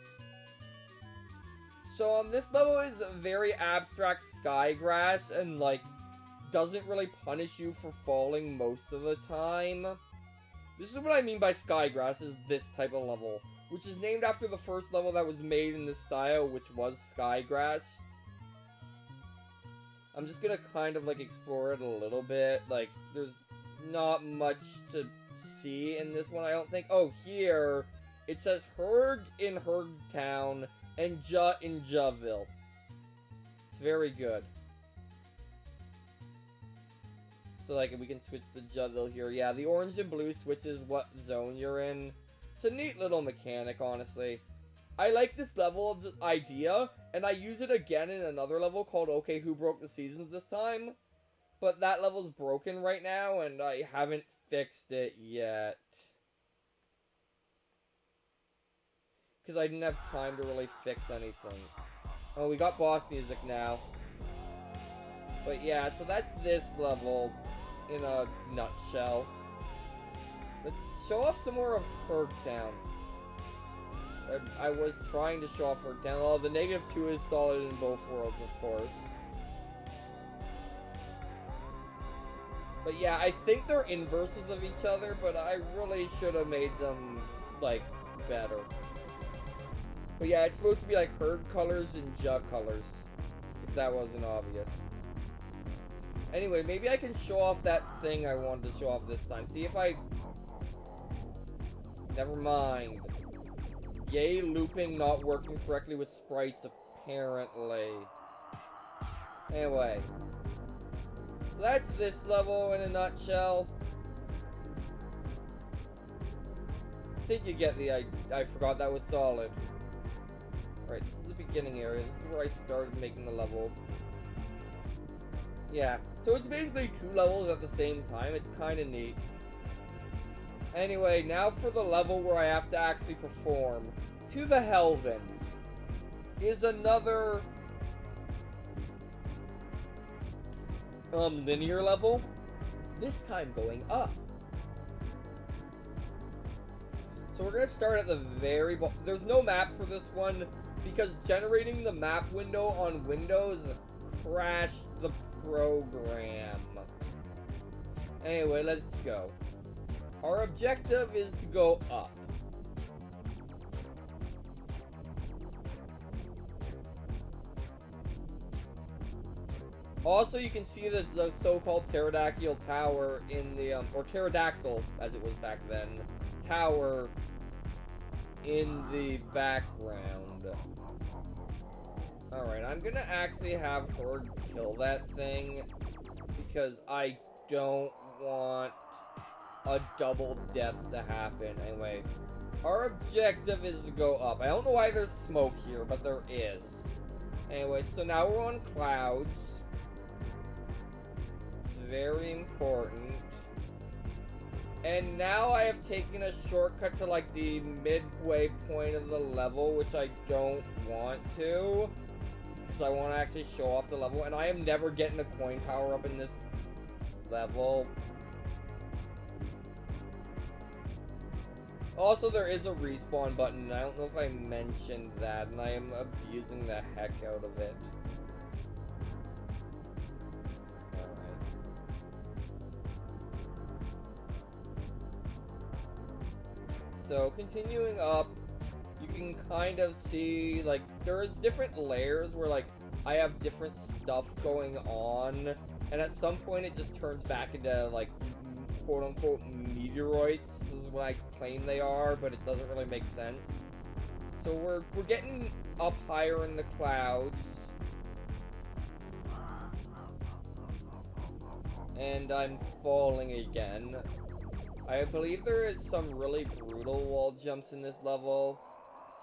So, this level is a very abstract sky grass, and, like, doesn't really punish you for falling most of the time. This is what I mean by sky grass, is this type of level, which is named after the first level that was made in this style, which was sky grass. I'm just gonna kind of, like, explore it a little bit. Like, there's not much to see in this one, I don't think. Oh, here, it says Herg in Hergtown, and Ju in Jubville. It's very good. So, like, we can switch to Jubville here. Yeah, the orange and blue switches what zone you're in. It's a neat little mechanic, honestly. I like this level of idea, and I use it again in another level called Okay, Who Broke the Seasons this time? But that level's broken right now, and I haven't fixed it yet. Because I didn't have time to really fix anything. Oh, we got boss music now. But yeah, so that's this level in a nutshell. Let's show off some more of Hergtown. I was trying to show off Hergtown. Well, the -2 is solid in both worlds, of course. But yeah, I think they're inverses of each other, but I really should have made them, like, better. But yeah, it's supposed to be like Herd colors and Jug colors, if that wasn't obvious. Anyway, maybe I can show off that thing I wanted to show off this time. See if I... Never mind. Yay, looping not working correctly with sprites, apparently. Anyway. So that's this level in a nutshell. I think you get the I forgot that was solid. Alright, this is the beginning area. This is where I started making the level. Yeah, so it's basically 2 levels at the same time. It's kind of neat. Anyway, now for the level where I have to actually perform. To the Helvins is another linear level. This time going up. So we're gonna start at the very bottom. There's no map for this one because generating the map window on Windows crashed the program. Anyway, let's go. Our objective is to go up. Also, you can see the so-called pterodactyl tower in the, or pterodactyl, as it was back then, tower in the background. Alright, I'm gonna actually have her kill that thing, because I don't want a double death to happen. Anyway, our objective is to go up. I don't know why there's smoke here, but there is. Anyway, so now we're on clouds. It's very important. And now I have taken a shortcut to like the midway point of the level, which I don't want to. Because I want to actually show off the level. And I am never getting a coin power up in this level. Also, there is a respawn button. I don't know if I mentioned that, and I am abusing the heck out of it. Alright. So, continuing up, you can kind of see, like, there's different layers where, like, I have different stuff going on, and at some point it just turns back into, like, quote-unquote meteoroids. This is what I claim they are, but it doesn't really make sense. So we're getting up higher in the clouds. And I'm falling again. I believe there is some really brutal wall jumps in this level.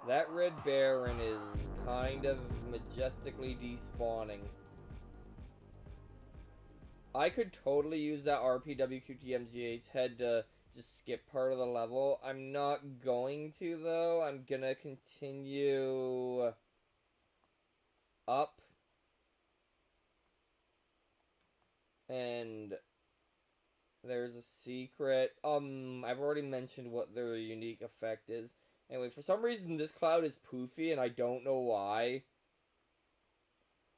That red Baron is kind of majestically despawning. I could totally use that RPWQTMGH head to just skip part of the level. I'm not going to, though. I'm gonna continue up. And there's a secret. I've already mentioned what their unique effect is. Anyway, for some reason this cloud is poofy, and I don't know why.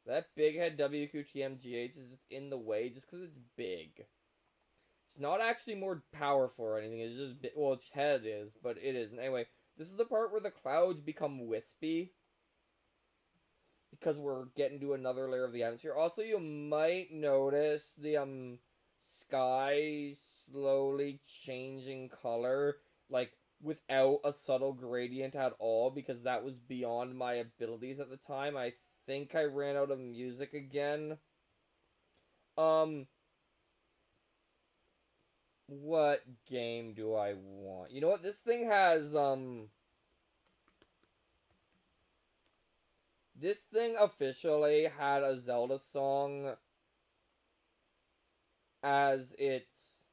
That big head WQTMGH is just in the way just because it's big. It's not actually more powerful or anything. It's just big. Well, its head is, but it isn't. Anyway, this is the part where the clouds become wispy. Because we're getting to another layer of the atmosphere. Also, you might notice the sky slowly changing color, like without a subtle gradient at all, because that was beyond my abilities at the time. I think I ran out of music again. What game do I want? You know what? This thing has This thing officially had a Zelda song as its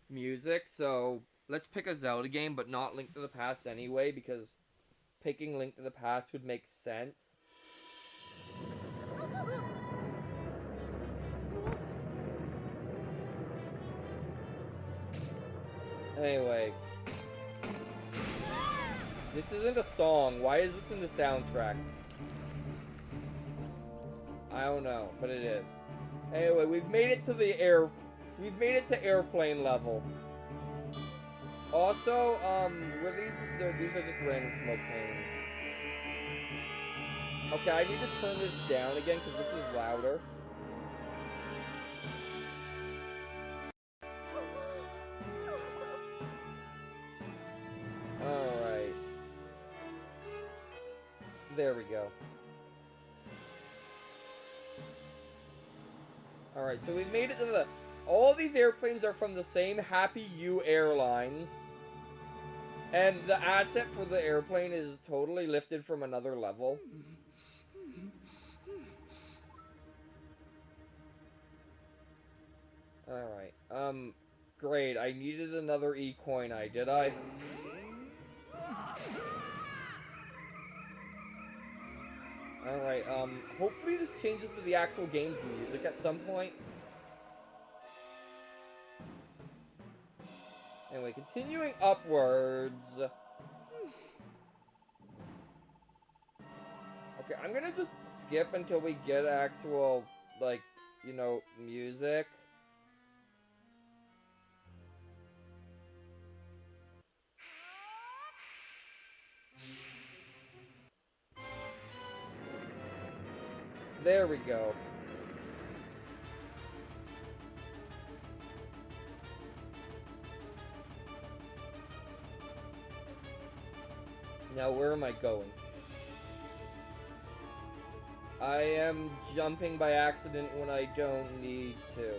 music, so let's pick a Zelda game, but not Link to the Past anyway, because picking Link to the Past would make sense. Anyway. This isn't a song. Why is this in the soundtrack? I don't know, but it is. Anyway, we've made it to the We've made it to airplane level. Also, were these are just random smoke panes. Okay, I need to turn this down again because this is louder. Alright. There we go. Alright, so we've made it to the... All these airplanes are from the same Happy You Airlines. And the asset for the airplane is totally lifted from another level. Alright, great. I needed another E-coin eye, did I? Alright, hopefully this changes to the actual game's music at some point. Anyway, continuing upwards. Okay, I'm gonna just skip until we get actual, like, you know, music. There we go. Now, where am I going? I am jumping by accident when I don't need to.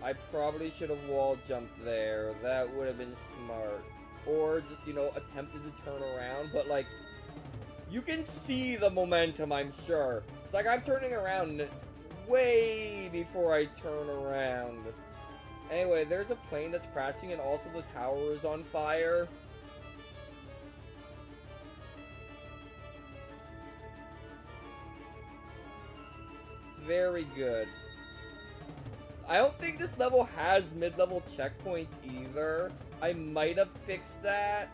I probably should have wall jumped there. That would have been smart. Or just, you know, attempted to turn around, but like... You can see the momentum, I'm sure. It's like I'm turning around way before I turn around. Anyway, there's a plane that's crashing and also the tower is on fire. It's very good. I don't think this level has mid-level checkpoints either. I might have fixed that.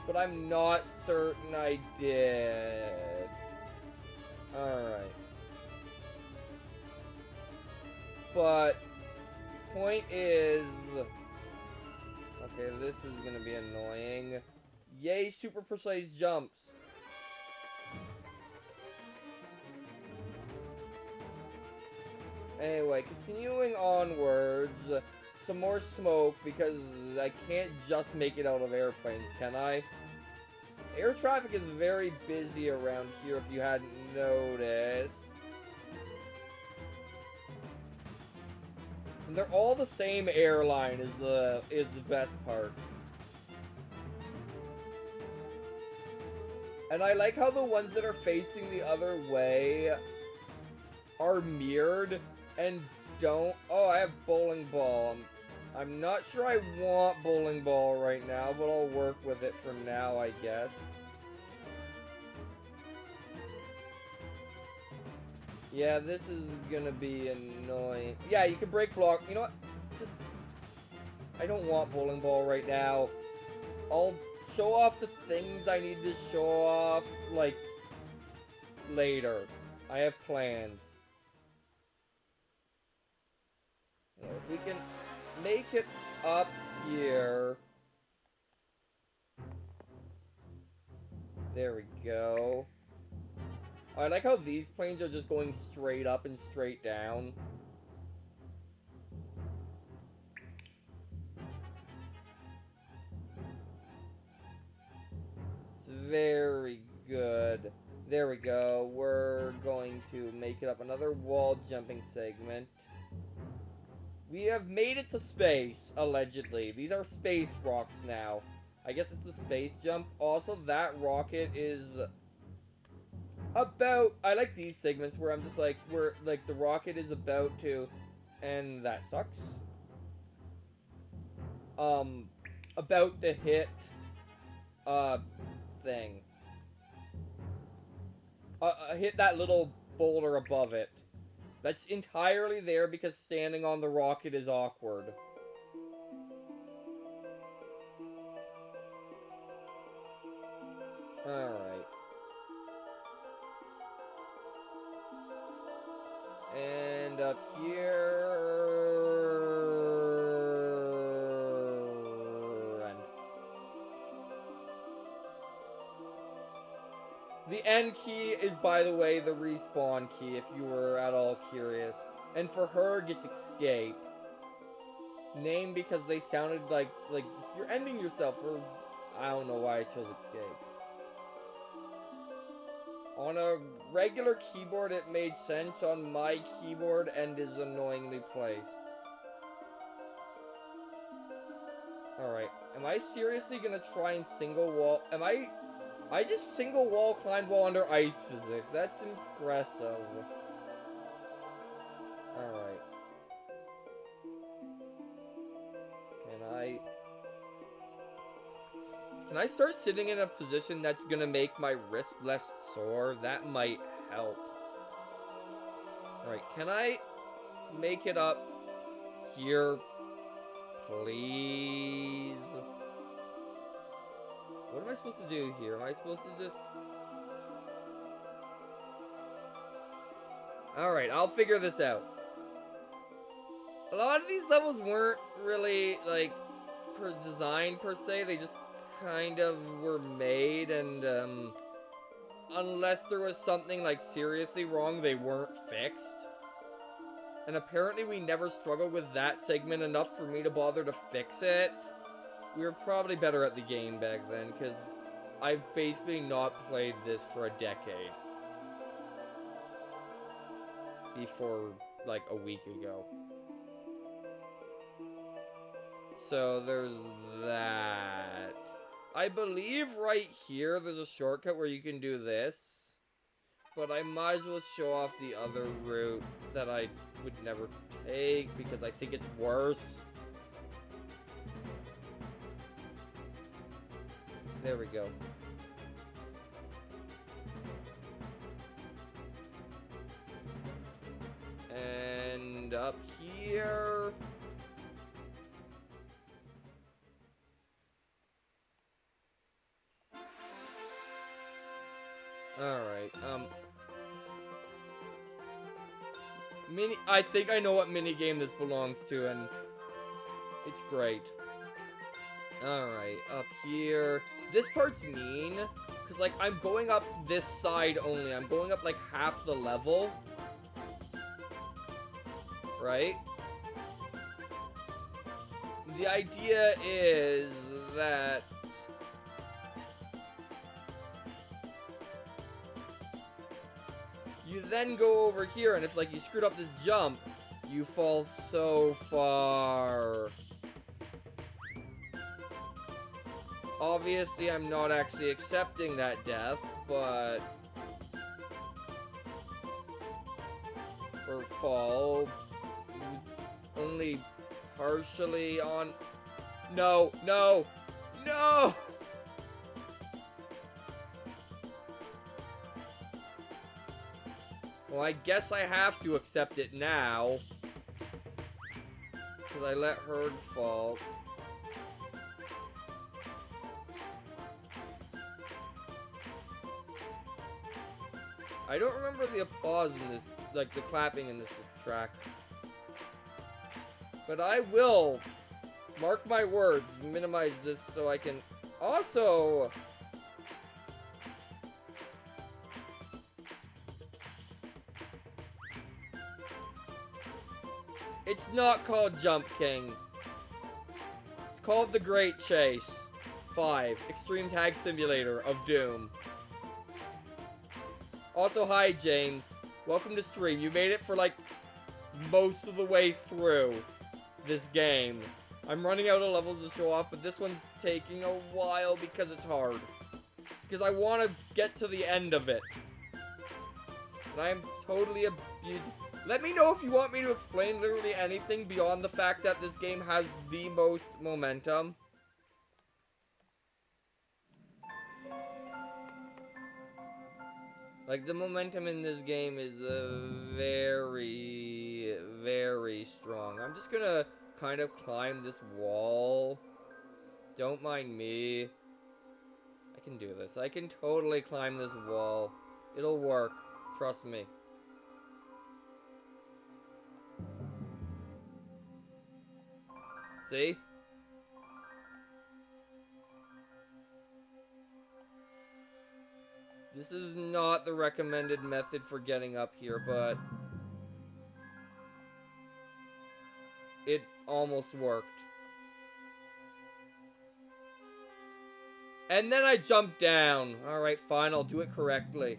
But I'm not certain I did. Alright. But, point is... Okay, this is gonna be annoying. Yay, super precise jumps. Anyway, continuing onwards. Some more smoke, because I can't just make it out of airplanes, can I? Air traffic is very busy around here, if you hadn't noticed. And they're all the same airline is the best part. And I like how the ones that are facing the other way are mirrored and don't... Oh, I have bowling ball. I'm not sure I want bowling ball right now, but I'll work with it for now, I guess. Yeah, this is gonna be annoying. Yeah, you can break block. You know what? Just... I don't want bowling ball right now. I'll show off the things I need to show off, like, later. I have plans. You know, if we can... make it up here. There we go. I like how these planes are just going straight up and straight down. It's very good. There we go. We're going to make it up another wall jumping segment. We have made it to space, allegedly. These are space rocks now. I guess it's the space jump. Also, that rocket is about... I like these segments where I'm just like, where, like, the rocket is about to... And that sucks. About to hit... thing. Hit that little boulder above it. That's entirely there because standing on the rocket is awkward. Alright. And up here... Run. The end key is, by the way, the respawn key, if you were at all curious. And for her, gets escape. Name because they sounded like you're ending yourself, or I don't know why I chose escape. On a regular keyboard, it made sense. On my keyboard, end is annoyingly placed. Alright, am I seriously gonna try and single wall? I just single wall climbed while under ice physics. That's impressive. Alright. Can I start sitting in a position that's gonna make my wrist less sore? That might help. Alright, can I make it up here, please? What am I supposed to do here? Am I supposed to just... Alright, I'll figure this out. A lot of these levels weren't really, like, designed per se. They just kind of were made, and, unless there was something, like, seriously wrong, they weren't fixed. And apparently we never struggled with that segment enough for me to bother to fix it. We were probably better at the game back then, because I've basically not played this for a decade. Before, like, a week ago. So, there's that. I believe right here there's a shortcut where you can do this. But I might as well show off the other route that I would never take, because I think it's worse. There we go. And up here... Alright, I think I know what minigame this belongs to, and it's great. Alright, up here. This part's mean, because, like, I'm going up this side only. I'm going up, like, half the level. Right? The idea is that... you then go over here, and if, like, you screwed up this jump, you fall so far. Obviously, I'm not actually accepting that death, but... or fall. It was only partially on... No, no, no! Well, I guess I have to accept it now. Because I let her fall. I don't remember the applause in this, like the clapping in this track. But I will, mark my words, minimize this so I can also... It's not called Jump King. It's called The Great Chase 5, Extreme Tag Simulator of Doom. Also, hi James. Welcome to stream. You made it for like most of the way through this game. I'm running out of levels to show off, but this one's taking a while because it's hard. Because I want to get to the end of it. And I am totally abusing. Let me know if you want me to explain literally anything beyond the fact that this game has the most momentum. Like, the momentum in this game is very, very strong. I'm just gonna kind of climb this wall. Don't mind me. I can do this. I can totally climb this wall. It'll work. Trust me. See? This is not the recommended method for getting up here, but it almost worked. And then I jumped down. Alright, fine, I'll do it correctly.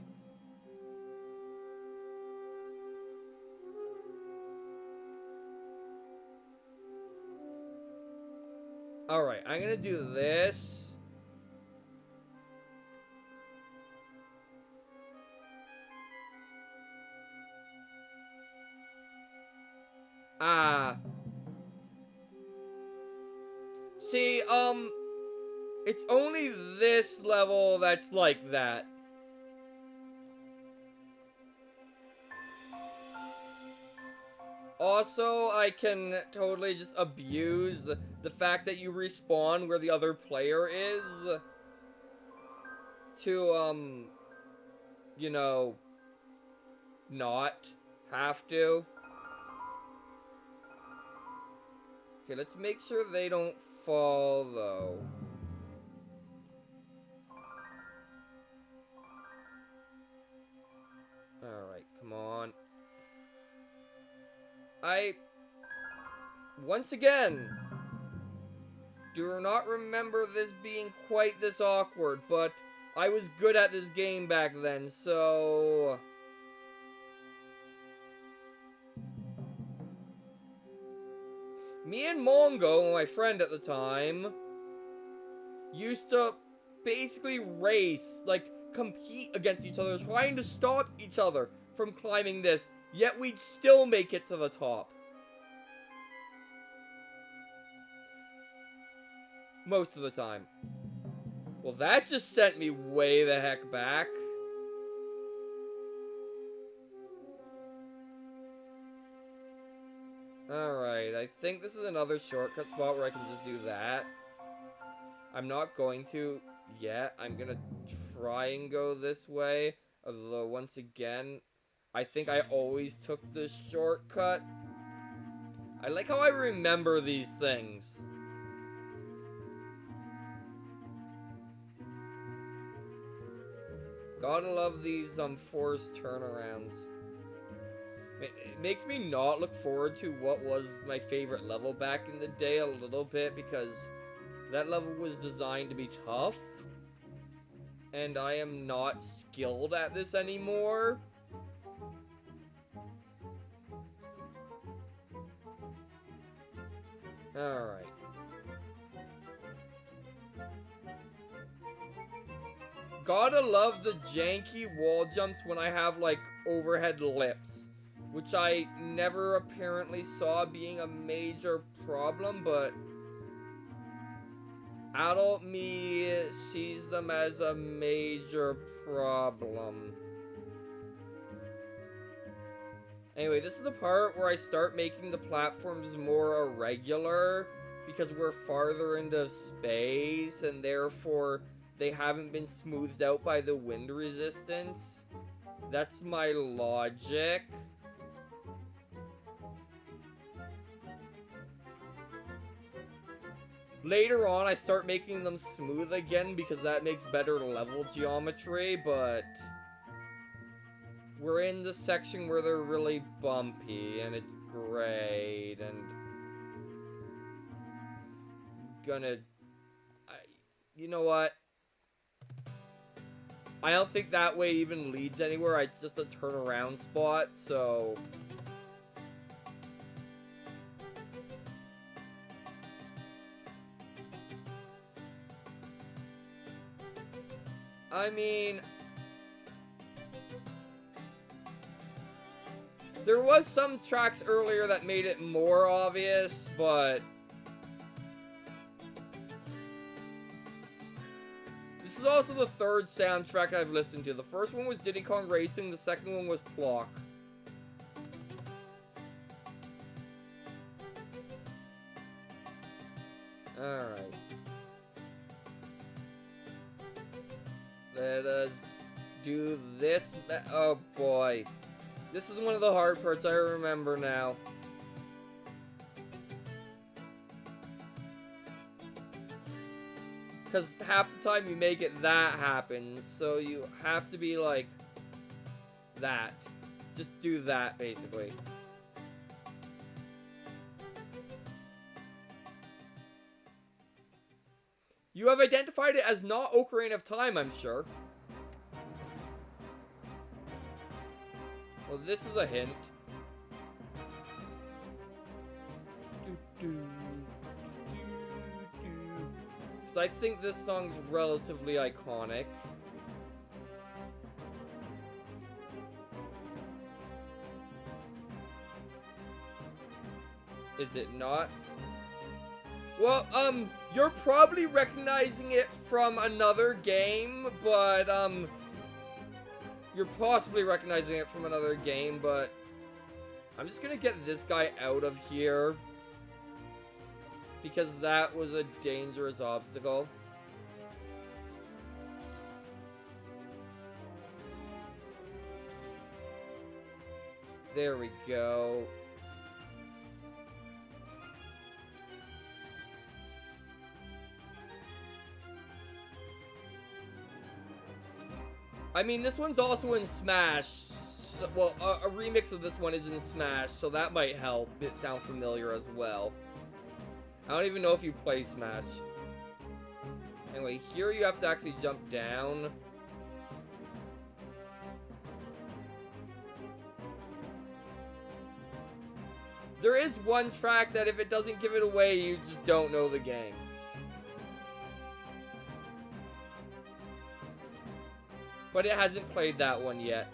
Alright, I'm gonna do this. See, it's only this level that's like that. Also, I can totally just abuse the fact that you respawn where the other player is to, you know, not have to. Okay, let's make sure they don't fall, though. Alright, come on. Once again, do not remember this being quite this awkward, but I was good at this game back then, so... Me and Mongo, my friend at the time, used to basically race, like, compete against each other, trying to stop each other from climbing this, yet we'd still make it to the top. Most of the time. Well, that just sent me way the heck back. Alright, I think this is another shortcut spot where I can just do that. I'm not going to yet. I'm gonna try and go this way. Although, once again, I think I always took this shortcut. I like how I remember these things. Gotta love these forced turnarounds. It makes me not look forward to what was my favorite level back in the day a little bit, because that level was designed to be tough. And I am not skilled at this anymore. Alright. Gotta love the janky wall jumps when I have, like, overhead lips. Which I never apparently saw being a major problem, but adult me sees them as a major problem. Anyway, this is the part where I start making the platforms more irregular, because we're farther into space, and therefore they haven't been smoothed out by the wind resistance. That's my logic. Later on, I start making them smooth again because that makes better level geometry, but we're in the section where they're really bumpy, and it's great, and you know what? I don't think that way even leads anywhere. It's just a turnaround spot, so... I mean, there was some tracks earlier that made it more obvious, but this is also the third soundtrack I've listened to. The first one was Diddy Kong Racing, the second one was Plock. Alright. Let us do this. Oh boy. This is one of the hard parts, I remember now. Because half the time you make it, that happens. So you have to be like that. Just do that, basically. You have identified it as not Ocarina of Time, I'm sure. Well, this is a hint. So I think this song's relatively iconic. Is it not? Well, you're probably recognizing it from another game, but, you're possibly recognizing it from another game, but I'm just gonna get this guy out of here because that was a dangerous obstacle. There we go. I mean, this one's also in Smash. So, well, a remix of this one is in Smash, so that might help it sound familiar as well. I don't even know if you play Smash. Anyway, here you have to actually jump down. There is one track that if it doesn't give it away, you just don't know the game. But it hasn't played that one yet.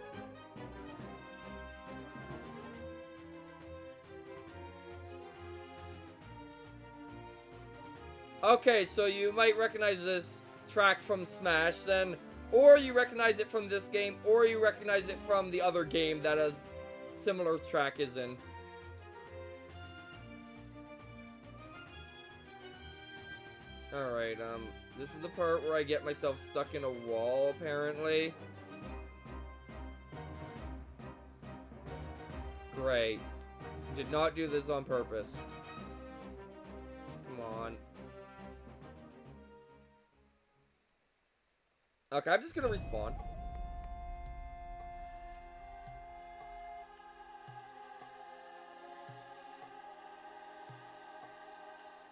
Okay, so you might recognize this track from Smash then, or you recognize it from this game, or you recognize it from the other game that a similar track is in. Alright, this is the part where I get myself stuck in a wall, apparently. Great. Did not do this on purpose. Come on. Okay, I'm just gonna respawn.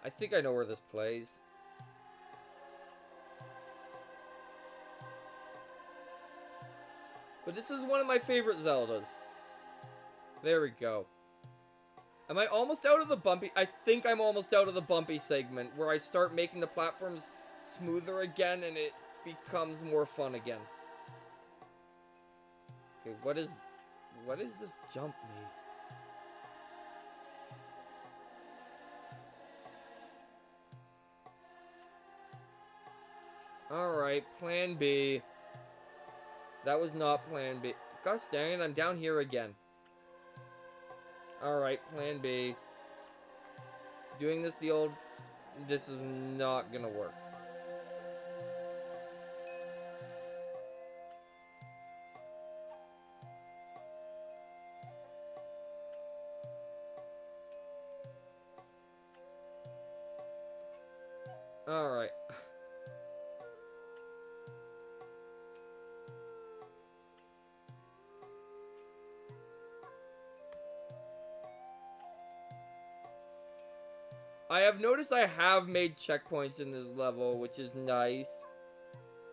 I think I know where this plays. But this is one of my favorite Zeldas. There we go. Am I almost out of the bumpy? I think I'm almost out of the bumpy segment where I start making the platforms smoother again and it becomes more fun again. Okay, what is this jump mean? Alright, plan B. That was not plan B. Gosh dang it, I'm down here again. Alright, plan B. Doing this the old... This is not gonna work. Alright. I have noticed I have made checkpoints in this level, which is nice.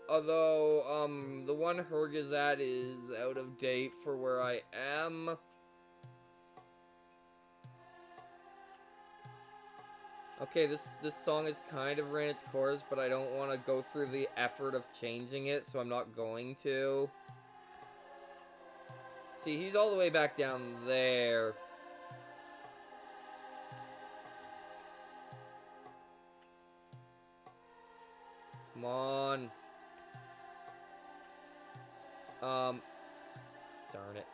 Although, the one Herg is at is out of date for where I am. Okay, this song has kind of ran its course, but I don't want to go through the effort of changing it, so I'm not going to. See, he's all the way back down there. Come on. Darn it.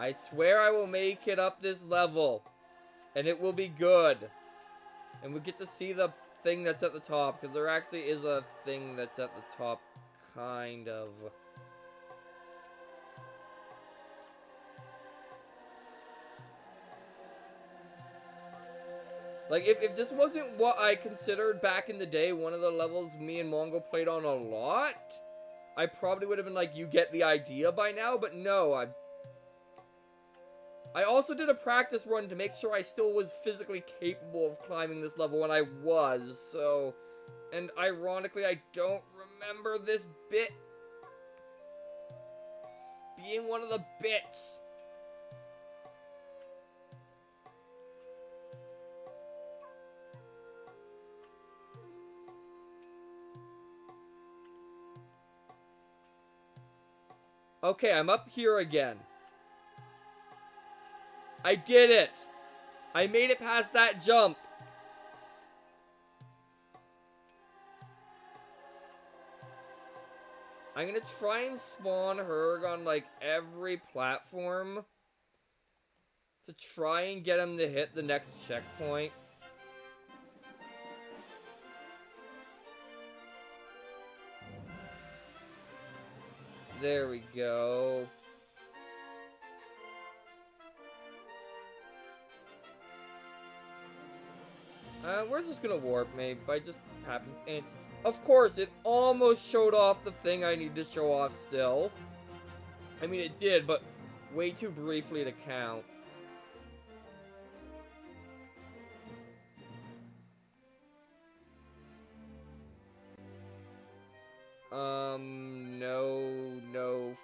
I swear I will make it up this level. And it will be good. And we get to see the thing that's at the top. Because there actually is a thing that's at the top. Kind of. Like, if this wasn't what I considered back in the day, one of the levels me and Mongo played on a lot, I probably would have been like, you get the idea by now, but no, I also did a practice run to make sure I still was physically capable of climbing this level when I was, so, and ironically, I don't remember this bit being one of the bits. Okay, I'm up here again. I did it! I made it past that jump! I'm gonna try and spawn Herg on, like, every platform to try and get him to hit the next checkpoint. There we go. Where's this gonna warp me? By just happenstance. Of course, it almost showed off the thing I need to show off still. I mean, it did, but way too briefly to count. No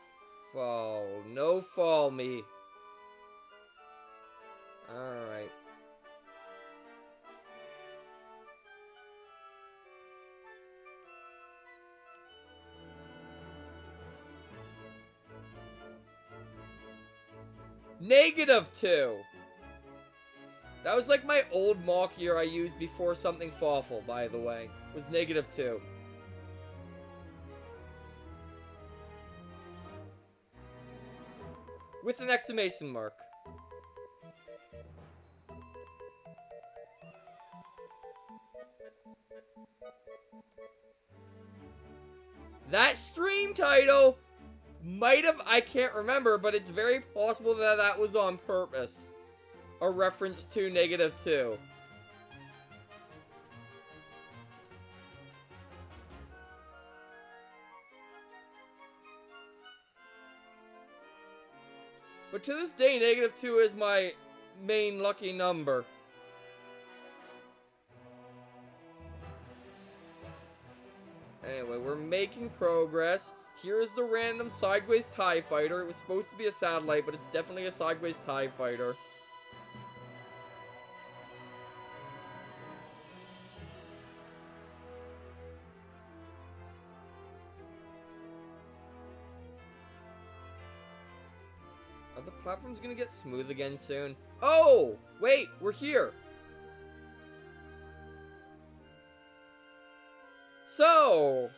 fall. No fall me. Alright. -2. That was like my old mock year I used before something awful, by the way. Was -2. With an exclamation mark. That stream title might have, I can't remember, but it's very possible that that was on purpose. A reference to -2. But to this day, -2 is my main lucky number. Anyway, we're making progress. Here is the random sideways TIE fighter. It was supposed to be a satellite, but it's definitely a sideways TIE fighter. Are the platforms gonna get smooth again soon? Oh! Wait, we're here! So...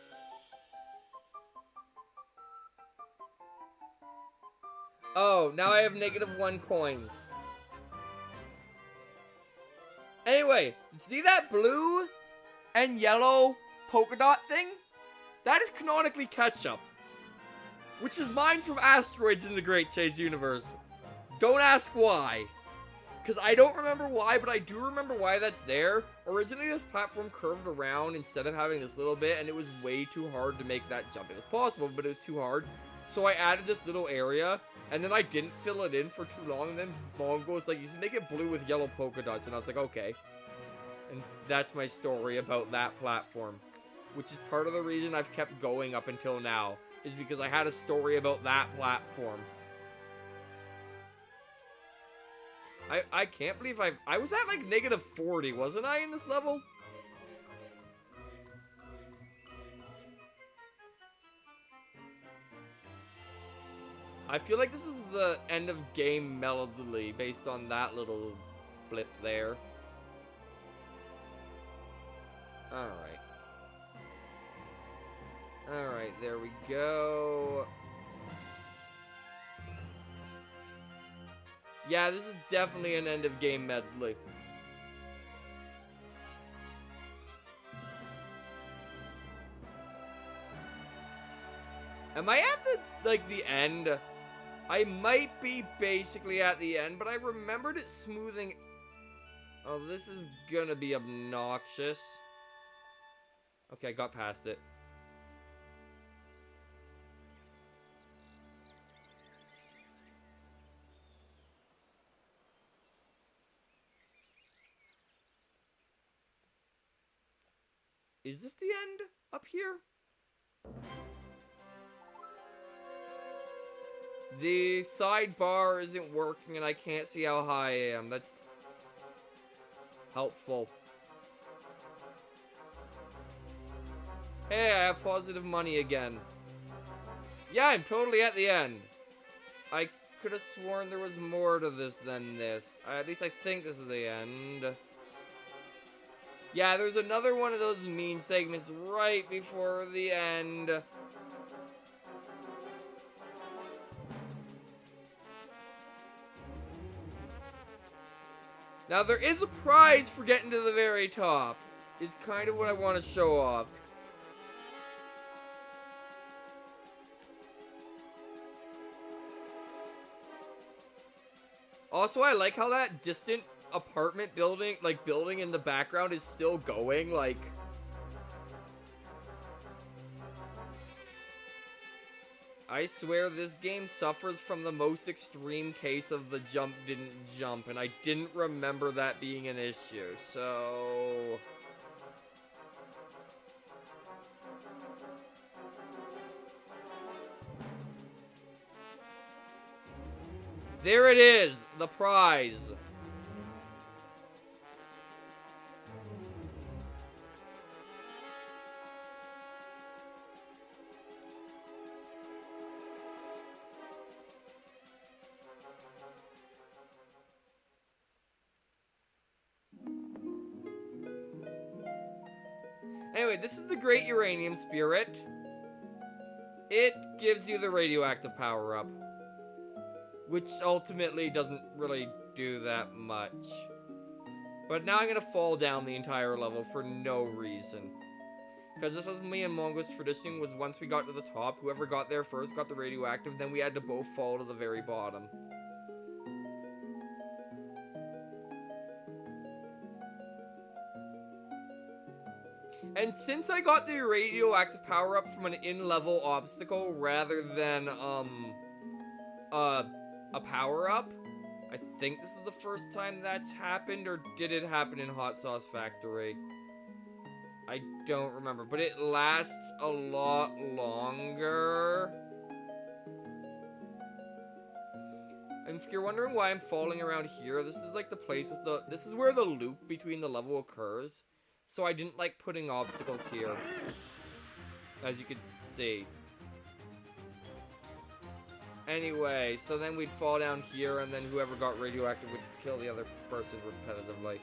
oh, now I have -1 coins. Anyway, see that blue and yellow polka dot thing? That is canonically ketchup. Which is mine from Asteroids in the Great Chase universe. Don't ask why. Because I don't remember why, but I do remember why that's there. Originally, this platform curved around instead of having this little bit, and it was way too hard to make that jump. It was possible, but it was too hard. So I added this little area, and then I didn't fill it in for too long, and then Mongo was like, you should make it blue with yellow polka dots, and I was like, okay. And that's my story about that platform. Which is part of the reason I've kept going up until now. is because I had a story about that platform. I can't believe I was at like negative 40, wasn't I, in this level? I feel like this is the end of game melody based on that little blip there. Alright. Alright, there we go. Yeah, this is definitely an end of game medley. Am I at the end? I might be basically at the end, but I remembered it smoothing. Oh, this is gonna be obnoxious. Okay, I got past it. Is this the end up here? The sidebar isn't working and I can't see how high I am. That's helpful. Hey, I have positive money again. Yeah, I'm totally at the end. I could have sworn there was more to this than this. At least I think this is the end. Yeah, there's another one of those mean segments right before the end. Now, there is a prize for getting to the very top. Is kind of what I want to show off. Also, I like how that distant apartment building in the background is still going, like... I swear this game suffers from the most extreme case of the jump didn't jump, and I didn't remember that being an issue, so... There it is! The prize! Anyway, this is the Great Uranium Spirit. It gives you the radioactive power-up, which ultimately doesn't really do that much. But now I'm gonna fall down the entire level for no reason. Because this was me and Mongo's tradition, was once we got to the top, whoever got there first got the radioactive, then we had to both fall to the very bottom. And since I got the radioactive power-up from an in-level obstacle rather than, a power-up, I think this is the first time that's happened, or did it happen in Hot Sauce Factory? I don't remember, but it lasts a lot longer. And if you're wondering why I'm falling around here, this is like the place with this is where the loop between the level occurs. So I didn't like putting obstacles here, as you could see. Anyway, so then we'd fall down here, and then whoever got radioactive would kill the other person repetitively.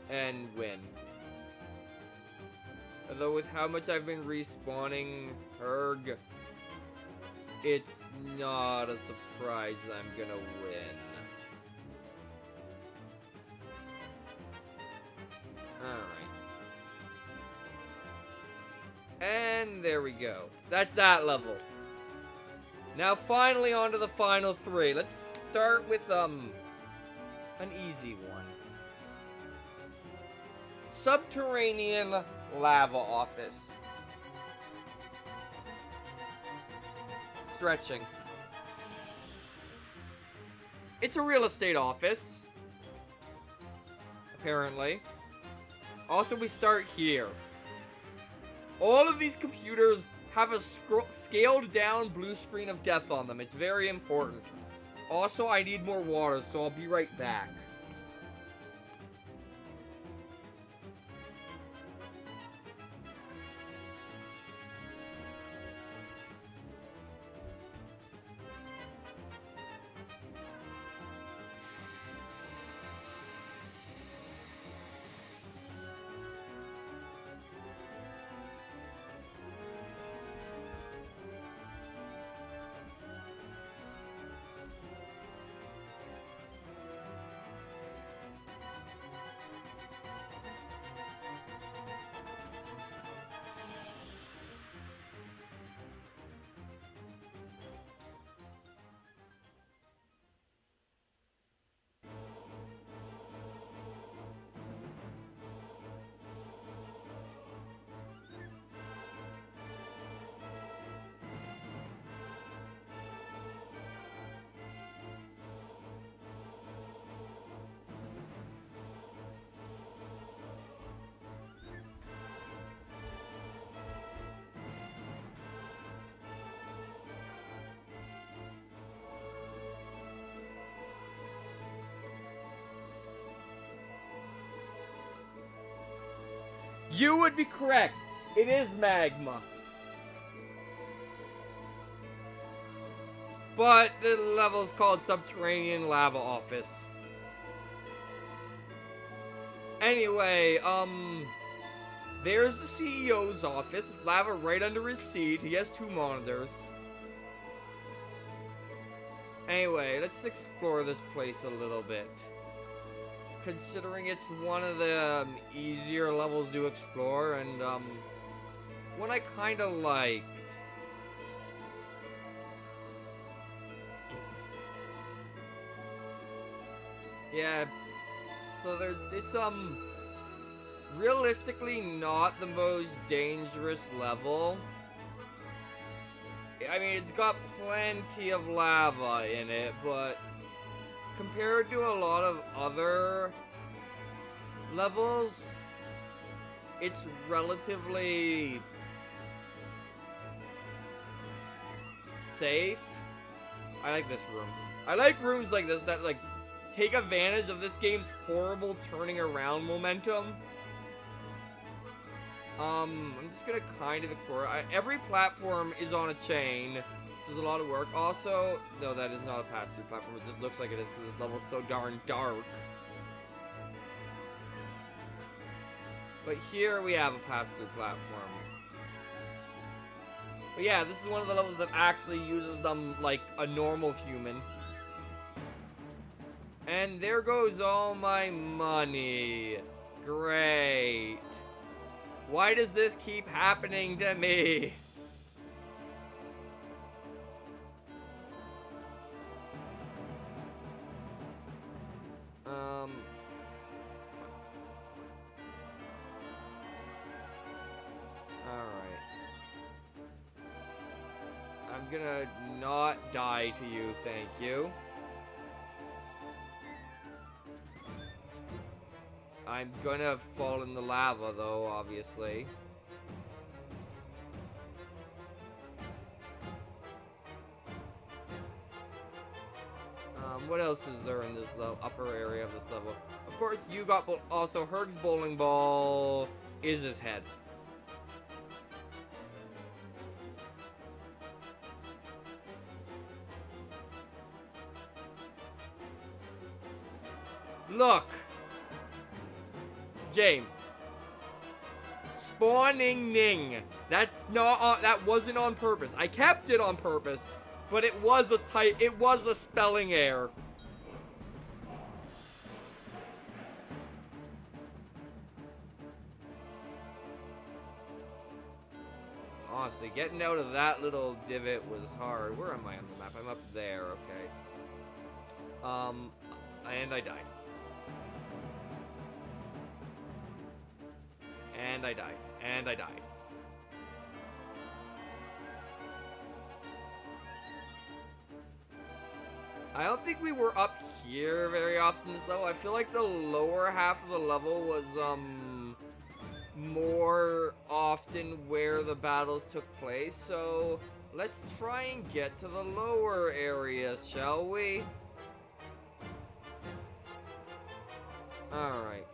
And win. Although with how much I've been respawning Herg, it's not a surprise I'm gonna win. Alright. And there we go. That's that level. Now finally on to the final three. Let's start with, an easy one. Subterranean lava office. Stretching. It's a real estate office. Apparently. Also, we start here. All of these computers have a scaled down blue screen of death on them. It's very important. Also, I need more water, so I'll be right back. You would be correct. It is magma. But the level is called Subterranean Lava Office. Anyway, there's the CEO's office with lava right under his seat. He has 2 monitors. Anyway, let's explore this place a little bit. Considering it's one of the easier levels to explore, and one I kind of like. Yeah, so it's realistically not the most dangerous level. I mean, it's got plenty of lava in it, but compared to a lot of other levels, it's relatively safe. I like this room. I like rooms like this that like take advantage of this game's horrible turning around momentum. I'm just gonna kind of explore. Every platform is on a chain, which is a lot of work. Also, no, that is not a pass-through platform. It just looks like it is because this level is so darn dark. But here we have a pass-through platform. But yeah, this is one of the levels that actually uses them like a normal human. And there goes all my money. Great. Why does this keep happening to me? Alright. I'm gonna not die to you, thank you. I'm gonna fall in the lava, though, obviously. What else is there in this upper area of this level? Of course, you got also Herg's bowling ball is his head. Look! James. Spawning Ning. That's not that wasn't on purpose. I kept it on purpose, but it was a spelling error. Honestly, getting out of that little divot was hard. Where am I on the map? I'm up there, okay. And I died. And I died. And I died. I don't think we were up here very often this level. I feel like the lower half of the level was, more often often where the battles took place, so let's try and get to the lower areas, shall we? Alright.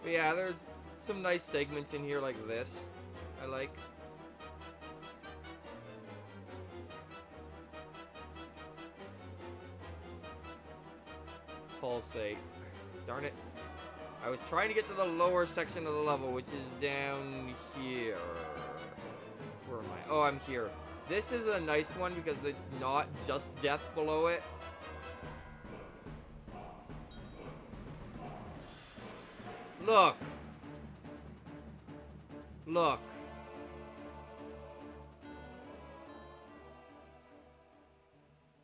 But yeah, there's some nice segments in here like this. I like. Pulsate. Darn it. I was trying to get to the lower section of the level, which is down here. Where am I? Oh, I'm here. This is a nice one because it's not just death below it. Look. Look.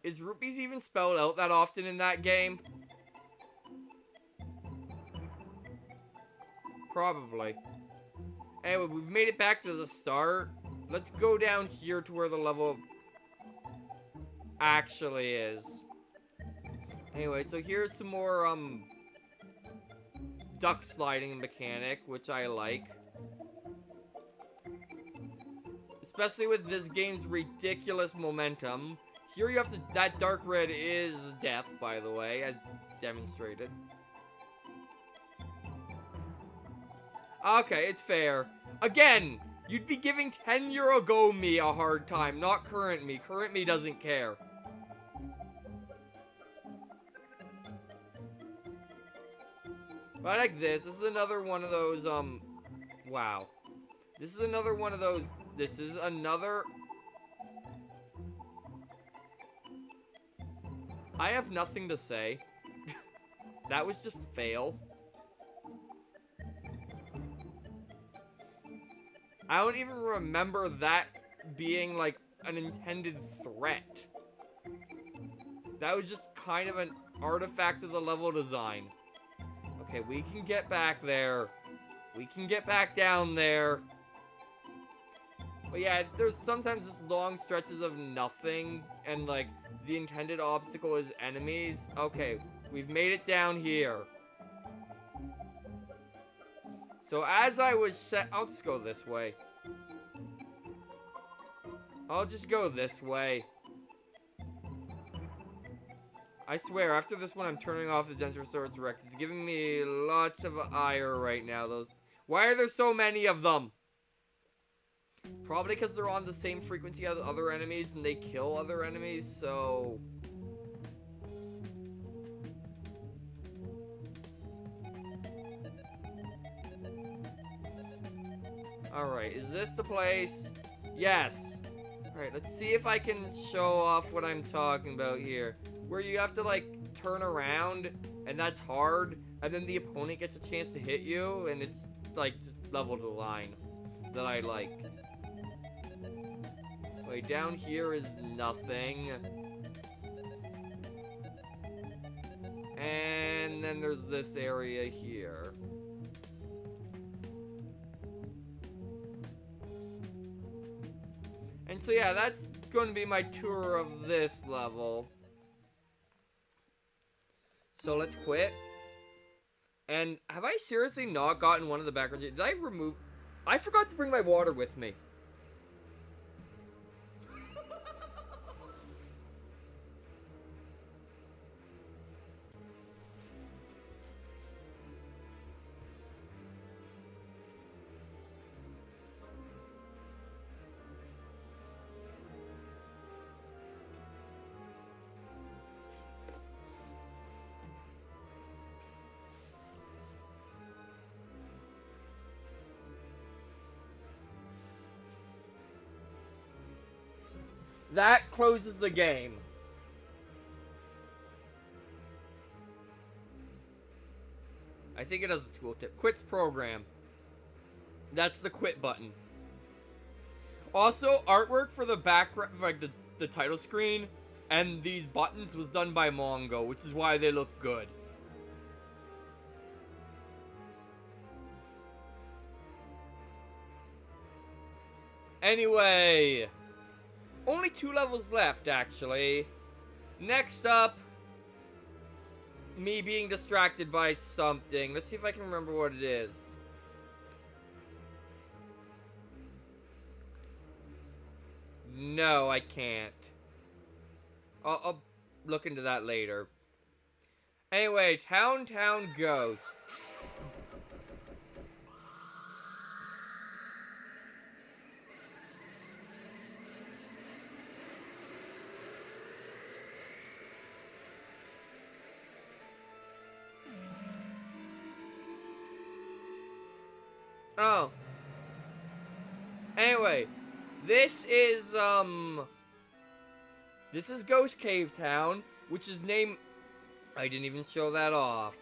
Is rupees even spelled out that often in that game? Probably. Anyway, we've made it back to the start. Let's go down here to where the level actually is. Anyway, so here's some more, duck sliding mechanic, which I like. Especially with this game's ridiculous momentum. Here you have to, that dark red is death, by the way, as demonstrated. Okay, it's fair. Again, you'd be giving 10-year ago me a hard time, not current me. Current me doesn't care. But I like this. This is another one of those, wow. This is another one of those, this is another... I have nothing to say. That was just fail. I don't even remember that being, like, an intended threat. That was just kind of an artifact of the level design. Okay, we can get back there. We can get back down there. But yeah, there's sometimes just long stretches of nothing, and, like, the intended obstacle is enemies. Okay, we've made it down here. So as I was I'll just go this way. I'll just go this way. I swear, after this one, I'm turning off the Dendrosaurus Rex. It's giving me lots of ire right now. Why are there so many of them? Probably because they're on the same frequency as other enemies and they kill other enemies, so... Alright, is this the place? Yes. Alright, let's see if I can show off what I'm talking about here. Where you have to, like, turn around, and that's hard, and then the opponent gets a chance to hit you, and it's, like, just level design that I liked. Wait, down here is nothing. And then there's this area here. And so yeah, that's going to be my tour of this level. So let's quit. And have I seriously not gotten one of the backgrounds? Did I remove... I forgot to bring my water with me. That closes the game. I think it has a tooltip. Quits program. That's the quit button. Also, artwork for the background, like the title screen, and these buttons was done by Mongo, which is why they look good. Anyway... Only 2 levels left, actually. Next up, me being distracted by something. Let's see if I can remember what it is. No, I can't. I'll look into that later. Anyway, Town Ghost. Oh. Anyway, this is Ghost Cave Town, which is named... I didn't even show that off.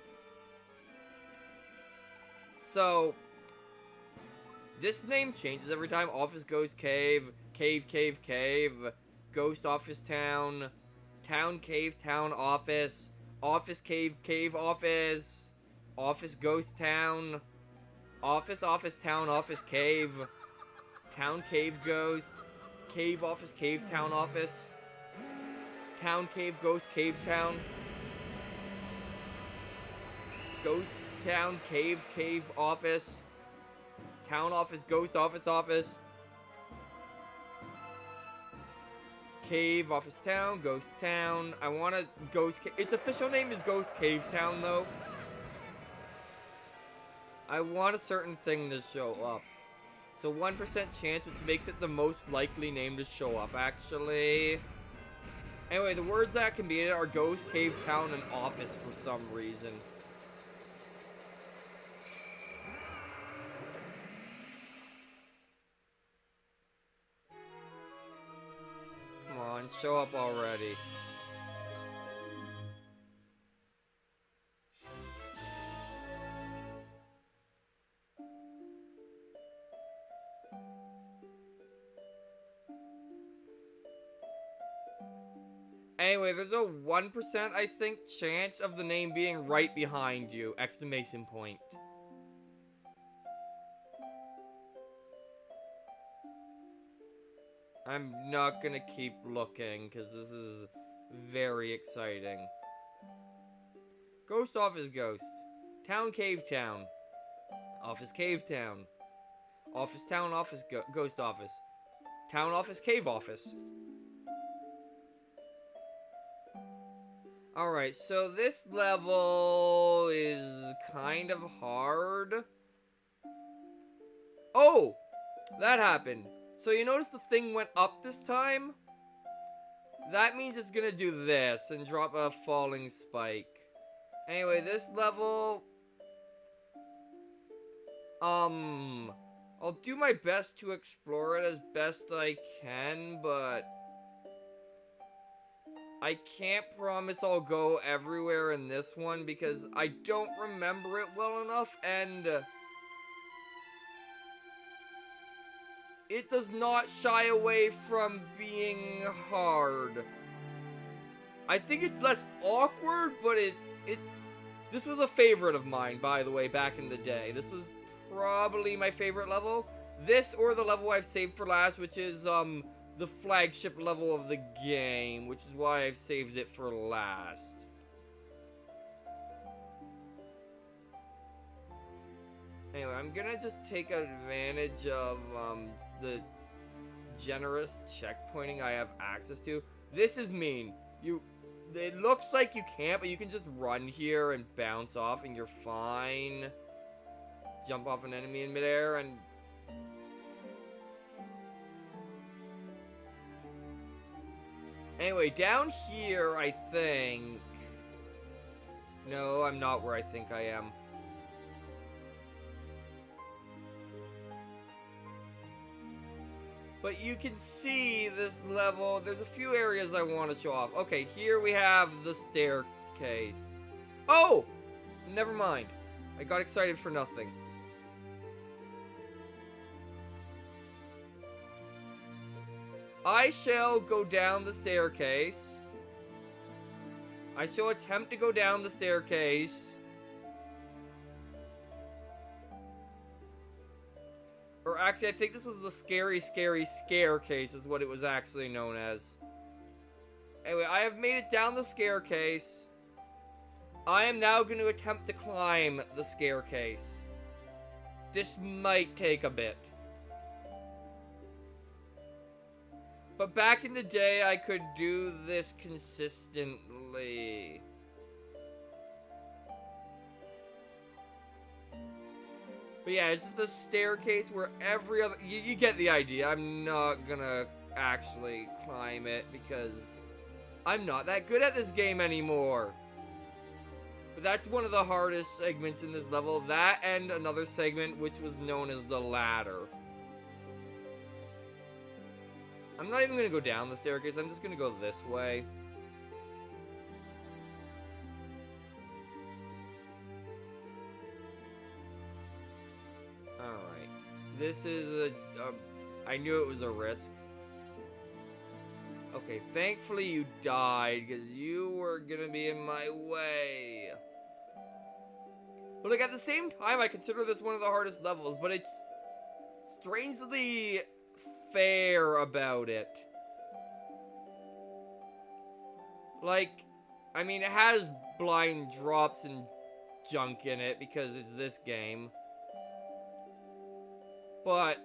So, this name changes every time. Office Ghost Cave, Cave, Ghost Office Town, Town Cave Town Office, Office Cave Office, Office Ghost Town, Office Town Office Cave, Town Cave Ghost, Cave Office Cave Town Office, Town Cave Ghost Cave Town, Ghost Town Cave Office, Town Office Ghost Office, Cave Office Town, Ghost Town. I want a Ghost Cave. Its official name is Ghost Cave Town, though. I want a certain thing to show up. It's a 1% chance, which makes it the most likely name to show up, actually. Anyway, the words that can be in it are Ghost Cave Town and Office for some reason. Come on, show up already. Anyway, there's a 1%, I think, chance of the name being right behind you! Exclamation point. I'm not gonna keep looking, because this is very exciting. Ghost Office Ghost. Town Cave Town. Office Cave Town. Office Town Office Ghost Office. Town Office Cave Office. Alright, so this level is kind of hard. Oh! That happened. So you notice the thing went up this time? That means it's gonna do this and drop a falling spike. Anyway, this level... I'll do my best to explore it as best I can, but... I can't promise I'll go everywhere in this one because I don't remember it well enough, and it does not shy away from being hard. I think it's less awkward, but this was a favorite of mine, by the way, back in the day. This was probably my favorite level. This or the level I've saved for last, which is, the flagship level of the game, which is why I've saved it for last. Anyway, I'm gonna just take advantage of the generous checkpointing I have access to. This is mean. It looks like you can't, but you can just run here and bounce off and you're fine. Jump off an enemy in midair and... Anyway, down here, I think... No, I'm not where I think I am. But you can see this level, there's a few areas I want to show off. Okay, here we have the staircase. Oh! Never mind. I got excited for nothing. I shall go down the staircase. I shall attempt to go down the staircase. Or actually, I think this was the scary scarecase is what it was actually known as. Anyway, I have made it down the staircase. I am now going to attempt to climb the staircase. This might take a bit. But back in the day, I could do this consistently. But yeah, it's just a staircase where every other... You get the idea. I'm not gonna actually climb it because I'm not that good at this game anymore. But that's one of the hardest segments in this level. That and another segment which was known as the ladder. I'm not even gonna go down the staircase. I'm just gonna go this way. Alright. This is I knew it was a risk. Okay, thankfully you died, because you were gonna be in my way. But like, at the same time, I consider this one of the hardest levels, but it's strangely fair about it. Like, I mean, it has blind drops and junk in it, because it's this game. But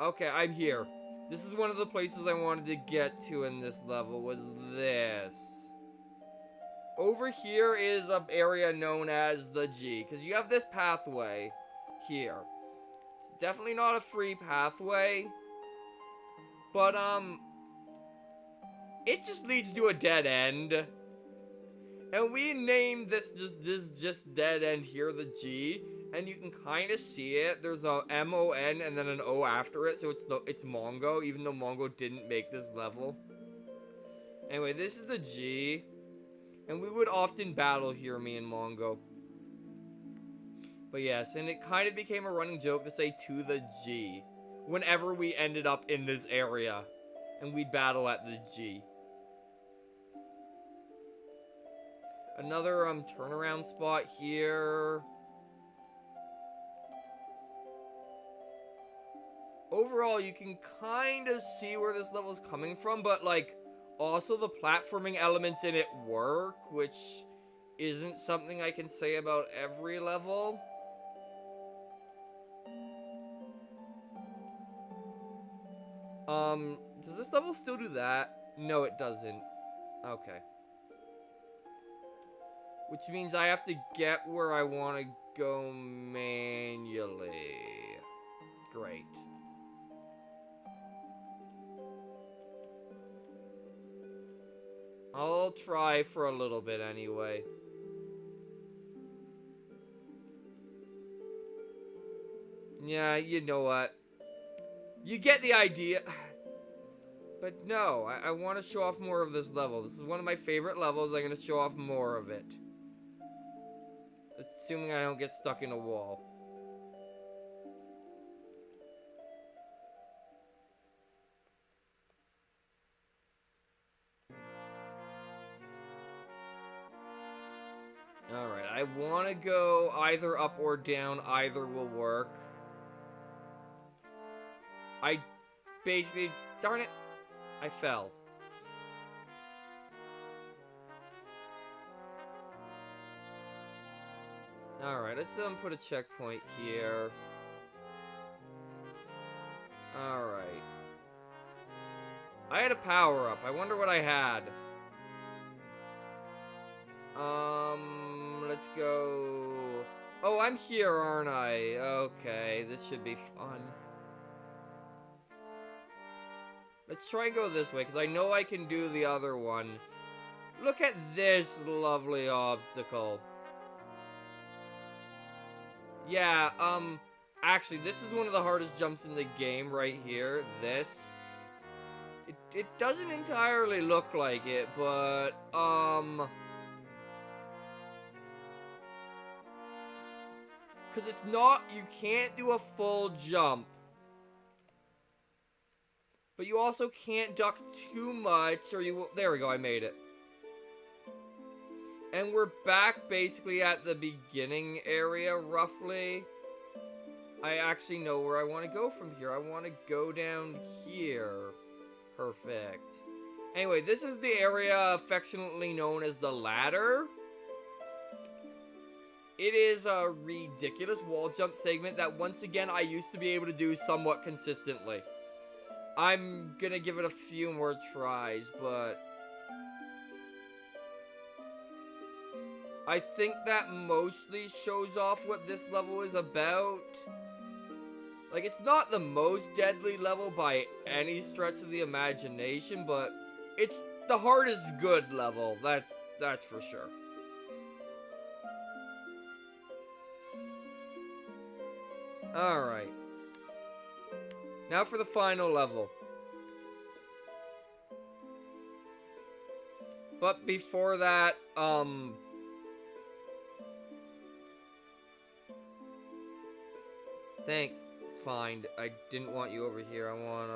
okay, I'm here. This is one of the places I wanted to get to in this level, was this. Over here is an area known as the G, because you have this pathway here. It's definitely not a free pathway, but, it just leads to a dead end. And we named this just dead end here the G. And you can kind of see it. There's a M-O-N and then an O after it. So it's Mongo, even though Mongo didn't make this level. Anyway, this is the G. And we would often battle here, me and Mongo. But yes, and it kind of became a running joke to say to the G whenever we ended up in this area. And we'd battle at the G. Another turnaround spot here. Overall, you can kind of see where this level is coming from, but like, also the platforming elements in it work, which isn't something I can say about every level. Does this level still do that? No, it doesn't. Okay. Which means I have to get where I want to go manually. Great. I'll try for a little bit anyway. Yeah, you know what? You get the idea. But no, I want to show off more of this level. This is one of my favorite levels. I'm going to show off more of it. Assuming I don't get stuck in a wall. Alright, I want to go either up or down. Either will work. I basically... Darn it! I fell. Alright, let's put a checkpoint here. Alright. I had a power-up. I wonder what I had. Let's go... Oh, I'm here, aren't I? Okay, this should be fun. Let's try and go this way, because I know I can do the other one. Look at this lovely obstacle. Yeah, actually, this is one of the hardest jumps in the game right here. This. It doesn't entirely look like it, but, because it's not, you can't do a full jump. But you also can't duck too much, or you will... There we go, I made it. And we're back basically at the beginning area, roughly. I actually know where I want to go from here. I want to go down here. Perfect. Anyway, this is the area affectionately known as the ladder. It is a ridiculous wall jump segment that once again I used to be able to do somewhat consistently. I'm gonna give it a few more tries, but I think that mostly shows off what this level is about. Like, it's not the most deadly level by any stretch of the imagination, but it's the hardest good level, that's for sure. Alright. Now for the final level. But before that, thanks, fine. I didn't want you over here. I want,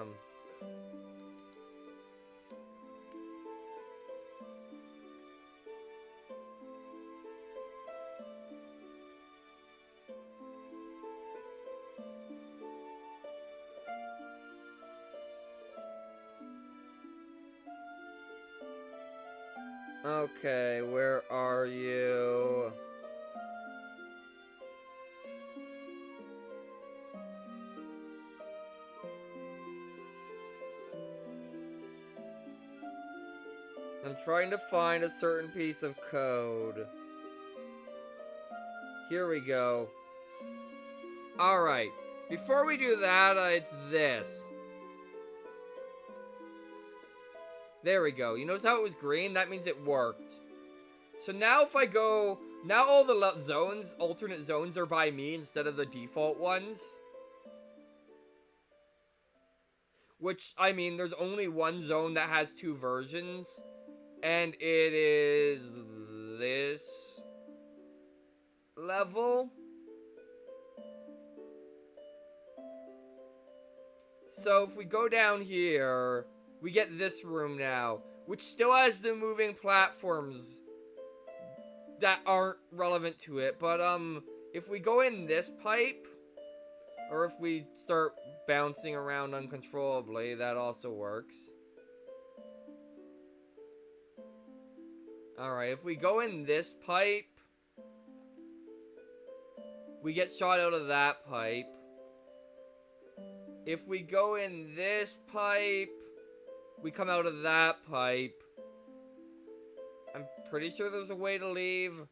Okay, where are you? I'm trying to find a certain piece of code. Here we go. Alright, before we do that, it's this. There we go. You notice how it was green? That means it worked. So now if I go... Now all the zones, alternate zones, are by me instead of the default ones. Which, I mean, there's only one zone that has two versions. And it is this level. So if we go down here, we get this room now, which still has the moving platforms that aren't relevant to it. But if we go in this pipe, or if we start bouncing around uncontrollably, that also works. Alright, if we go in this pipe, we get shot out of that pipe. If we go in this pipe, we come out of that pipe. I'm pretty sure there's a way to leave.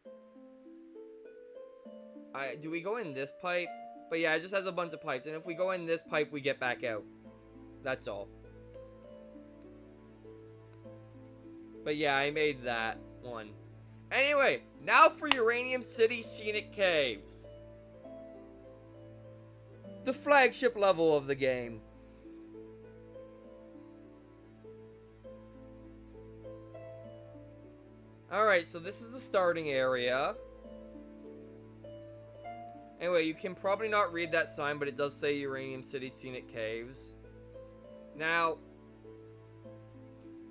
Do we go in this pipe? But yeah, it just has a bunch of pipes. And if we go in this pipe, we get back out. That's all. But yeah, I made that one. Anyway, now for Uranium City Scenic Caves. The flagship level of the game. Alright, so this is the starting area. Anyway, you can probably not read that sign, but it does say Uranium City Scenic Caves. Now,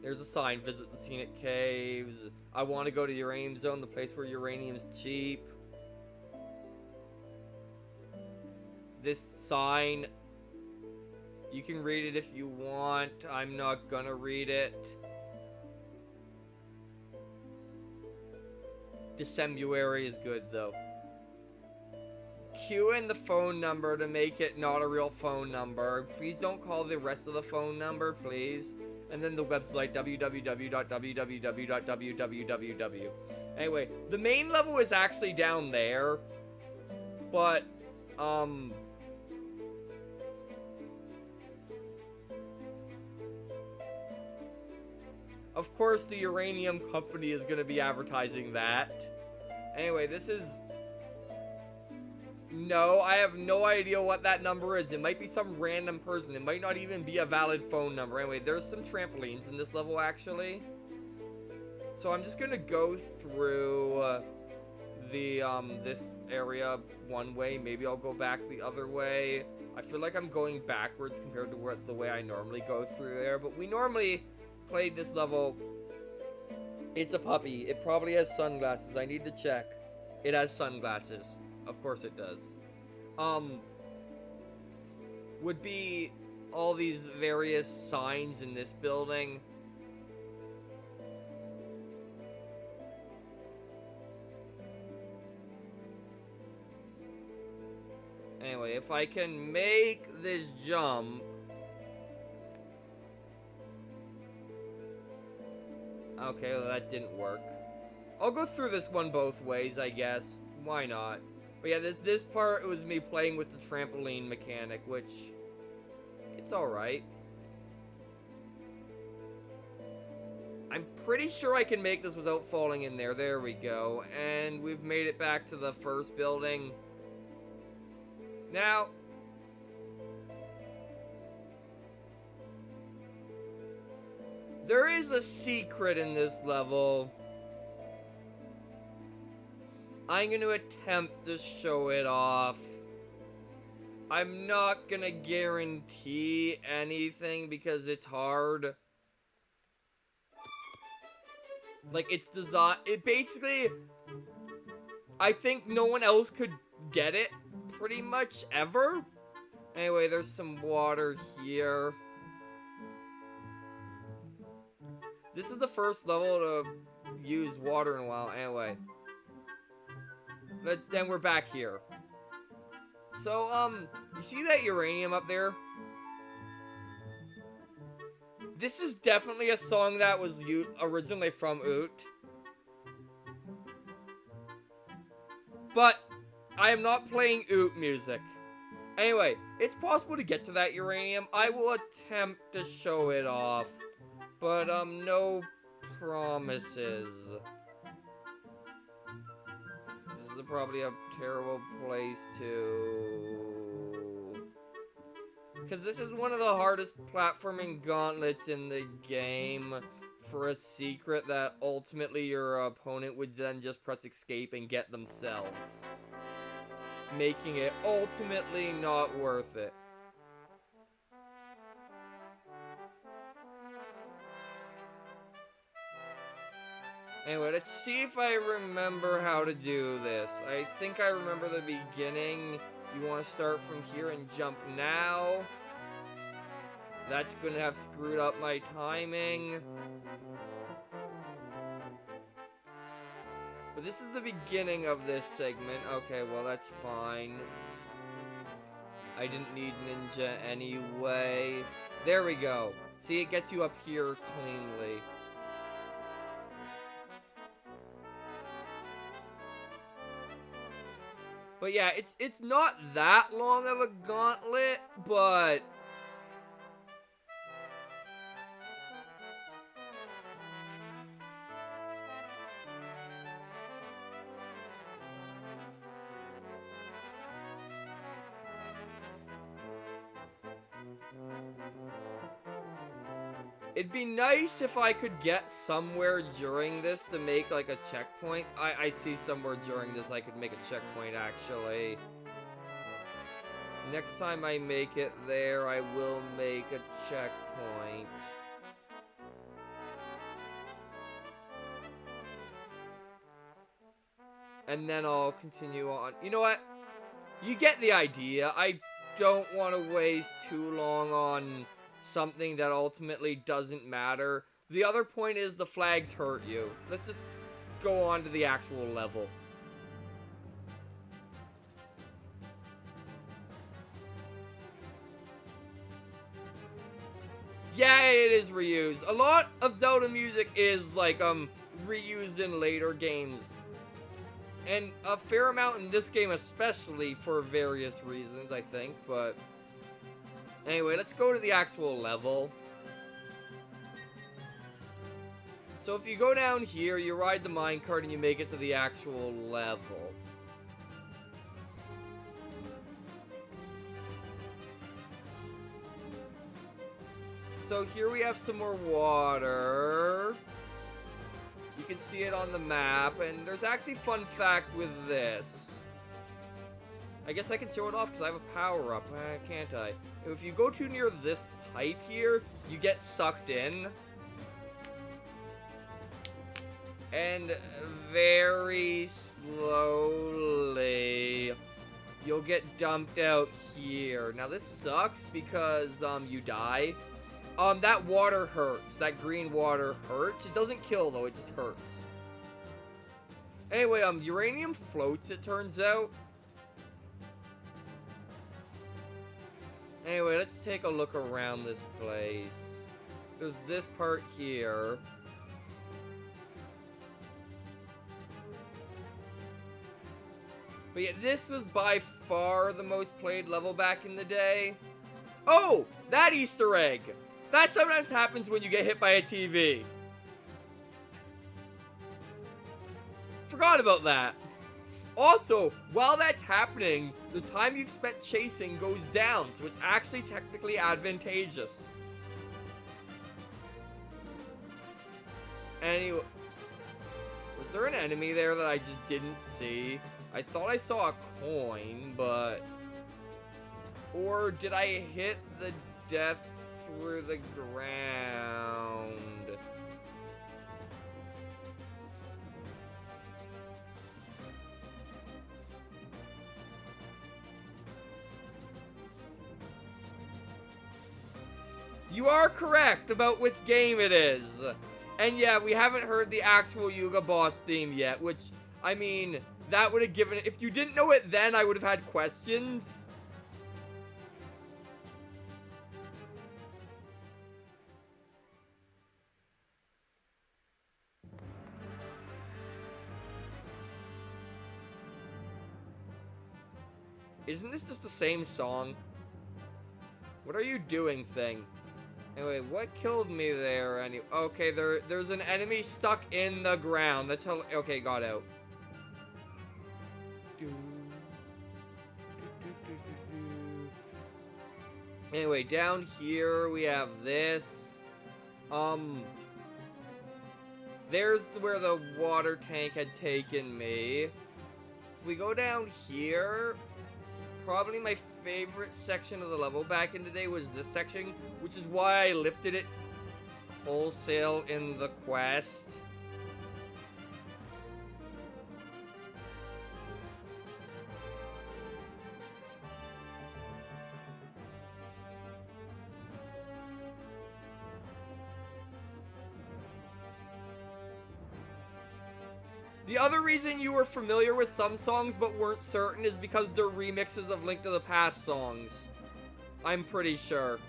there's a sign, visit the Scenic Caves. I want to go to Uranium Zone, the place where uranium's cheap. This sign, you can read it if you want. I'm not gonna read it. Decembuary is good, though. Cue in the phone number to make it not a real phone number. Please don't call the rest of the phone number, please. And then the website, www.www.www. Anyway, the main level is actually down there. But, of course, the uranium company is going to be advertising that. Anyway, this is... No, I have no idea what that number is. It might be some random person. It might not even be a valid phone number. Anyway, there's some trampolines in this level, actually. So I'm just going to go through this area one way. Maybe I'll go back the other way. I feel like I'm going backwards compared to the way I normally go through there. But we normally... played this level. It's a puppy. It probably has sunglasses. I need to check. It has sunglasses. Of course it does. Would be all these various signs in this building. Anyway, if I can make this jump... Okay, well, that didn't work. I'll go through this one both ways, I guess. Why not? But yeah, this part was me playing with the trampoline mechanic, which... It's alright. I'm pretty sure I can make this without falling in there. There we go. And we've made it back to the first building. Now... there is a secret in this level. I'm going to attempt to show it off. I'm not going to guarantee anything because it's hard. Like, it's designed... It basically... I think no one else could get it, pretty much, ever. Anyway, there's some water here. This is the first level to use water in a while. Anyway. But then we're back here. So, you see that uranium up there? This is definitely a song that was originally from Oot. But, I am not playing Oot music. Anyway, it's possible to get to that uranium. I will attempt to show it off. But, no promises. This is probably a terrible place to... Because this is one of the hardest platforming gauntlets in the game for a secret that ultimately your opponent would then just press escape and get themselves. Making it ultimately not worth it. Anyway, let's see if I remember how to do this. I think I remember the beginning. You want to start from here and jump now. That's gonna have screwed up my timing. But this is the beginning of this segment. Okay, well, that's fine. I didn't need Ninja anyway. There we go. See, it gets you up here cleanly. But yeah, it's not that long of a gauntlet, but... It'd be nice if I could get somewhere during this to make, like, a checkpoint. I see somewhere during this I could make a checkpoint, actually. Next time I make it there, I will make a checkpoint. And then I'll continue on. You know what? You get the idea. I don't want to waste too long on... something that ultimately doesn't matter. The other point is the flags hurt you. Let's just go on to the actual level. Yeah, it is reused. A lot of Zelda music is, like, reused in later games. And a fair amount in this game especially for various reasons, I think, but... Anyway, let's go to the actual level. So if you go down here, you ride the minecart and you make it to the actual level. So here we have some more water. You can see it on the map, and there's actually a fun fact with this. I guess I can show it off because I have a power-up, can't I? If you go too near this pipe here, you get sucked in. And very slowly, you'll get dumped out here. Now this sucks because you die. That water hurts. That green water hurts. It doesn't kill though, it just hurts. Anyway, uranium floats, it turns out. Anyway, let's take a look around this place. There's this part here. But yeah, this was by far the most played level back in the day. Oh, that Easter egg! That sometimes happens when you get hit by a TV. Forgot about that. Also, while that's happening, the time you've spent chasing goes down, so it's actually technically advantageous. Anyway, was there an enemy there that I just didn't see? I thought I saw a coin, but... Or did I hit the death through the ground? You are correct about which game it is. And yeah, we haven't heard the actual Yuga boss theme yet, which, I mean, that would have given it... If you didn't know it then, I would have had questions. Isn't this just the same song? What are you doing, thing? Anyway, what killed me there? Okay, there's an enemy stuck in the ground. That's how... Okay, got out. Anyway, down here we have this. There's where the water tank had taken me. If we go down here, probably my favorite section of the level back in the day was this section, which is why I lifted it wholesale in the quest. The other reason you were familiar with some songs but weren't certain is because they're remixes of Link to the Past songs. I'm pretty sure.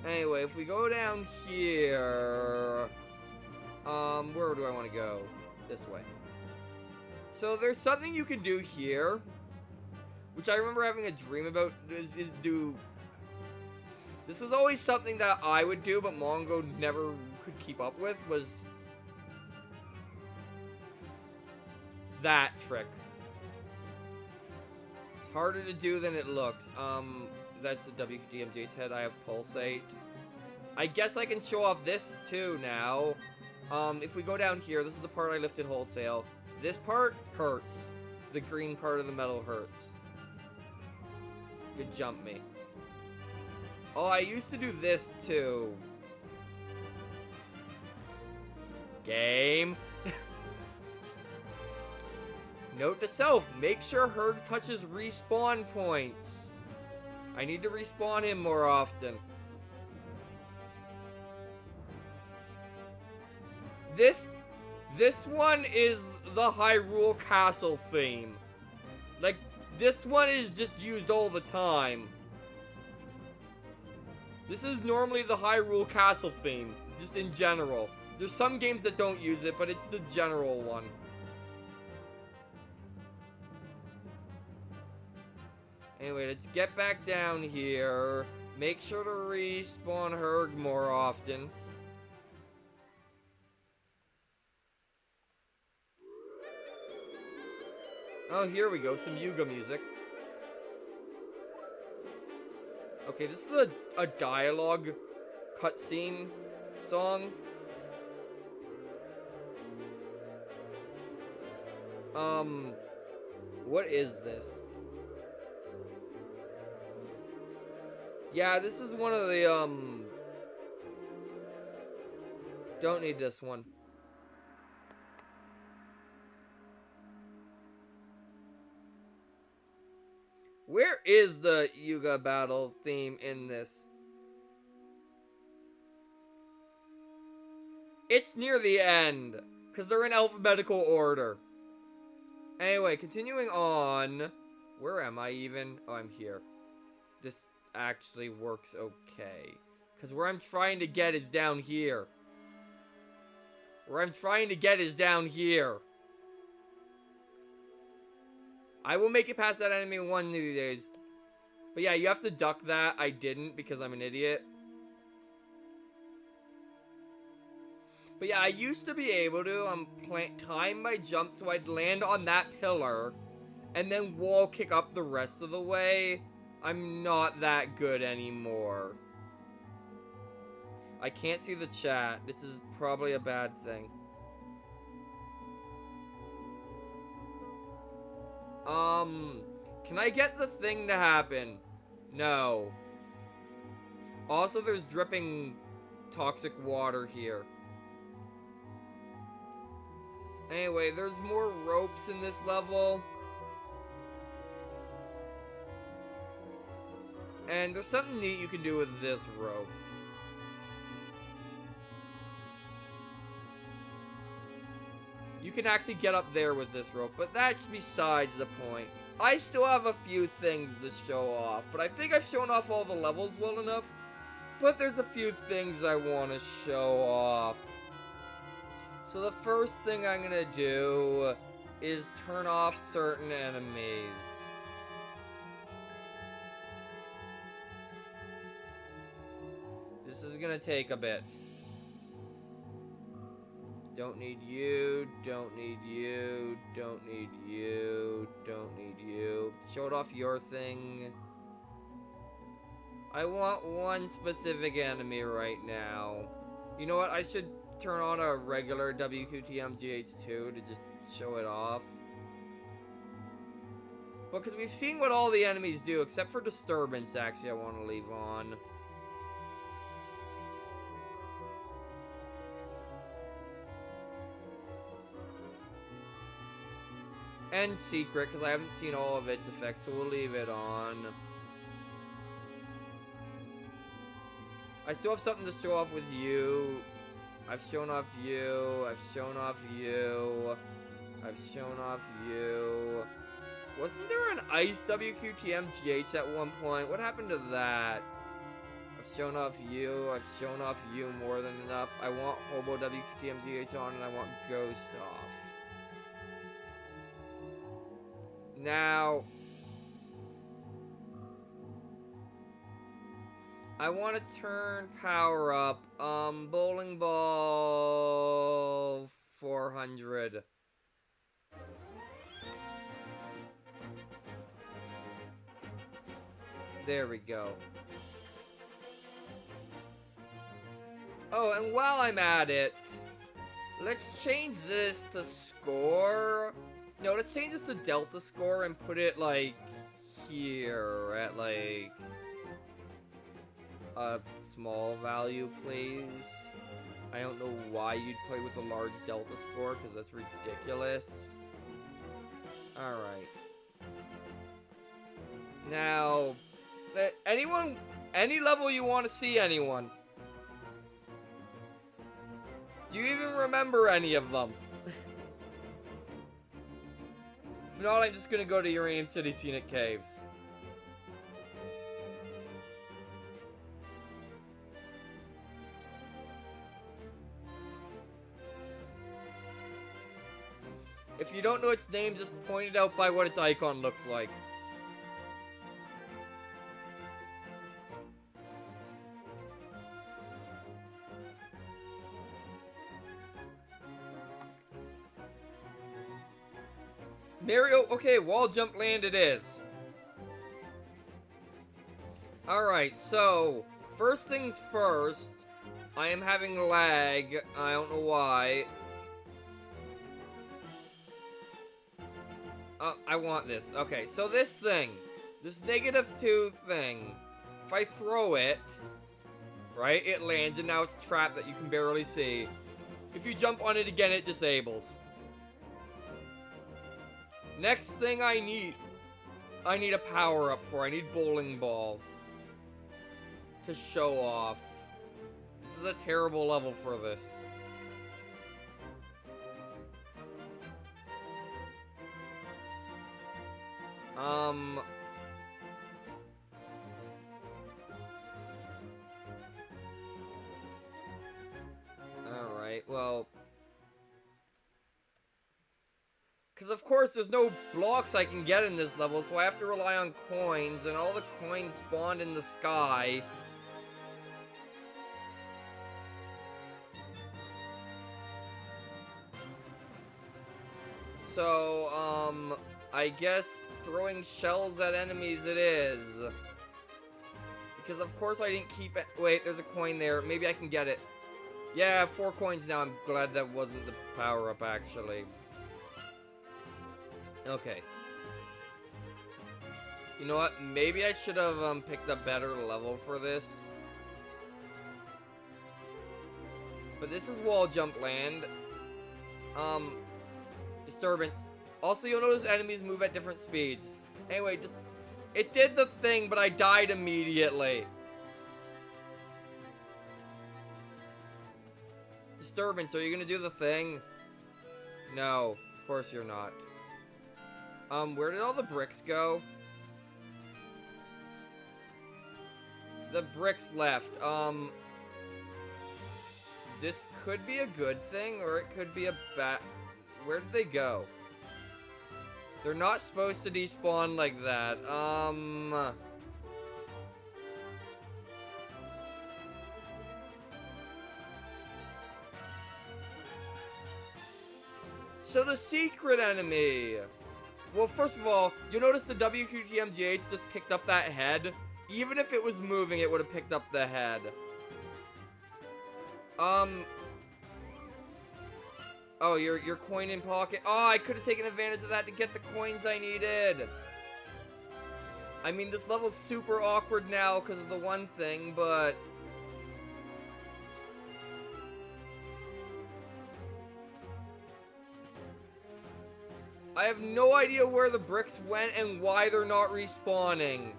Anyway, if we go down here... where do I want to go? This way. So there's something you can do here, which I remember having a dream about, is do... This was always something that I would do, but Mongo never could keep up with, was that trick. It's harder to do than it looks. That's the WDMJ head. I have Pulsate. I guess I can show off this too now. If we go down here, this is the part I lifted wholesale. This part hurts. The green part of the metal hurts. Good jump me. Oh, I used to do this too. Game. Note to self, make sure Herg touches respawn points. I need to respawn him more often. This one is the Hyrule Castle theme. Like, this one is just used all the time. This is normally the Hyrule Castle theme, just in general. There's some games that don't use it, but it's the general one. Anyway, let's get back down here. Make sure to respawn Herg more often. Oh, here we go, some Yuga music. Okay, this is a dialogue cutscene song. What is this? Yeah, this is one of the, don't need this one. Where is the Yuga battle theme in this? It's near the end, because they're in alphabetical order. Anyway, continuing on. Where am I even? Oh, I'm here. This actually works okay. Because where I'm trying to get is down here. Where I'm trying to get is down here. I will make it past that enemy in one of these days. But yeah, you have to duck that. I didn't because I'm an idiot. But yeah, I used to be able to time my jump so I'd land on that pillar and then wall kick up the rest of the way. I'm not that good anymore. I can't see the chat. This is probably a bad thing. Can I get the thing to happen? No. Also, there's dripping toxic water here. Anyway, there's more ropes in this level. And there's something neat you can do with this rope. You can actually get up there with this rope, but that's besides the point. I still have a few things to show off, but I think I've shown off all the levels well enough. But there's a few things I want to show off. So the first thing I'm gonna do is turn off certain enemies. This is gonna take a bit. Don't need you, don't need you, don't need you, don't need you. Showed off your thing. I want one specific enemy right now. You know what? I should turn on a regular WQTMGH2 to just show it off. Because we've seen what all the enemies do, except for Disturbance, actually, I want to leave on. And Secret, because I haven't seen all of its effects, so we'll leave it on. I still have something to show off with you. I've shown off you. I've shown off you. I've shown off you. Wasn't there an Ice WQTMGH at one point? What happened to that? I've shown off you. I've shown off you more than enough. I want Hobo WQTMGH on, and I want Ghost off. Now, I want to turn power up. Bowling ball 400. There we go. Oh, and while I'm at it, let's change this to score. No, let's change this to Delta score and put it, like, here at, like, a small value, please. I don't know why you'd play with a large Delta score, because that's ridiculous. Alright. Now, anyone, any level you want to see anyone. Do you even remember any of them? If not, I'm just gonna go to Uranium City Scenic Caves. If you don't know its name, just point it out by what its icon looks like. Mario, okay, wall jump land it is. Alright, so, first things first, I am having lag, I don't know why. I want this. Okay, so this thing, this -2 thing, if I throw it, right, it lands and now it's trapped that you can barely see. If you jump on it again, it disables. Next thing I need a power-up for. I need Bowling Ball to show off. This is a terrible level for this. Alright, well... Because of course there's no blocks I can get in this level, so I have to rely on coins, and all the coins spawned in the sky. So, I guess throwing shells at enemies it is. Because of course I didn't keep it. Wait, there's a coin there. Maybe I can get it. Yeah, 4 coins now. I'm glad that wasn't the power-up, actually. Okay. You know what? Maybe I should have picked a better level for this. But this is wall jump land. Disturbance. Also, you'll notice enemies move at different speeds. Anyway, it did the thing, but I died immediately. Disturbance, are you gonna do the thing? No, of course you're not. Where did all the bricks go? The bricks left. This could be a good thing, or it could be a bad... Where did they go? They're not supposed to despawn like that. So the secret enemy. Well, first of all, you'll notice the WQTMGH just picked up that head. Even if it was moving, it would have picked up the head. Oh, your coin in pocket. Oh, I could have taken advantage of that to get the coins I needed. I mean, this level's super awkward now because of the one thing, but... I have no idea where the bricks went and why they're not respawning.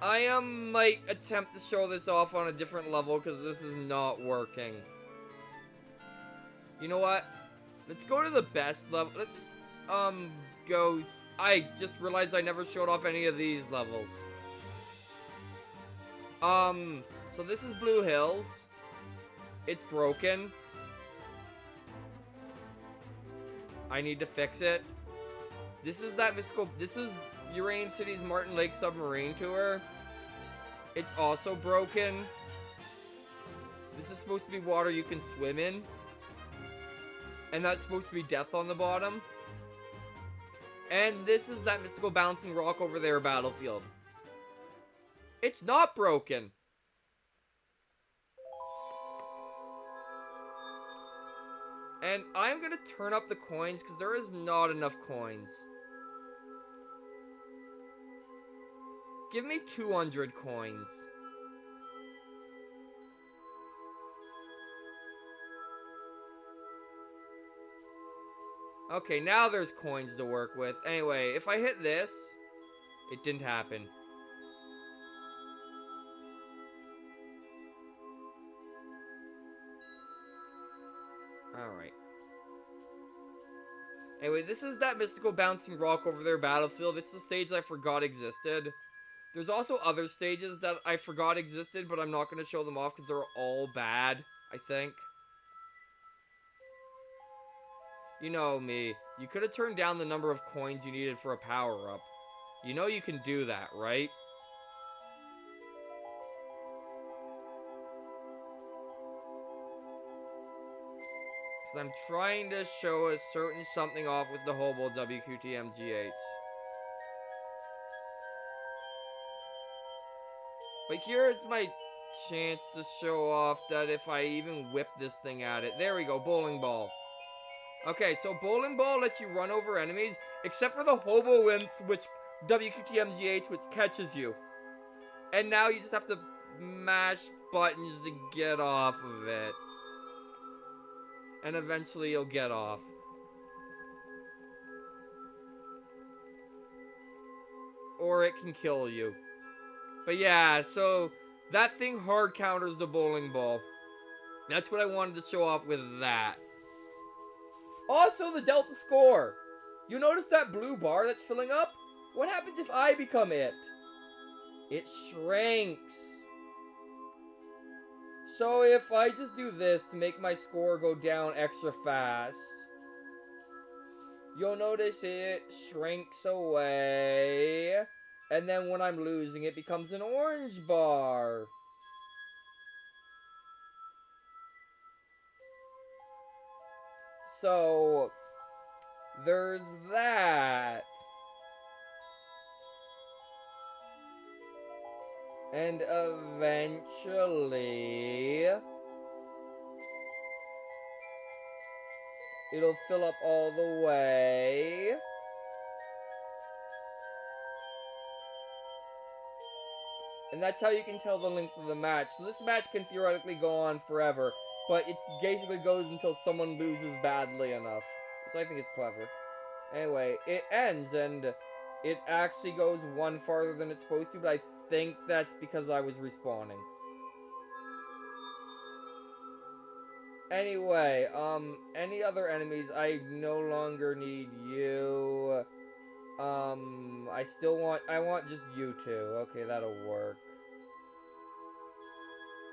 I might attempt to show this off on a different level because this is not working. You know what? Let's go to the best level. Let's just, go... I just realized I never showed off any of these levels. So this is Blue Hills. It's broken. I need to fix it. This is that mystical... This is Uranium City's Martin Lake Submarine Tour. It's also broken. This is supposed to be water you can swim in. And that's supposed to be death on the bottom. And this is that mystical bouncing rock over there battlefield. It's not broken. And I'm gonna turn up the coins because there is not enough coins. Give me 200 coins. Okay, now there's coins to work with. Anyway, if I hit this, it didn't happen. Alright. Anyway, this is that mystical bouncing rock over their battlefield. It's the stage I forgot existed. There's also other stages that I forgot existed, but I'm not going to show them off because they're all bad, I think. You know me. You could have turned down the number of coins you needed for a power-up. You know you can do that, right? Because I'm trying to show a certain something off with the Hobo WQTMGH. But here's my chance to show off that if I even whip this thing at it. There we go, bowling ball. Okay, so bowling ball lets you run over enemies, except for the Hobo Imp, which WQTMGH, which catches you. And now you just have to mash buttons to get off of it. And eventually you'll get off. Or it can kill you. But yeah, so that thing hard counters the bowling ball. That's what I wanted to show off with that. Also, the Delta score. You notice that blue bar that's filling up? What happens if I become it? It shrinks. So if I just do this to make my score go down extra fast, you'll notice it shrinks away. And then when I'm losing, it becomes an orange bar. So there's that. And eventually, it'll fill up all the way. And that's how you can tell the length of the match. So this match can theoretically go on forever, but it basically goes until someone loses badly enough, which I think is clever. Anyway, it ends, and it actually goes one farther than it's supposed to, but I think that's because I was respawning. Anyway, any other enemies? I no longer need you. I want just you two. Okay, that'll work.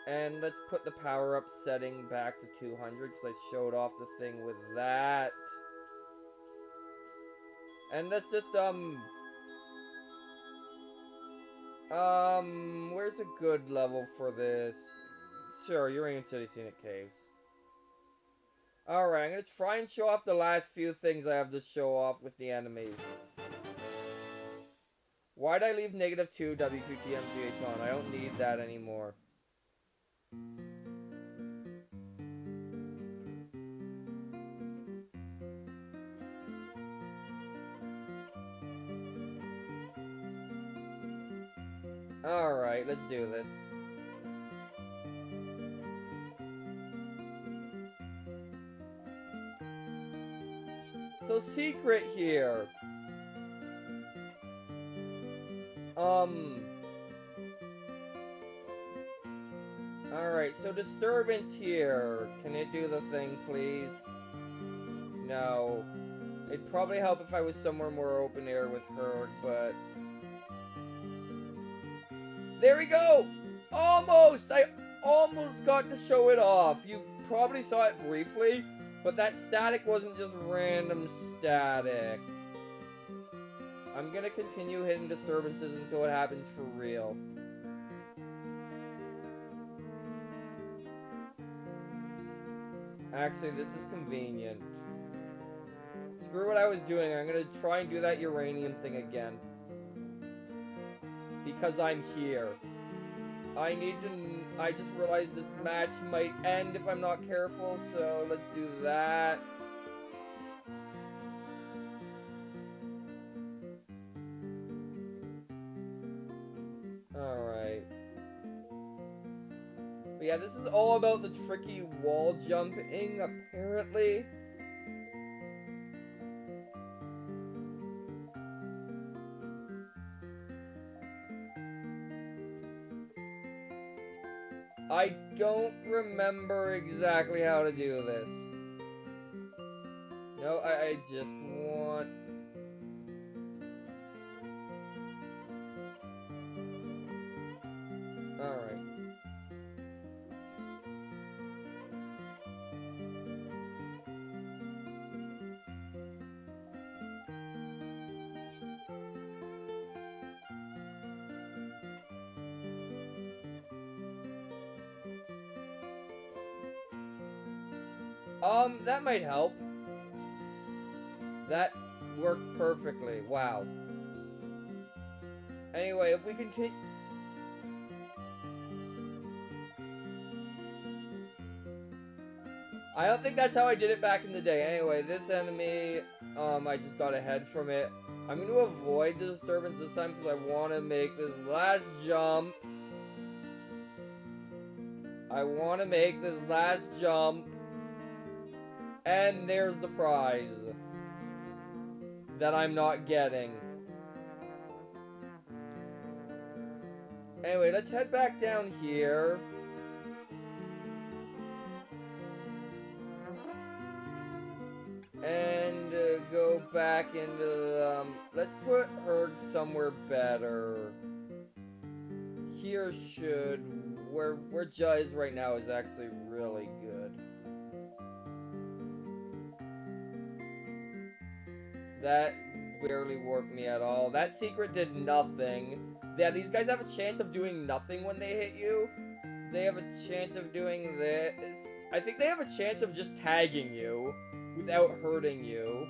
And let's put the power-up setting back to 200, because I showed off the thing with that. And let's just, where's a good level for this? Sure, Uranium City Scenic Caves. Alright, I'm gonna try and show off the last few things I have to show off with the enemies. Why'd I leave -2 WQTMGH on? I don't need that anymore. Alright, let's do this. So, secret here. Alright, so disturbance here. Can it do the thing, please? No. It'd probably help if I was somewhere more open air with her, but... There we go! Almost! I almost got to show it off. You probably saw it briefly, but that static wasn't just random static. I'm gonna continue hitting disturbances until it happens for real. Actually, this is convenient. Screw what I was doing. I'm gonna try and do that uranium thing again. Because I'm here. I just realized this match might end if I'm not careful, so let's do that. Alright. But yeah, this is all about the tricky wall jumping, apparently. I don't remember exactly how to do this. No, I just want... Alright. That might help. That worked perfectly. Wow. Anyway, if we continue... I don't think that's how I did it back in the day. Anyway, this enemy, I just got ahead from it. I'm going to avoid the disturbance this time because I want to make this last jump. I want to make this last jump. And there's the prize that I'm not getting. Anyway, let's head back down here. And go back into let's put her somewhere better. Here where Ja is right now is actually really good. That barely warped me at all. That secret did nothing. Yeah, these guys have a chance of doing nothing when they hit you. They have a chance of doing this. I think they have a chance of just tagging you without hurting you.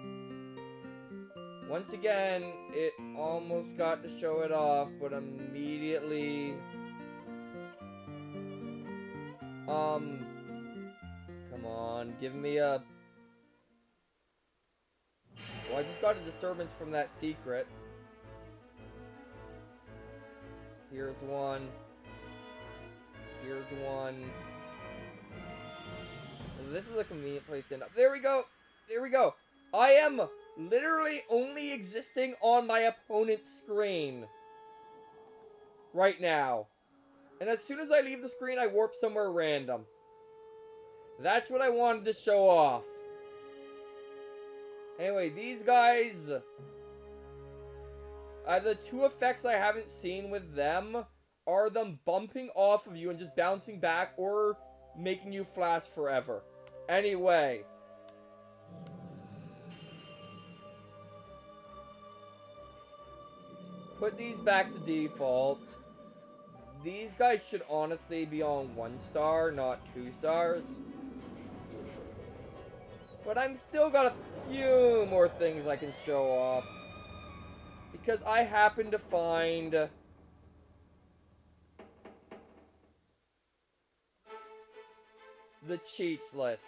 Once again, it almost got to show it off, but immediately... Come on, give me a... Well, I just got a disturbance from that secret. Here's one. Here's one. This is a convenient place to end up. There we go! There we go! I am literally only existing on my opponent's screen. Right now. And as soon as I leave the screen, I warp somewhere random. That's what I wanted to show off. Anyway, these guys... the two effects I haven't seen with them are them bumping off of you and just bouncing back or making you flash forever. Anyway. Let's put these back to default. These guys should honestly be on 1 star, not 2 stars. But I'm still got a few more things I can show off. Because I happen to find... the cheats list.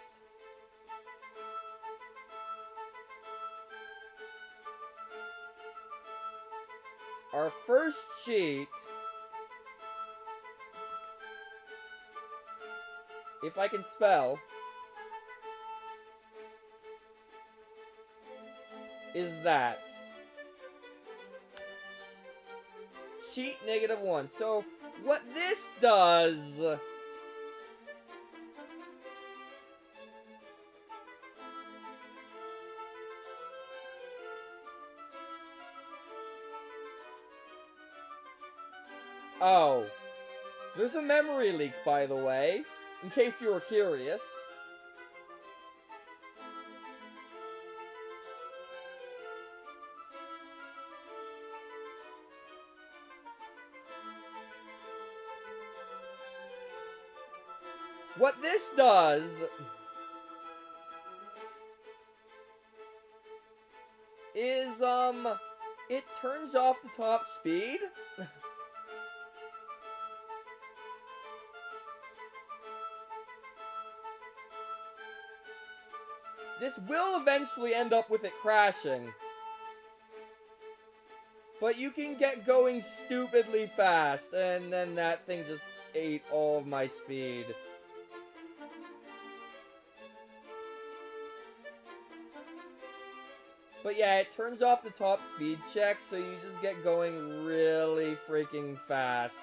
Our first cheat... if I can spell... is that. Cheat -1. So, what this does... Oh. There's a memory leak, by the way. In case you were curious. What this does... is, it turns off the top speed. This will eventually end up with it crashing. But you can get going stupidly fast, and then that thing just ate all of my speed. But yeah, it turns off the top speed check, so you just get going really freaking fast.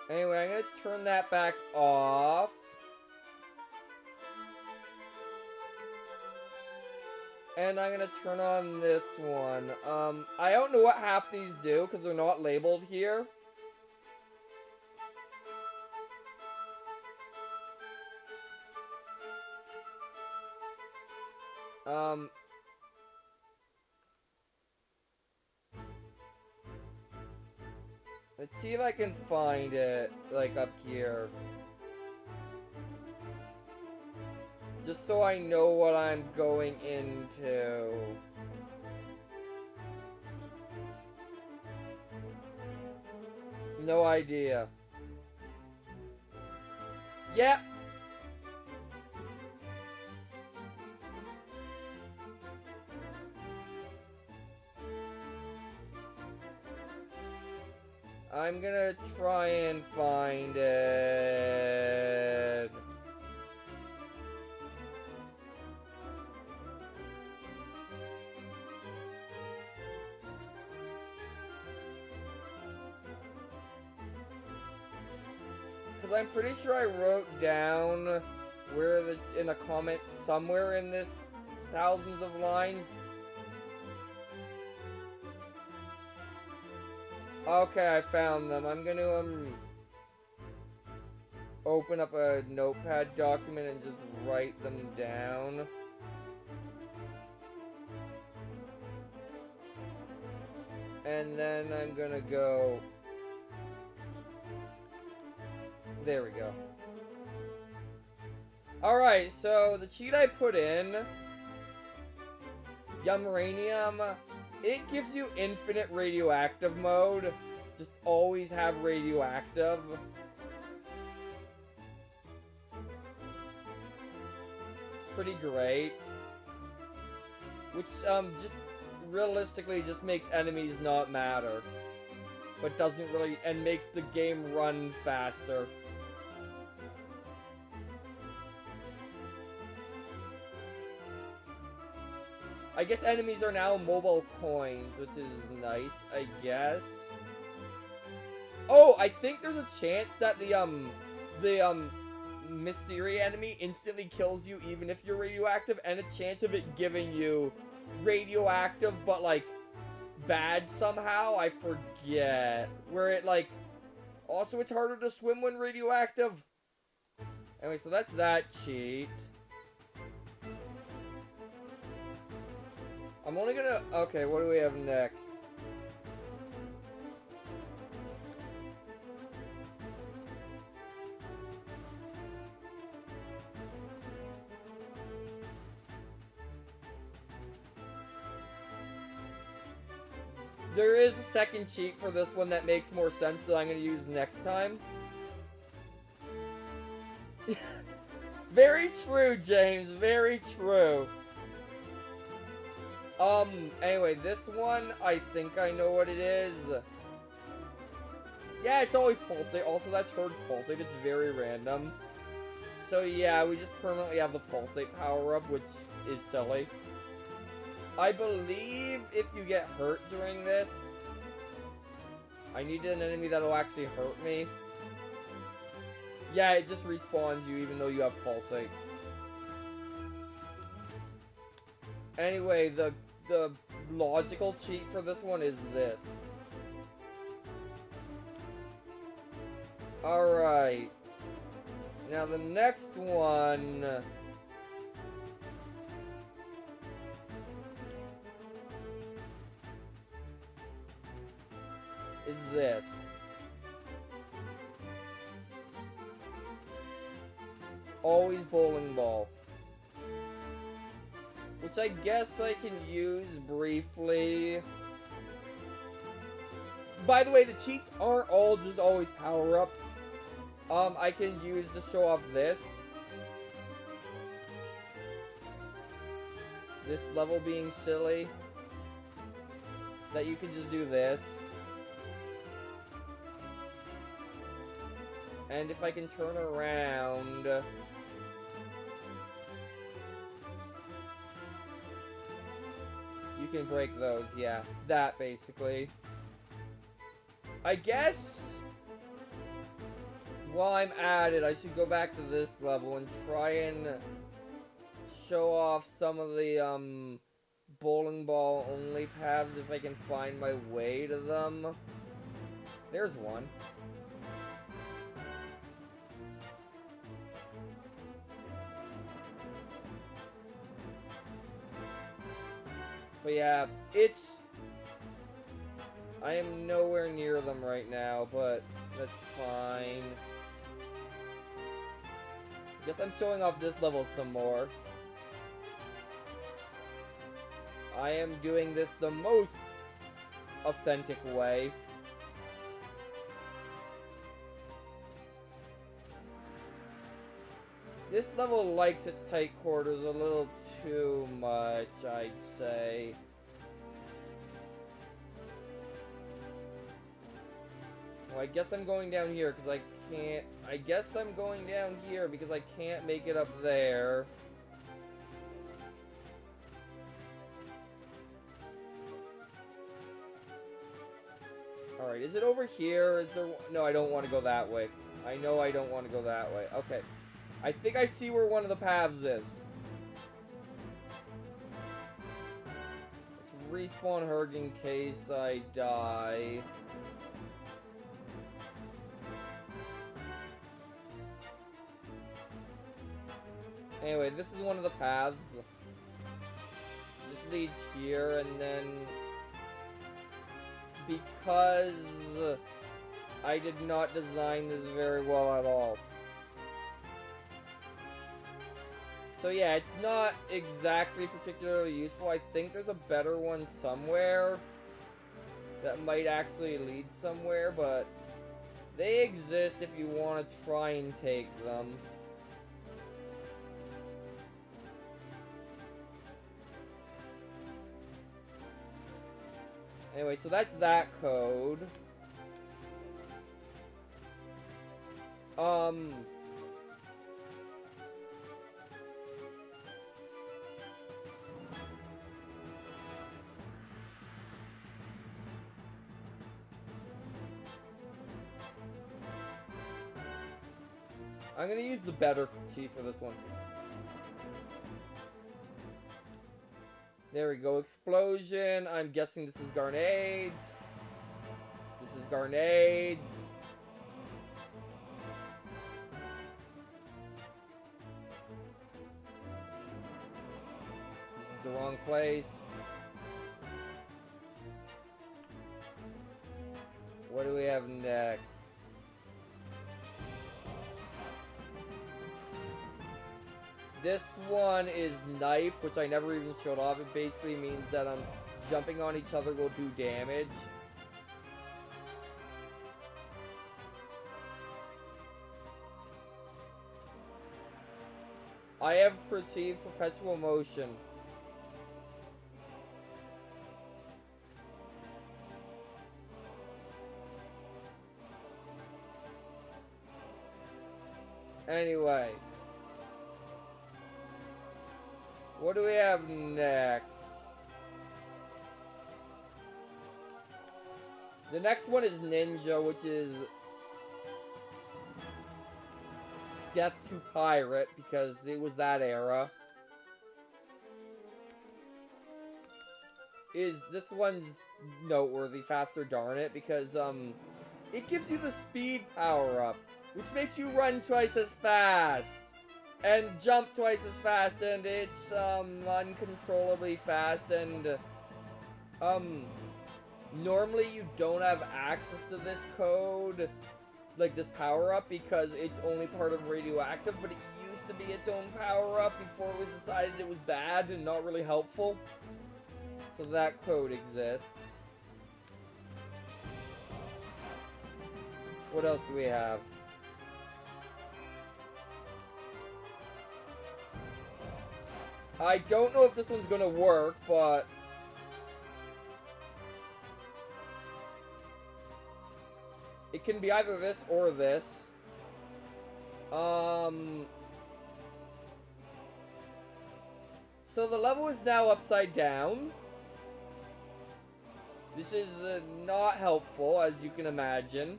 Anyway, I'm gonna turn that back off. And I'm gonna turn on this one. I don't know what half these do, because they're not labeled here. Let's see if I can find it, like, up here. Just so I know what I'm going into. No idea. Yep. I'm gonna try and find it. Because I'm pretty sure I wrote down where in a comment somewhere in this thousands of lines. Okay, I found them. I'm gonna open up a notepad document and just write them down. And then I'm gonna go... There we go. Alright, so the cheat I put in, Yumranium, it gives you infinite radioactive mode. Just always have radioactive. It's pretty great. Which, just realistically just makes enemies not matter. But doesn't really, and makes the game run faster. I guess enemies are now mobile coins, which is nice, I guess. Oh, I think there's a chance that the mystery enemy instantly kills you even if you're radioactive, and a chance of it giving you radioactive, but like, bad somehow? I forget. Where it like, also it's harder to swim when radioactive. Anyway, so that's that cheat. I'm only gonna... Okay, what do we have next? There is a second cheat for this one that makes more sense that I'm gonna use next time. Very true, James. Very true. Anyway, this one, I think I know what it is. Yeah, it's always pulsate. Also, that's Herd's pulsate. It's very random. So yeah, we just permanently have the pulsate power-up, which is silly. I believe if you get hurt during this, I need an enemy that'll actually hurt me. Yeah, it just respawns you even though you have pulsate. Anyway, the logical cheat for this one is this. Alright. Now the next one... is this. Always bowling ball. Which I guess I can use briefly. By the way, the cheats aren't all just always power-ups. I can use to show off this. This level being silly. That you can just do this. And if I can turn around... you can break those, yeah. That, basically. I guess... while I'm at it, I should go back to this level and try and show off some of the, bowling ball only paths if I can find my way to them. There's one. But yeah, I am nowhere near them right now, but that's fine. Guess I'm showing off this level some more. I am doing this the most authentic way. This level likes its tight quarters a little too much, I'd say. Well, I guess I'm going down here because I can't... I guess I'm going down here because I can't make it up there. Alright, is it over here? Is there... No, I don't want to go that way. I know I don't want to go that way. Okay. I think I see where one of the paths is. Let's respawn Herg in case I die. Anyway, this is one of the paths. This leads here, and then... because I did not design this very well at all. So yeah, it's not exactly particularly useful. I think there's a better one somewhere that might actually lead somewhere, but they exist if you want to try and take them. Anyway, so that's that code. I'm gonna use the better key for this one. There we go, explosion. I'm guessing this is grenades. This is grenades. This is the wrong place. What do we have next? This one is knife, which I never even showed off. It basically means that jumping on each other will do damage. I have perceived perpetual motion. Anyway. What do we have next? The next one is Ninja, which is Death to Pirate, because it was that era. This one's noteworthy, Faster Darn It, because it gives you the speed power up, which makes you run twice as fast. And jump twice as fast, and it's, uncontrollably fast, and, normally you don't have access to this code, like this power-up, because it's only part of Radioactive, but it used to be its own power-up before it was decided it was bad and not really helpful. So that code exists. What else do we have? I don't know if this one's gonna work, but... it can be either this or this. So the level is now upside down. This is not helpful, as you can imagine.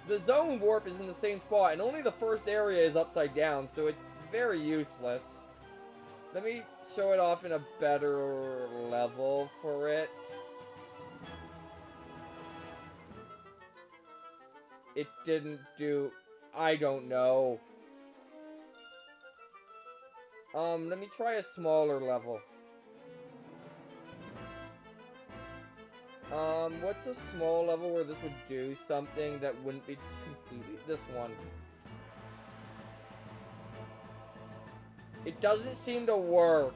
The zone warp is in the same spot, and only the first area is upside down, so it's very useless. Let me show it off in a better level for it. It didn't do... I don't know. Let me try a smaller level. What's a small level where this would do something that wouldn't be completely... this one. It doesn't seem to work.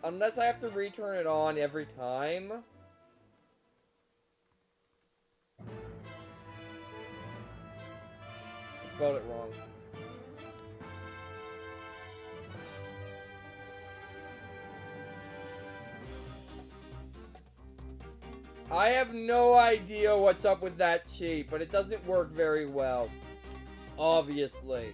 Unless I have to return it on every time. I spelled it wrong. I have no idea what's up with that cheat, but it doesn't work very well. Obviously.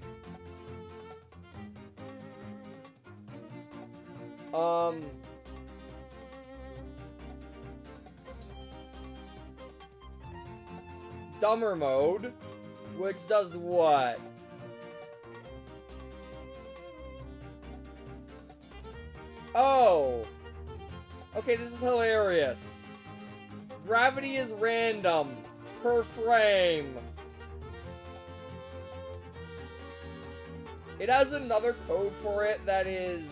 dumber mode, which does what? Oh! Okay, this is hilarious. Gravity is random. Per frame. It has another code for it that is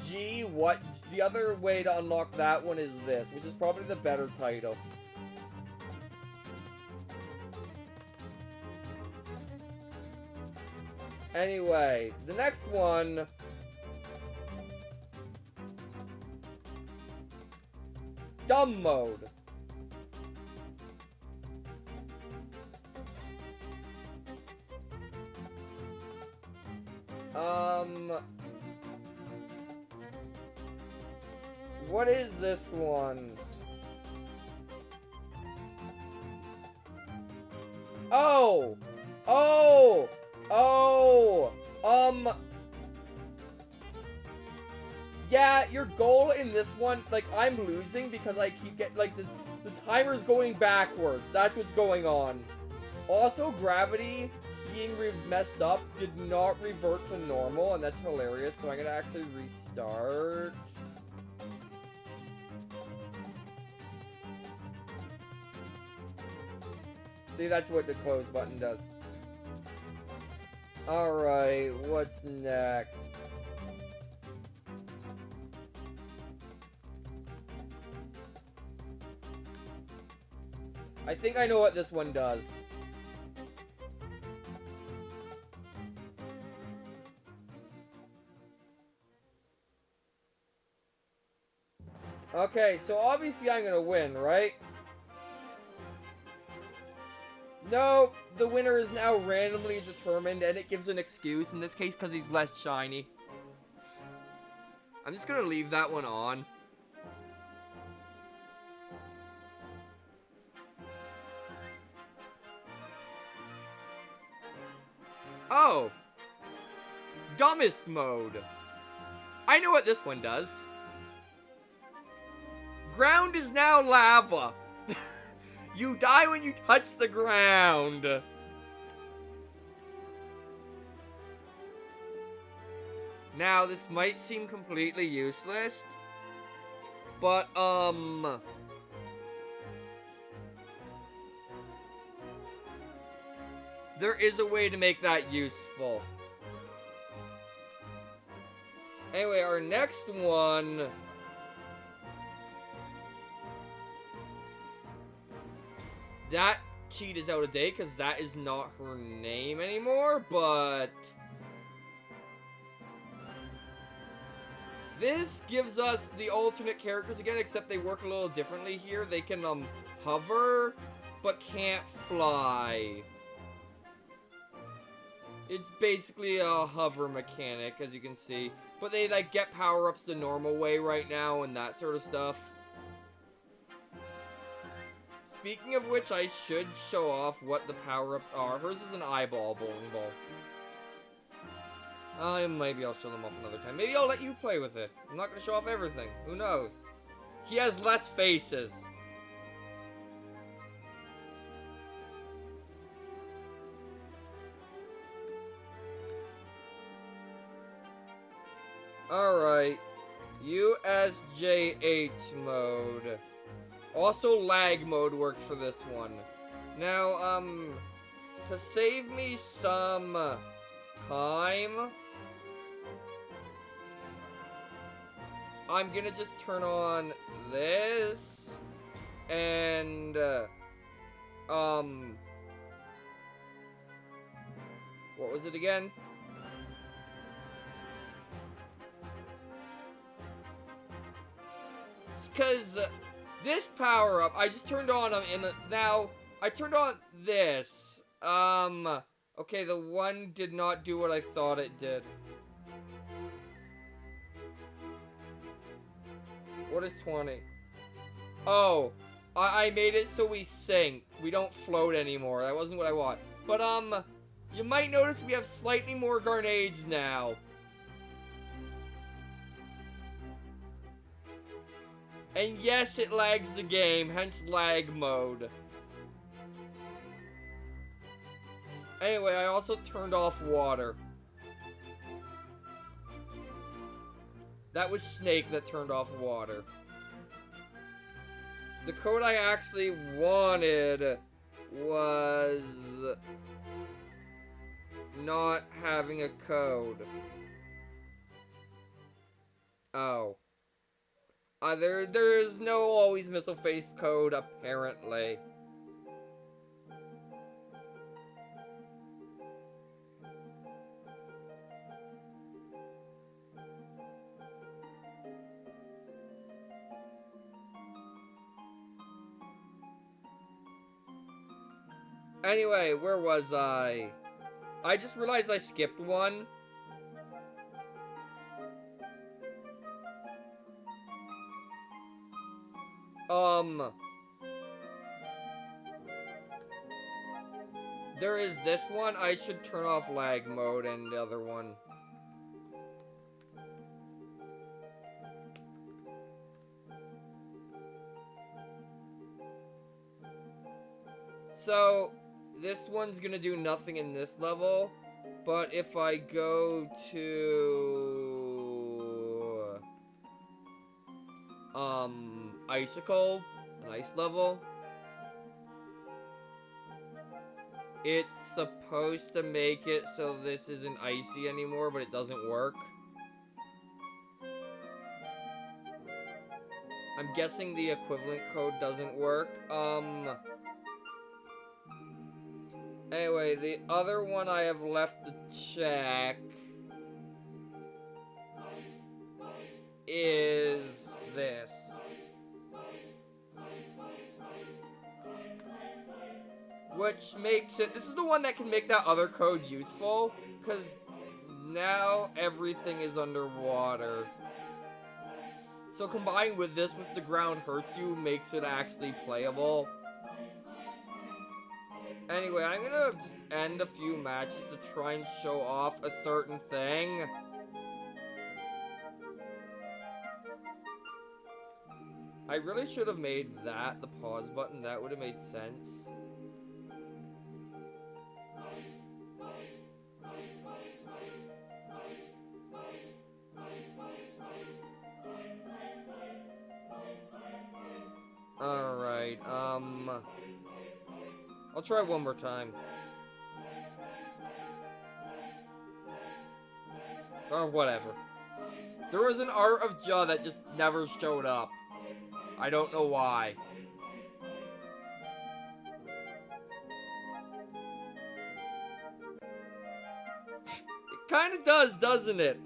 G. What? The other way to unlock that one is this, which is probably the better title. Anyway, the next one... Dumb mode. What is this one? Oh! Oh! Oh! Yeah, your goal in this one, like, I'm losing because I keep getting, like, the timer's going backwards. That's what's going on. Also, gravity being messed up did not revert to normal, and that's hilarious, so I'm gonna actually restart. See, that's what the close button does. Alright, what's next? I think I know what this one does. Okay, so obviously I'm gonna win, right? No, the winner is now randomly determined, and it gives an excuse, in this case because he's less shiny. I'm just gonna leave that one on. Oh! Dumbest mode. I know what this one does. Ground is now lava. You die when you touch the ground. Now, this might seem completely useless, but, there is a way to make that useful. Anyway, our next one... That cheat is out of date, because that is not her name anymore, but... This gives us the alternate characters again, except they work a little differently here. They can, hover, but can't fly. It's basically a hover mechanic, as you can see. But they, like, get power-ups the normal way right now and that sort of stuff. Speaking of which, I should show off what the power-ups are. Hers is an eyeball bowling ball. Maybe I'll show them off another time. Maybe I'll let you play with it. I'm not gonna show off everything. Who knows? He has less faces. Alright. USJH mode. Also, lag mode works for this one. Now, to save me some time, I'm gonna just turn on this, and, what was it again? Because this power-up, I just turned on, now, I turned on this. Okay, the one did not do what I thought it did. What is 20? Oh, I made it so we sink. We don't float anymore. That wasn't what I want. But, you might notice we have slightly more grenades now. And yes, it lags the game, hence lag mode. Anyway, I also turned off water. That was Snake that turned off water. The code I actually wanted was not having a code. Oh. There is no always missile face code, apparently. Anyway, where was I? I just realized I skipped one. There is this one. I should turn off lag mode and the other one. So, this one's gonna do nothing in this level, but if I go to Icicle, an ice level, it's supposed to make it so this isn't icy anymore, but it doesn't work. I'm guessing the equivalent code doesn't work. Anyway, the other one I have left to check is this. Which makes it, this is the one that can make that other code useful, because now everything is underwater. So combined with this, with the ground hurts you, makes it actually playable. Anyway, I'm gonna just end a few matches to try and show off a certain thing. I really should have made that the pause button. That would have made sense. Alright, I'll try one more time. Or whatever. There was an art of Jaw that just never showed up. I don't know why. It kinda does, doesn't it?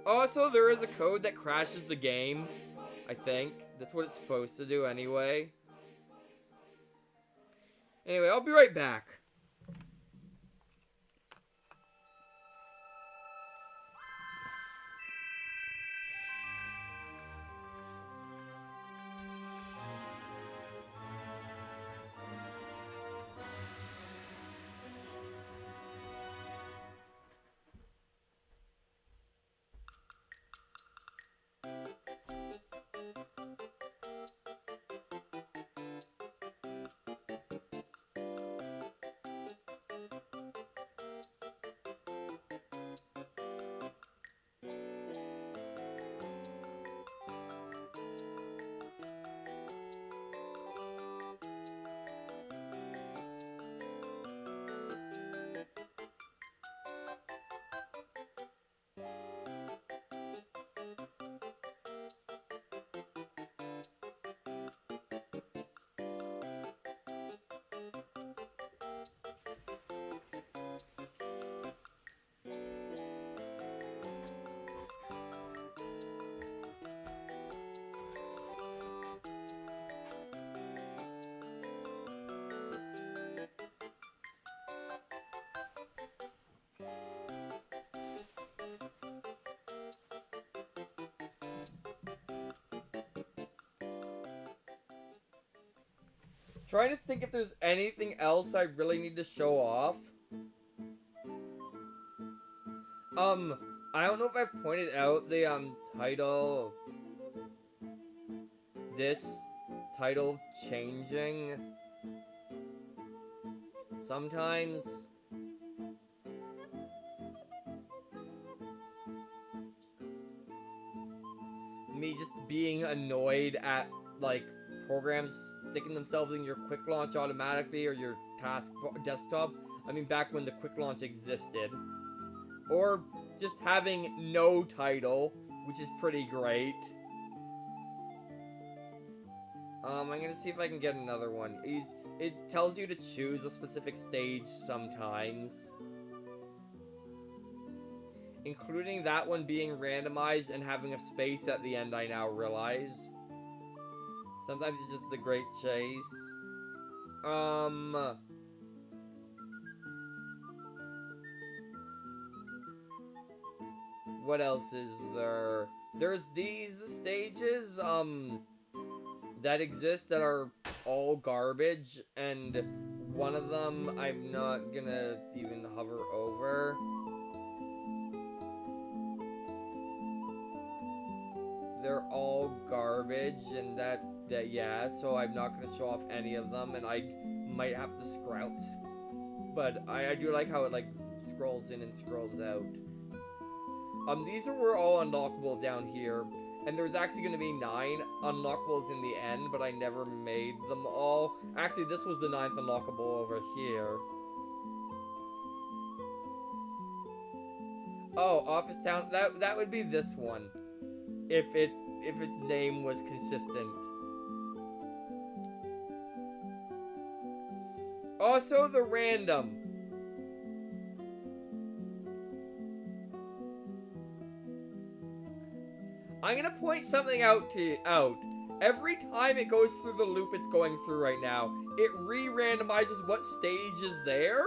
Also, there is a code that crashes the game, I think. That's what it's supposed to do anyway. Anyway, I'll be right back. Trying to think if there's anything else I really need to show off. I don't know if I've pointed out the, title. This title changing sometimes. Me just being annoyed at, like, programs sticking themselves in your quick launch automatically or your task desktop. I mean, back when the quick launch existed. Or just having no title, which is pretty great. I'm gonna see if I can get another one. It tells you to choose a specific stage sometimes. Including that one being randomized and having a space at the end, I now realize. Sometimes it's just the Great Chase. What else is there? There's these stages, that exist that are all garbage, and one of them I'm not gonna even hover over. They're all garbage, and yeah, so I'm not gonna show off any of them, and I might have to scrounge. But I do like how it, like, scrolls in and scrolls out. These were all unlockable down here, and there's actually gonna be 9 unlockables in the end, but I never made them all. Actually, this was the 9th unlockable over here. Oh, Office Town, that would be this one. If its name was consistent. Also the random. I'm gonna point something out. Every time it goes through the loop it's going through right now, it re-randomizes what stage is there.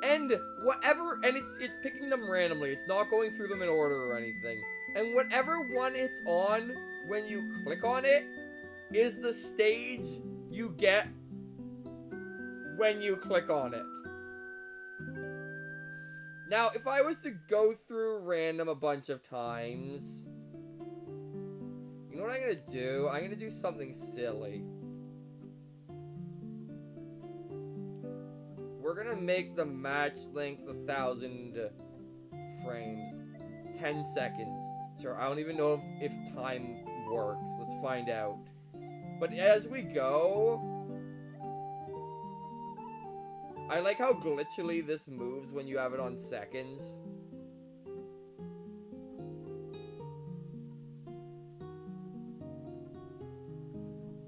And it's picking them randomly. It's not going through them in order or anything. And whatever one it's on when you click on it is the stage you get when you click on it. Now, if I was to go through random a bunch of times, you know what I'm gonna do? I'm gonna do something silly. We're gonna make the match length 1,000 frames. 10 seconds. Sure, I don't even know if time works. Let's find out. But as we go, I like how glitchily this moves when you have it on seconds.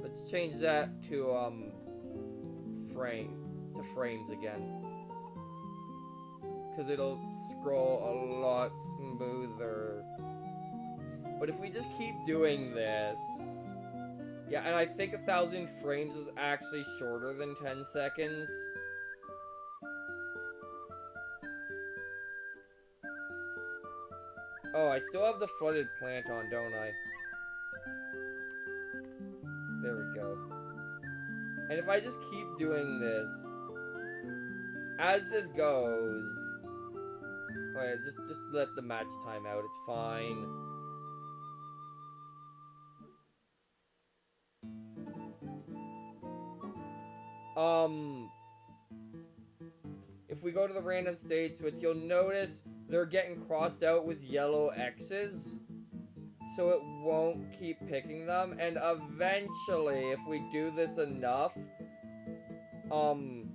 Let's change that to frames again. Because it'll scroll a lot smoother. But if we just keep doing this... Yeah, and I think 1,000 frames is actually shorter than 10 seconds. Oh, I still have the flooded plant on, don't I? There we go. And if I just keep doing this, as this goes... Alright, just let the match time out, it's fine. If we go to the random stage switch, you'll notice they're getting crossed out with yellow X's. So it won't keep picking them. And eventually, if we do this enough, I'm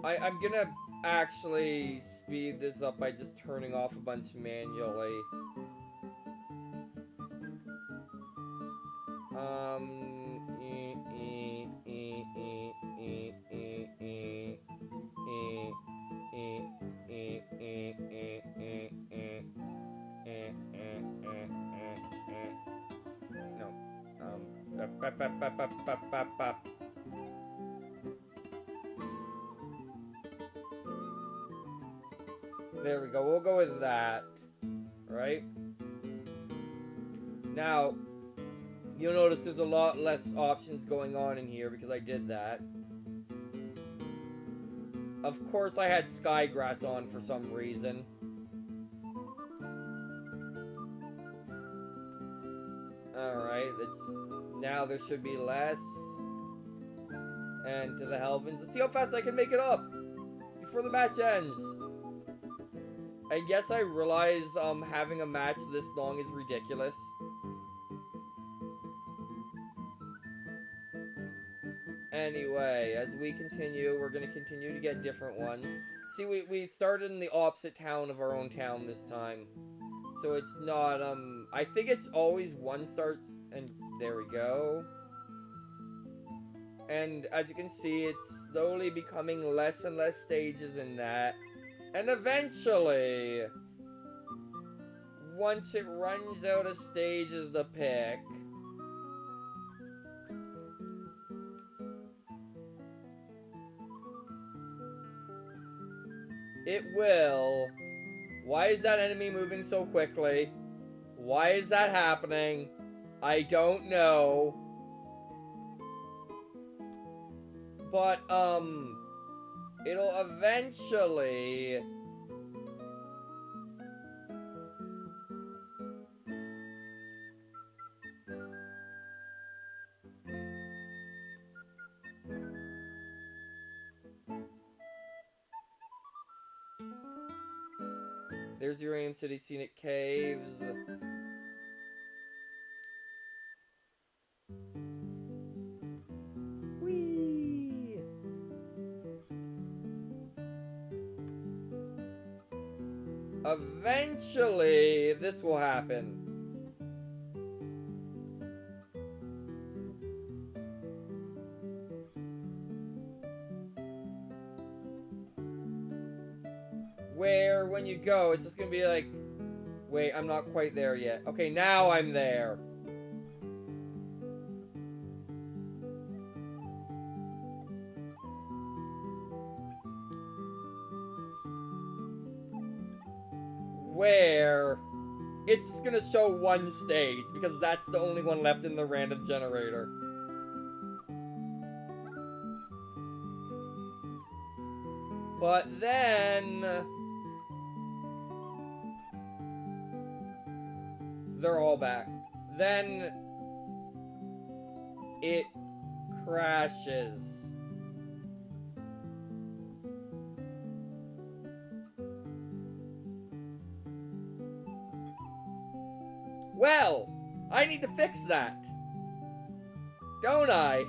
gonna actually speed this up by just turning off a bunch manually. There we go, we'll go with that, right? Now, you'll notice there's a lot less options going on in here because I did that. Of course I had Skygrass on for some reason. Alright, now there should be less. And to the Helvins. Let's see how fast I can make it up before the match ends. I guess I realize having a match this long is ridiculous. Anyway, as we continue, we're going to continue to get different ones. See, we started in the opposite town of our own town this time. So it's not, I think it's always one starts, and there we go. And as you can see, it's slowly becoming less and less stages in that. And eventually, once it runs out of stages to pick, it will. Why is that enemy moving so quickly? Why is that happening? I don't know. But, it'll eventually... There's Uranium City Scenic Caves. Whee! Eventually, this will happen. Where, when you go, it's just gonna be like, wait, I'm not quite there yet. Okay, now I'm there. Where it's just gonna show one stage, because that's the only one left in the random generator. But then... they're all back. Then... it crashes. Well, I need to fix that. Don't I?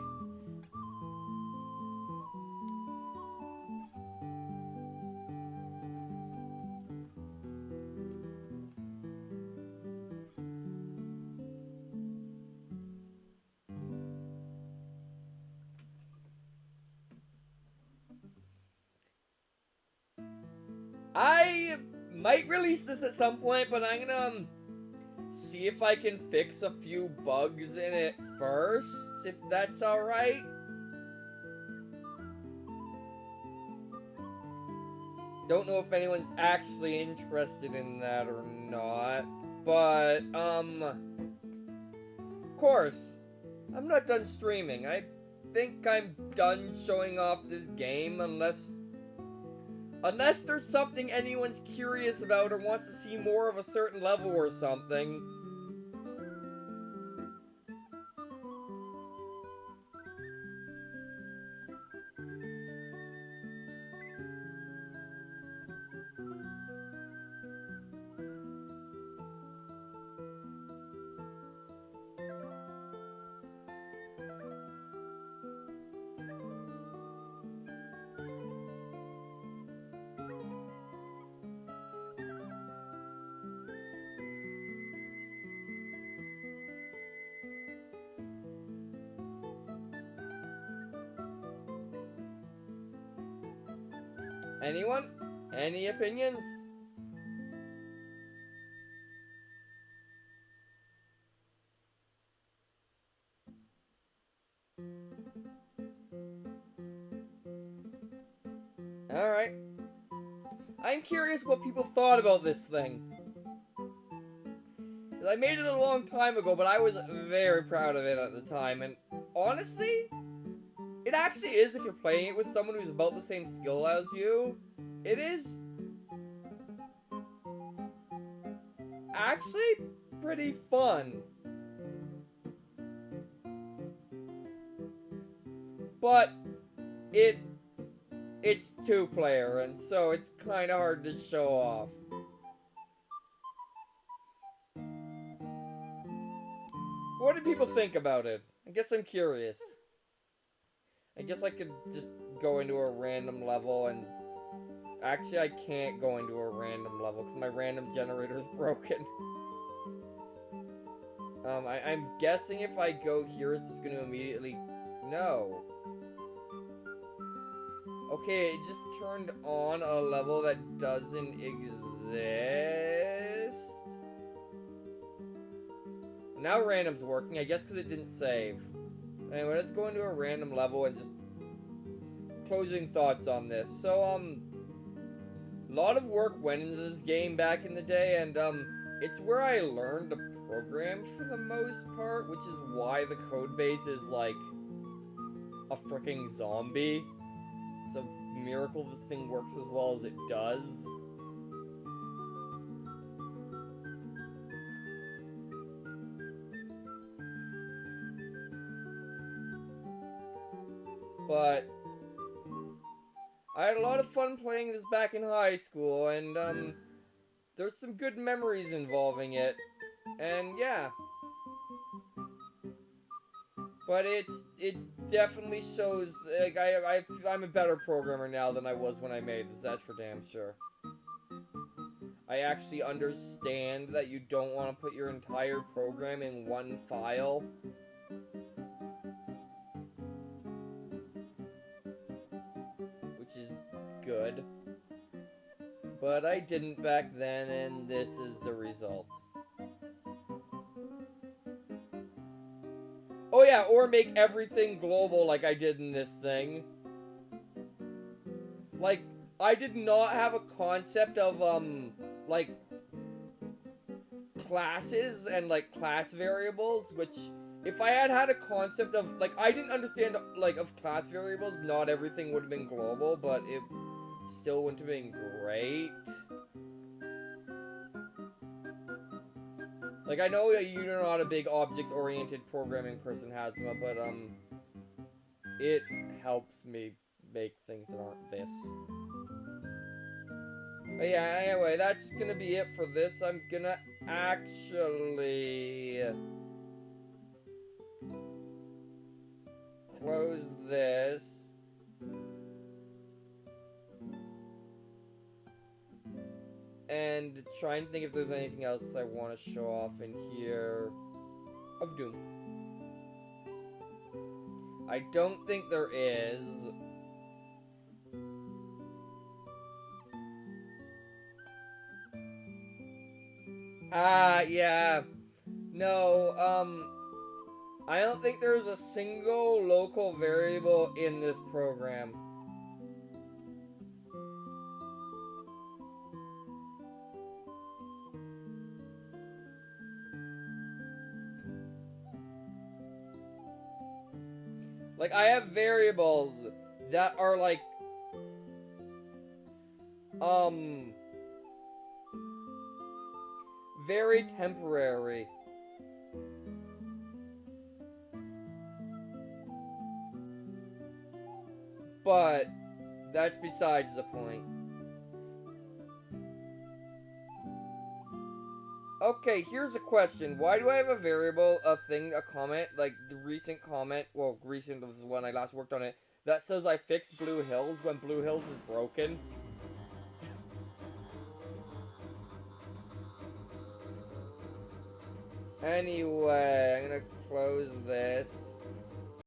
I might release this at some point, but I'm gonna see if I can fix a few bugs in it first, if that's alright. Don't know if anyone's actually interested in that or not, but, of course, I'm not done streaming. I think I'm done showing off this game unless there's something anyone's curious about or wants to see more of a certain level or something. Anyone? Any opinions? Alright. I'm curious what people thought about this thing. I made it a long time ago, but I was very proud of it at the time, and honestly, it actually is if you're playing it with someone who's about the same skill as you. It is actually pretty fun. but it's 2-player, and so it's kind of hard to show off. What do people think about it? I guess I'm curious. I guess I could just go into a random level and... Actually, I can't go into a random level because my random generator is broken. I'm guessing if I go here, it's just going to immediately... No. Okay, it just turned on a level that doesn't exist. Now random's working, I guess because it didn't save. Anyway, let's go into a random level and just... Closing thoughts on this. So, a lot of work went into this game back in the day, and, it's where I learned to program for the most part, which is why the code base is, like, a freaking zombie. It's a miracle this thing works as well as it does. But I had a lot of fun playing this back in high school, and there's some good memories involving it. And yeah. But it definitely shows, like, I'm a better programmer now than I was when I made this, that's for damn sure. I actually understand that you don't want to put your entire program in one file. Which is good. But I didn't back then, and this is the result. Oh yeah, or make everything global like I did in this thing. Like, I did not have a concept of, like, classes and, like, class variables, which, if I had had a concept of, like, I didn't understand, like, of class variables, not everything would have been global, but it still wouldn't have been great. Like, I know you're not a big object-oriented programming person, Hazma, but, it helps me make things that aren't this. But yeah, anyway, that's gonna be it for this. I'm gonna actually close this. And try and think if there's anything else I want to show off in here of Doom. I don't think there is. Yeah. No, I don't think there's a single local variable in this program. Like, I have variables that are, like, very temporary. But that's besides the point. Okay, here's a question. Why do I have a variable, a thing, a comment, like the recent comment, well, recent was when I last worked on it, that says I fixed Blue Hills when Blue Hills is broken? Anyway, I'm gonna close this.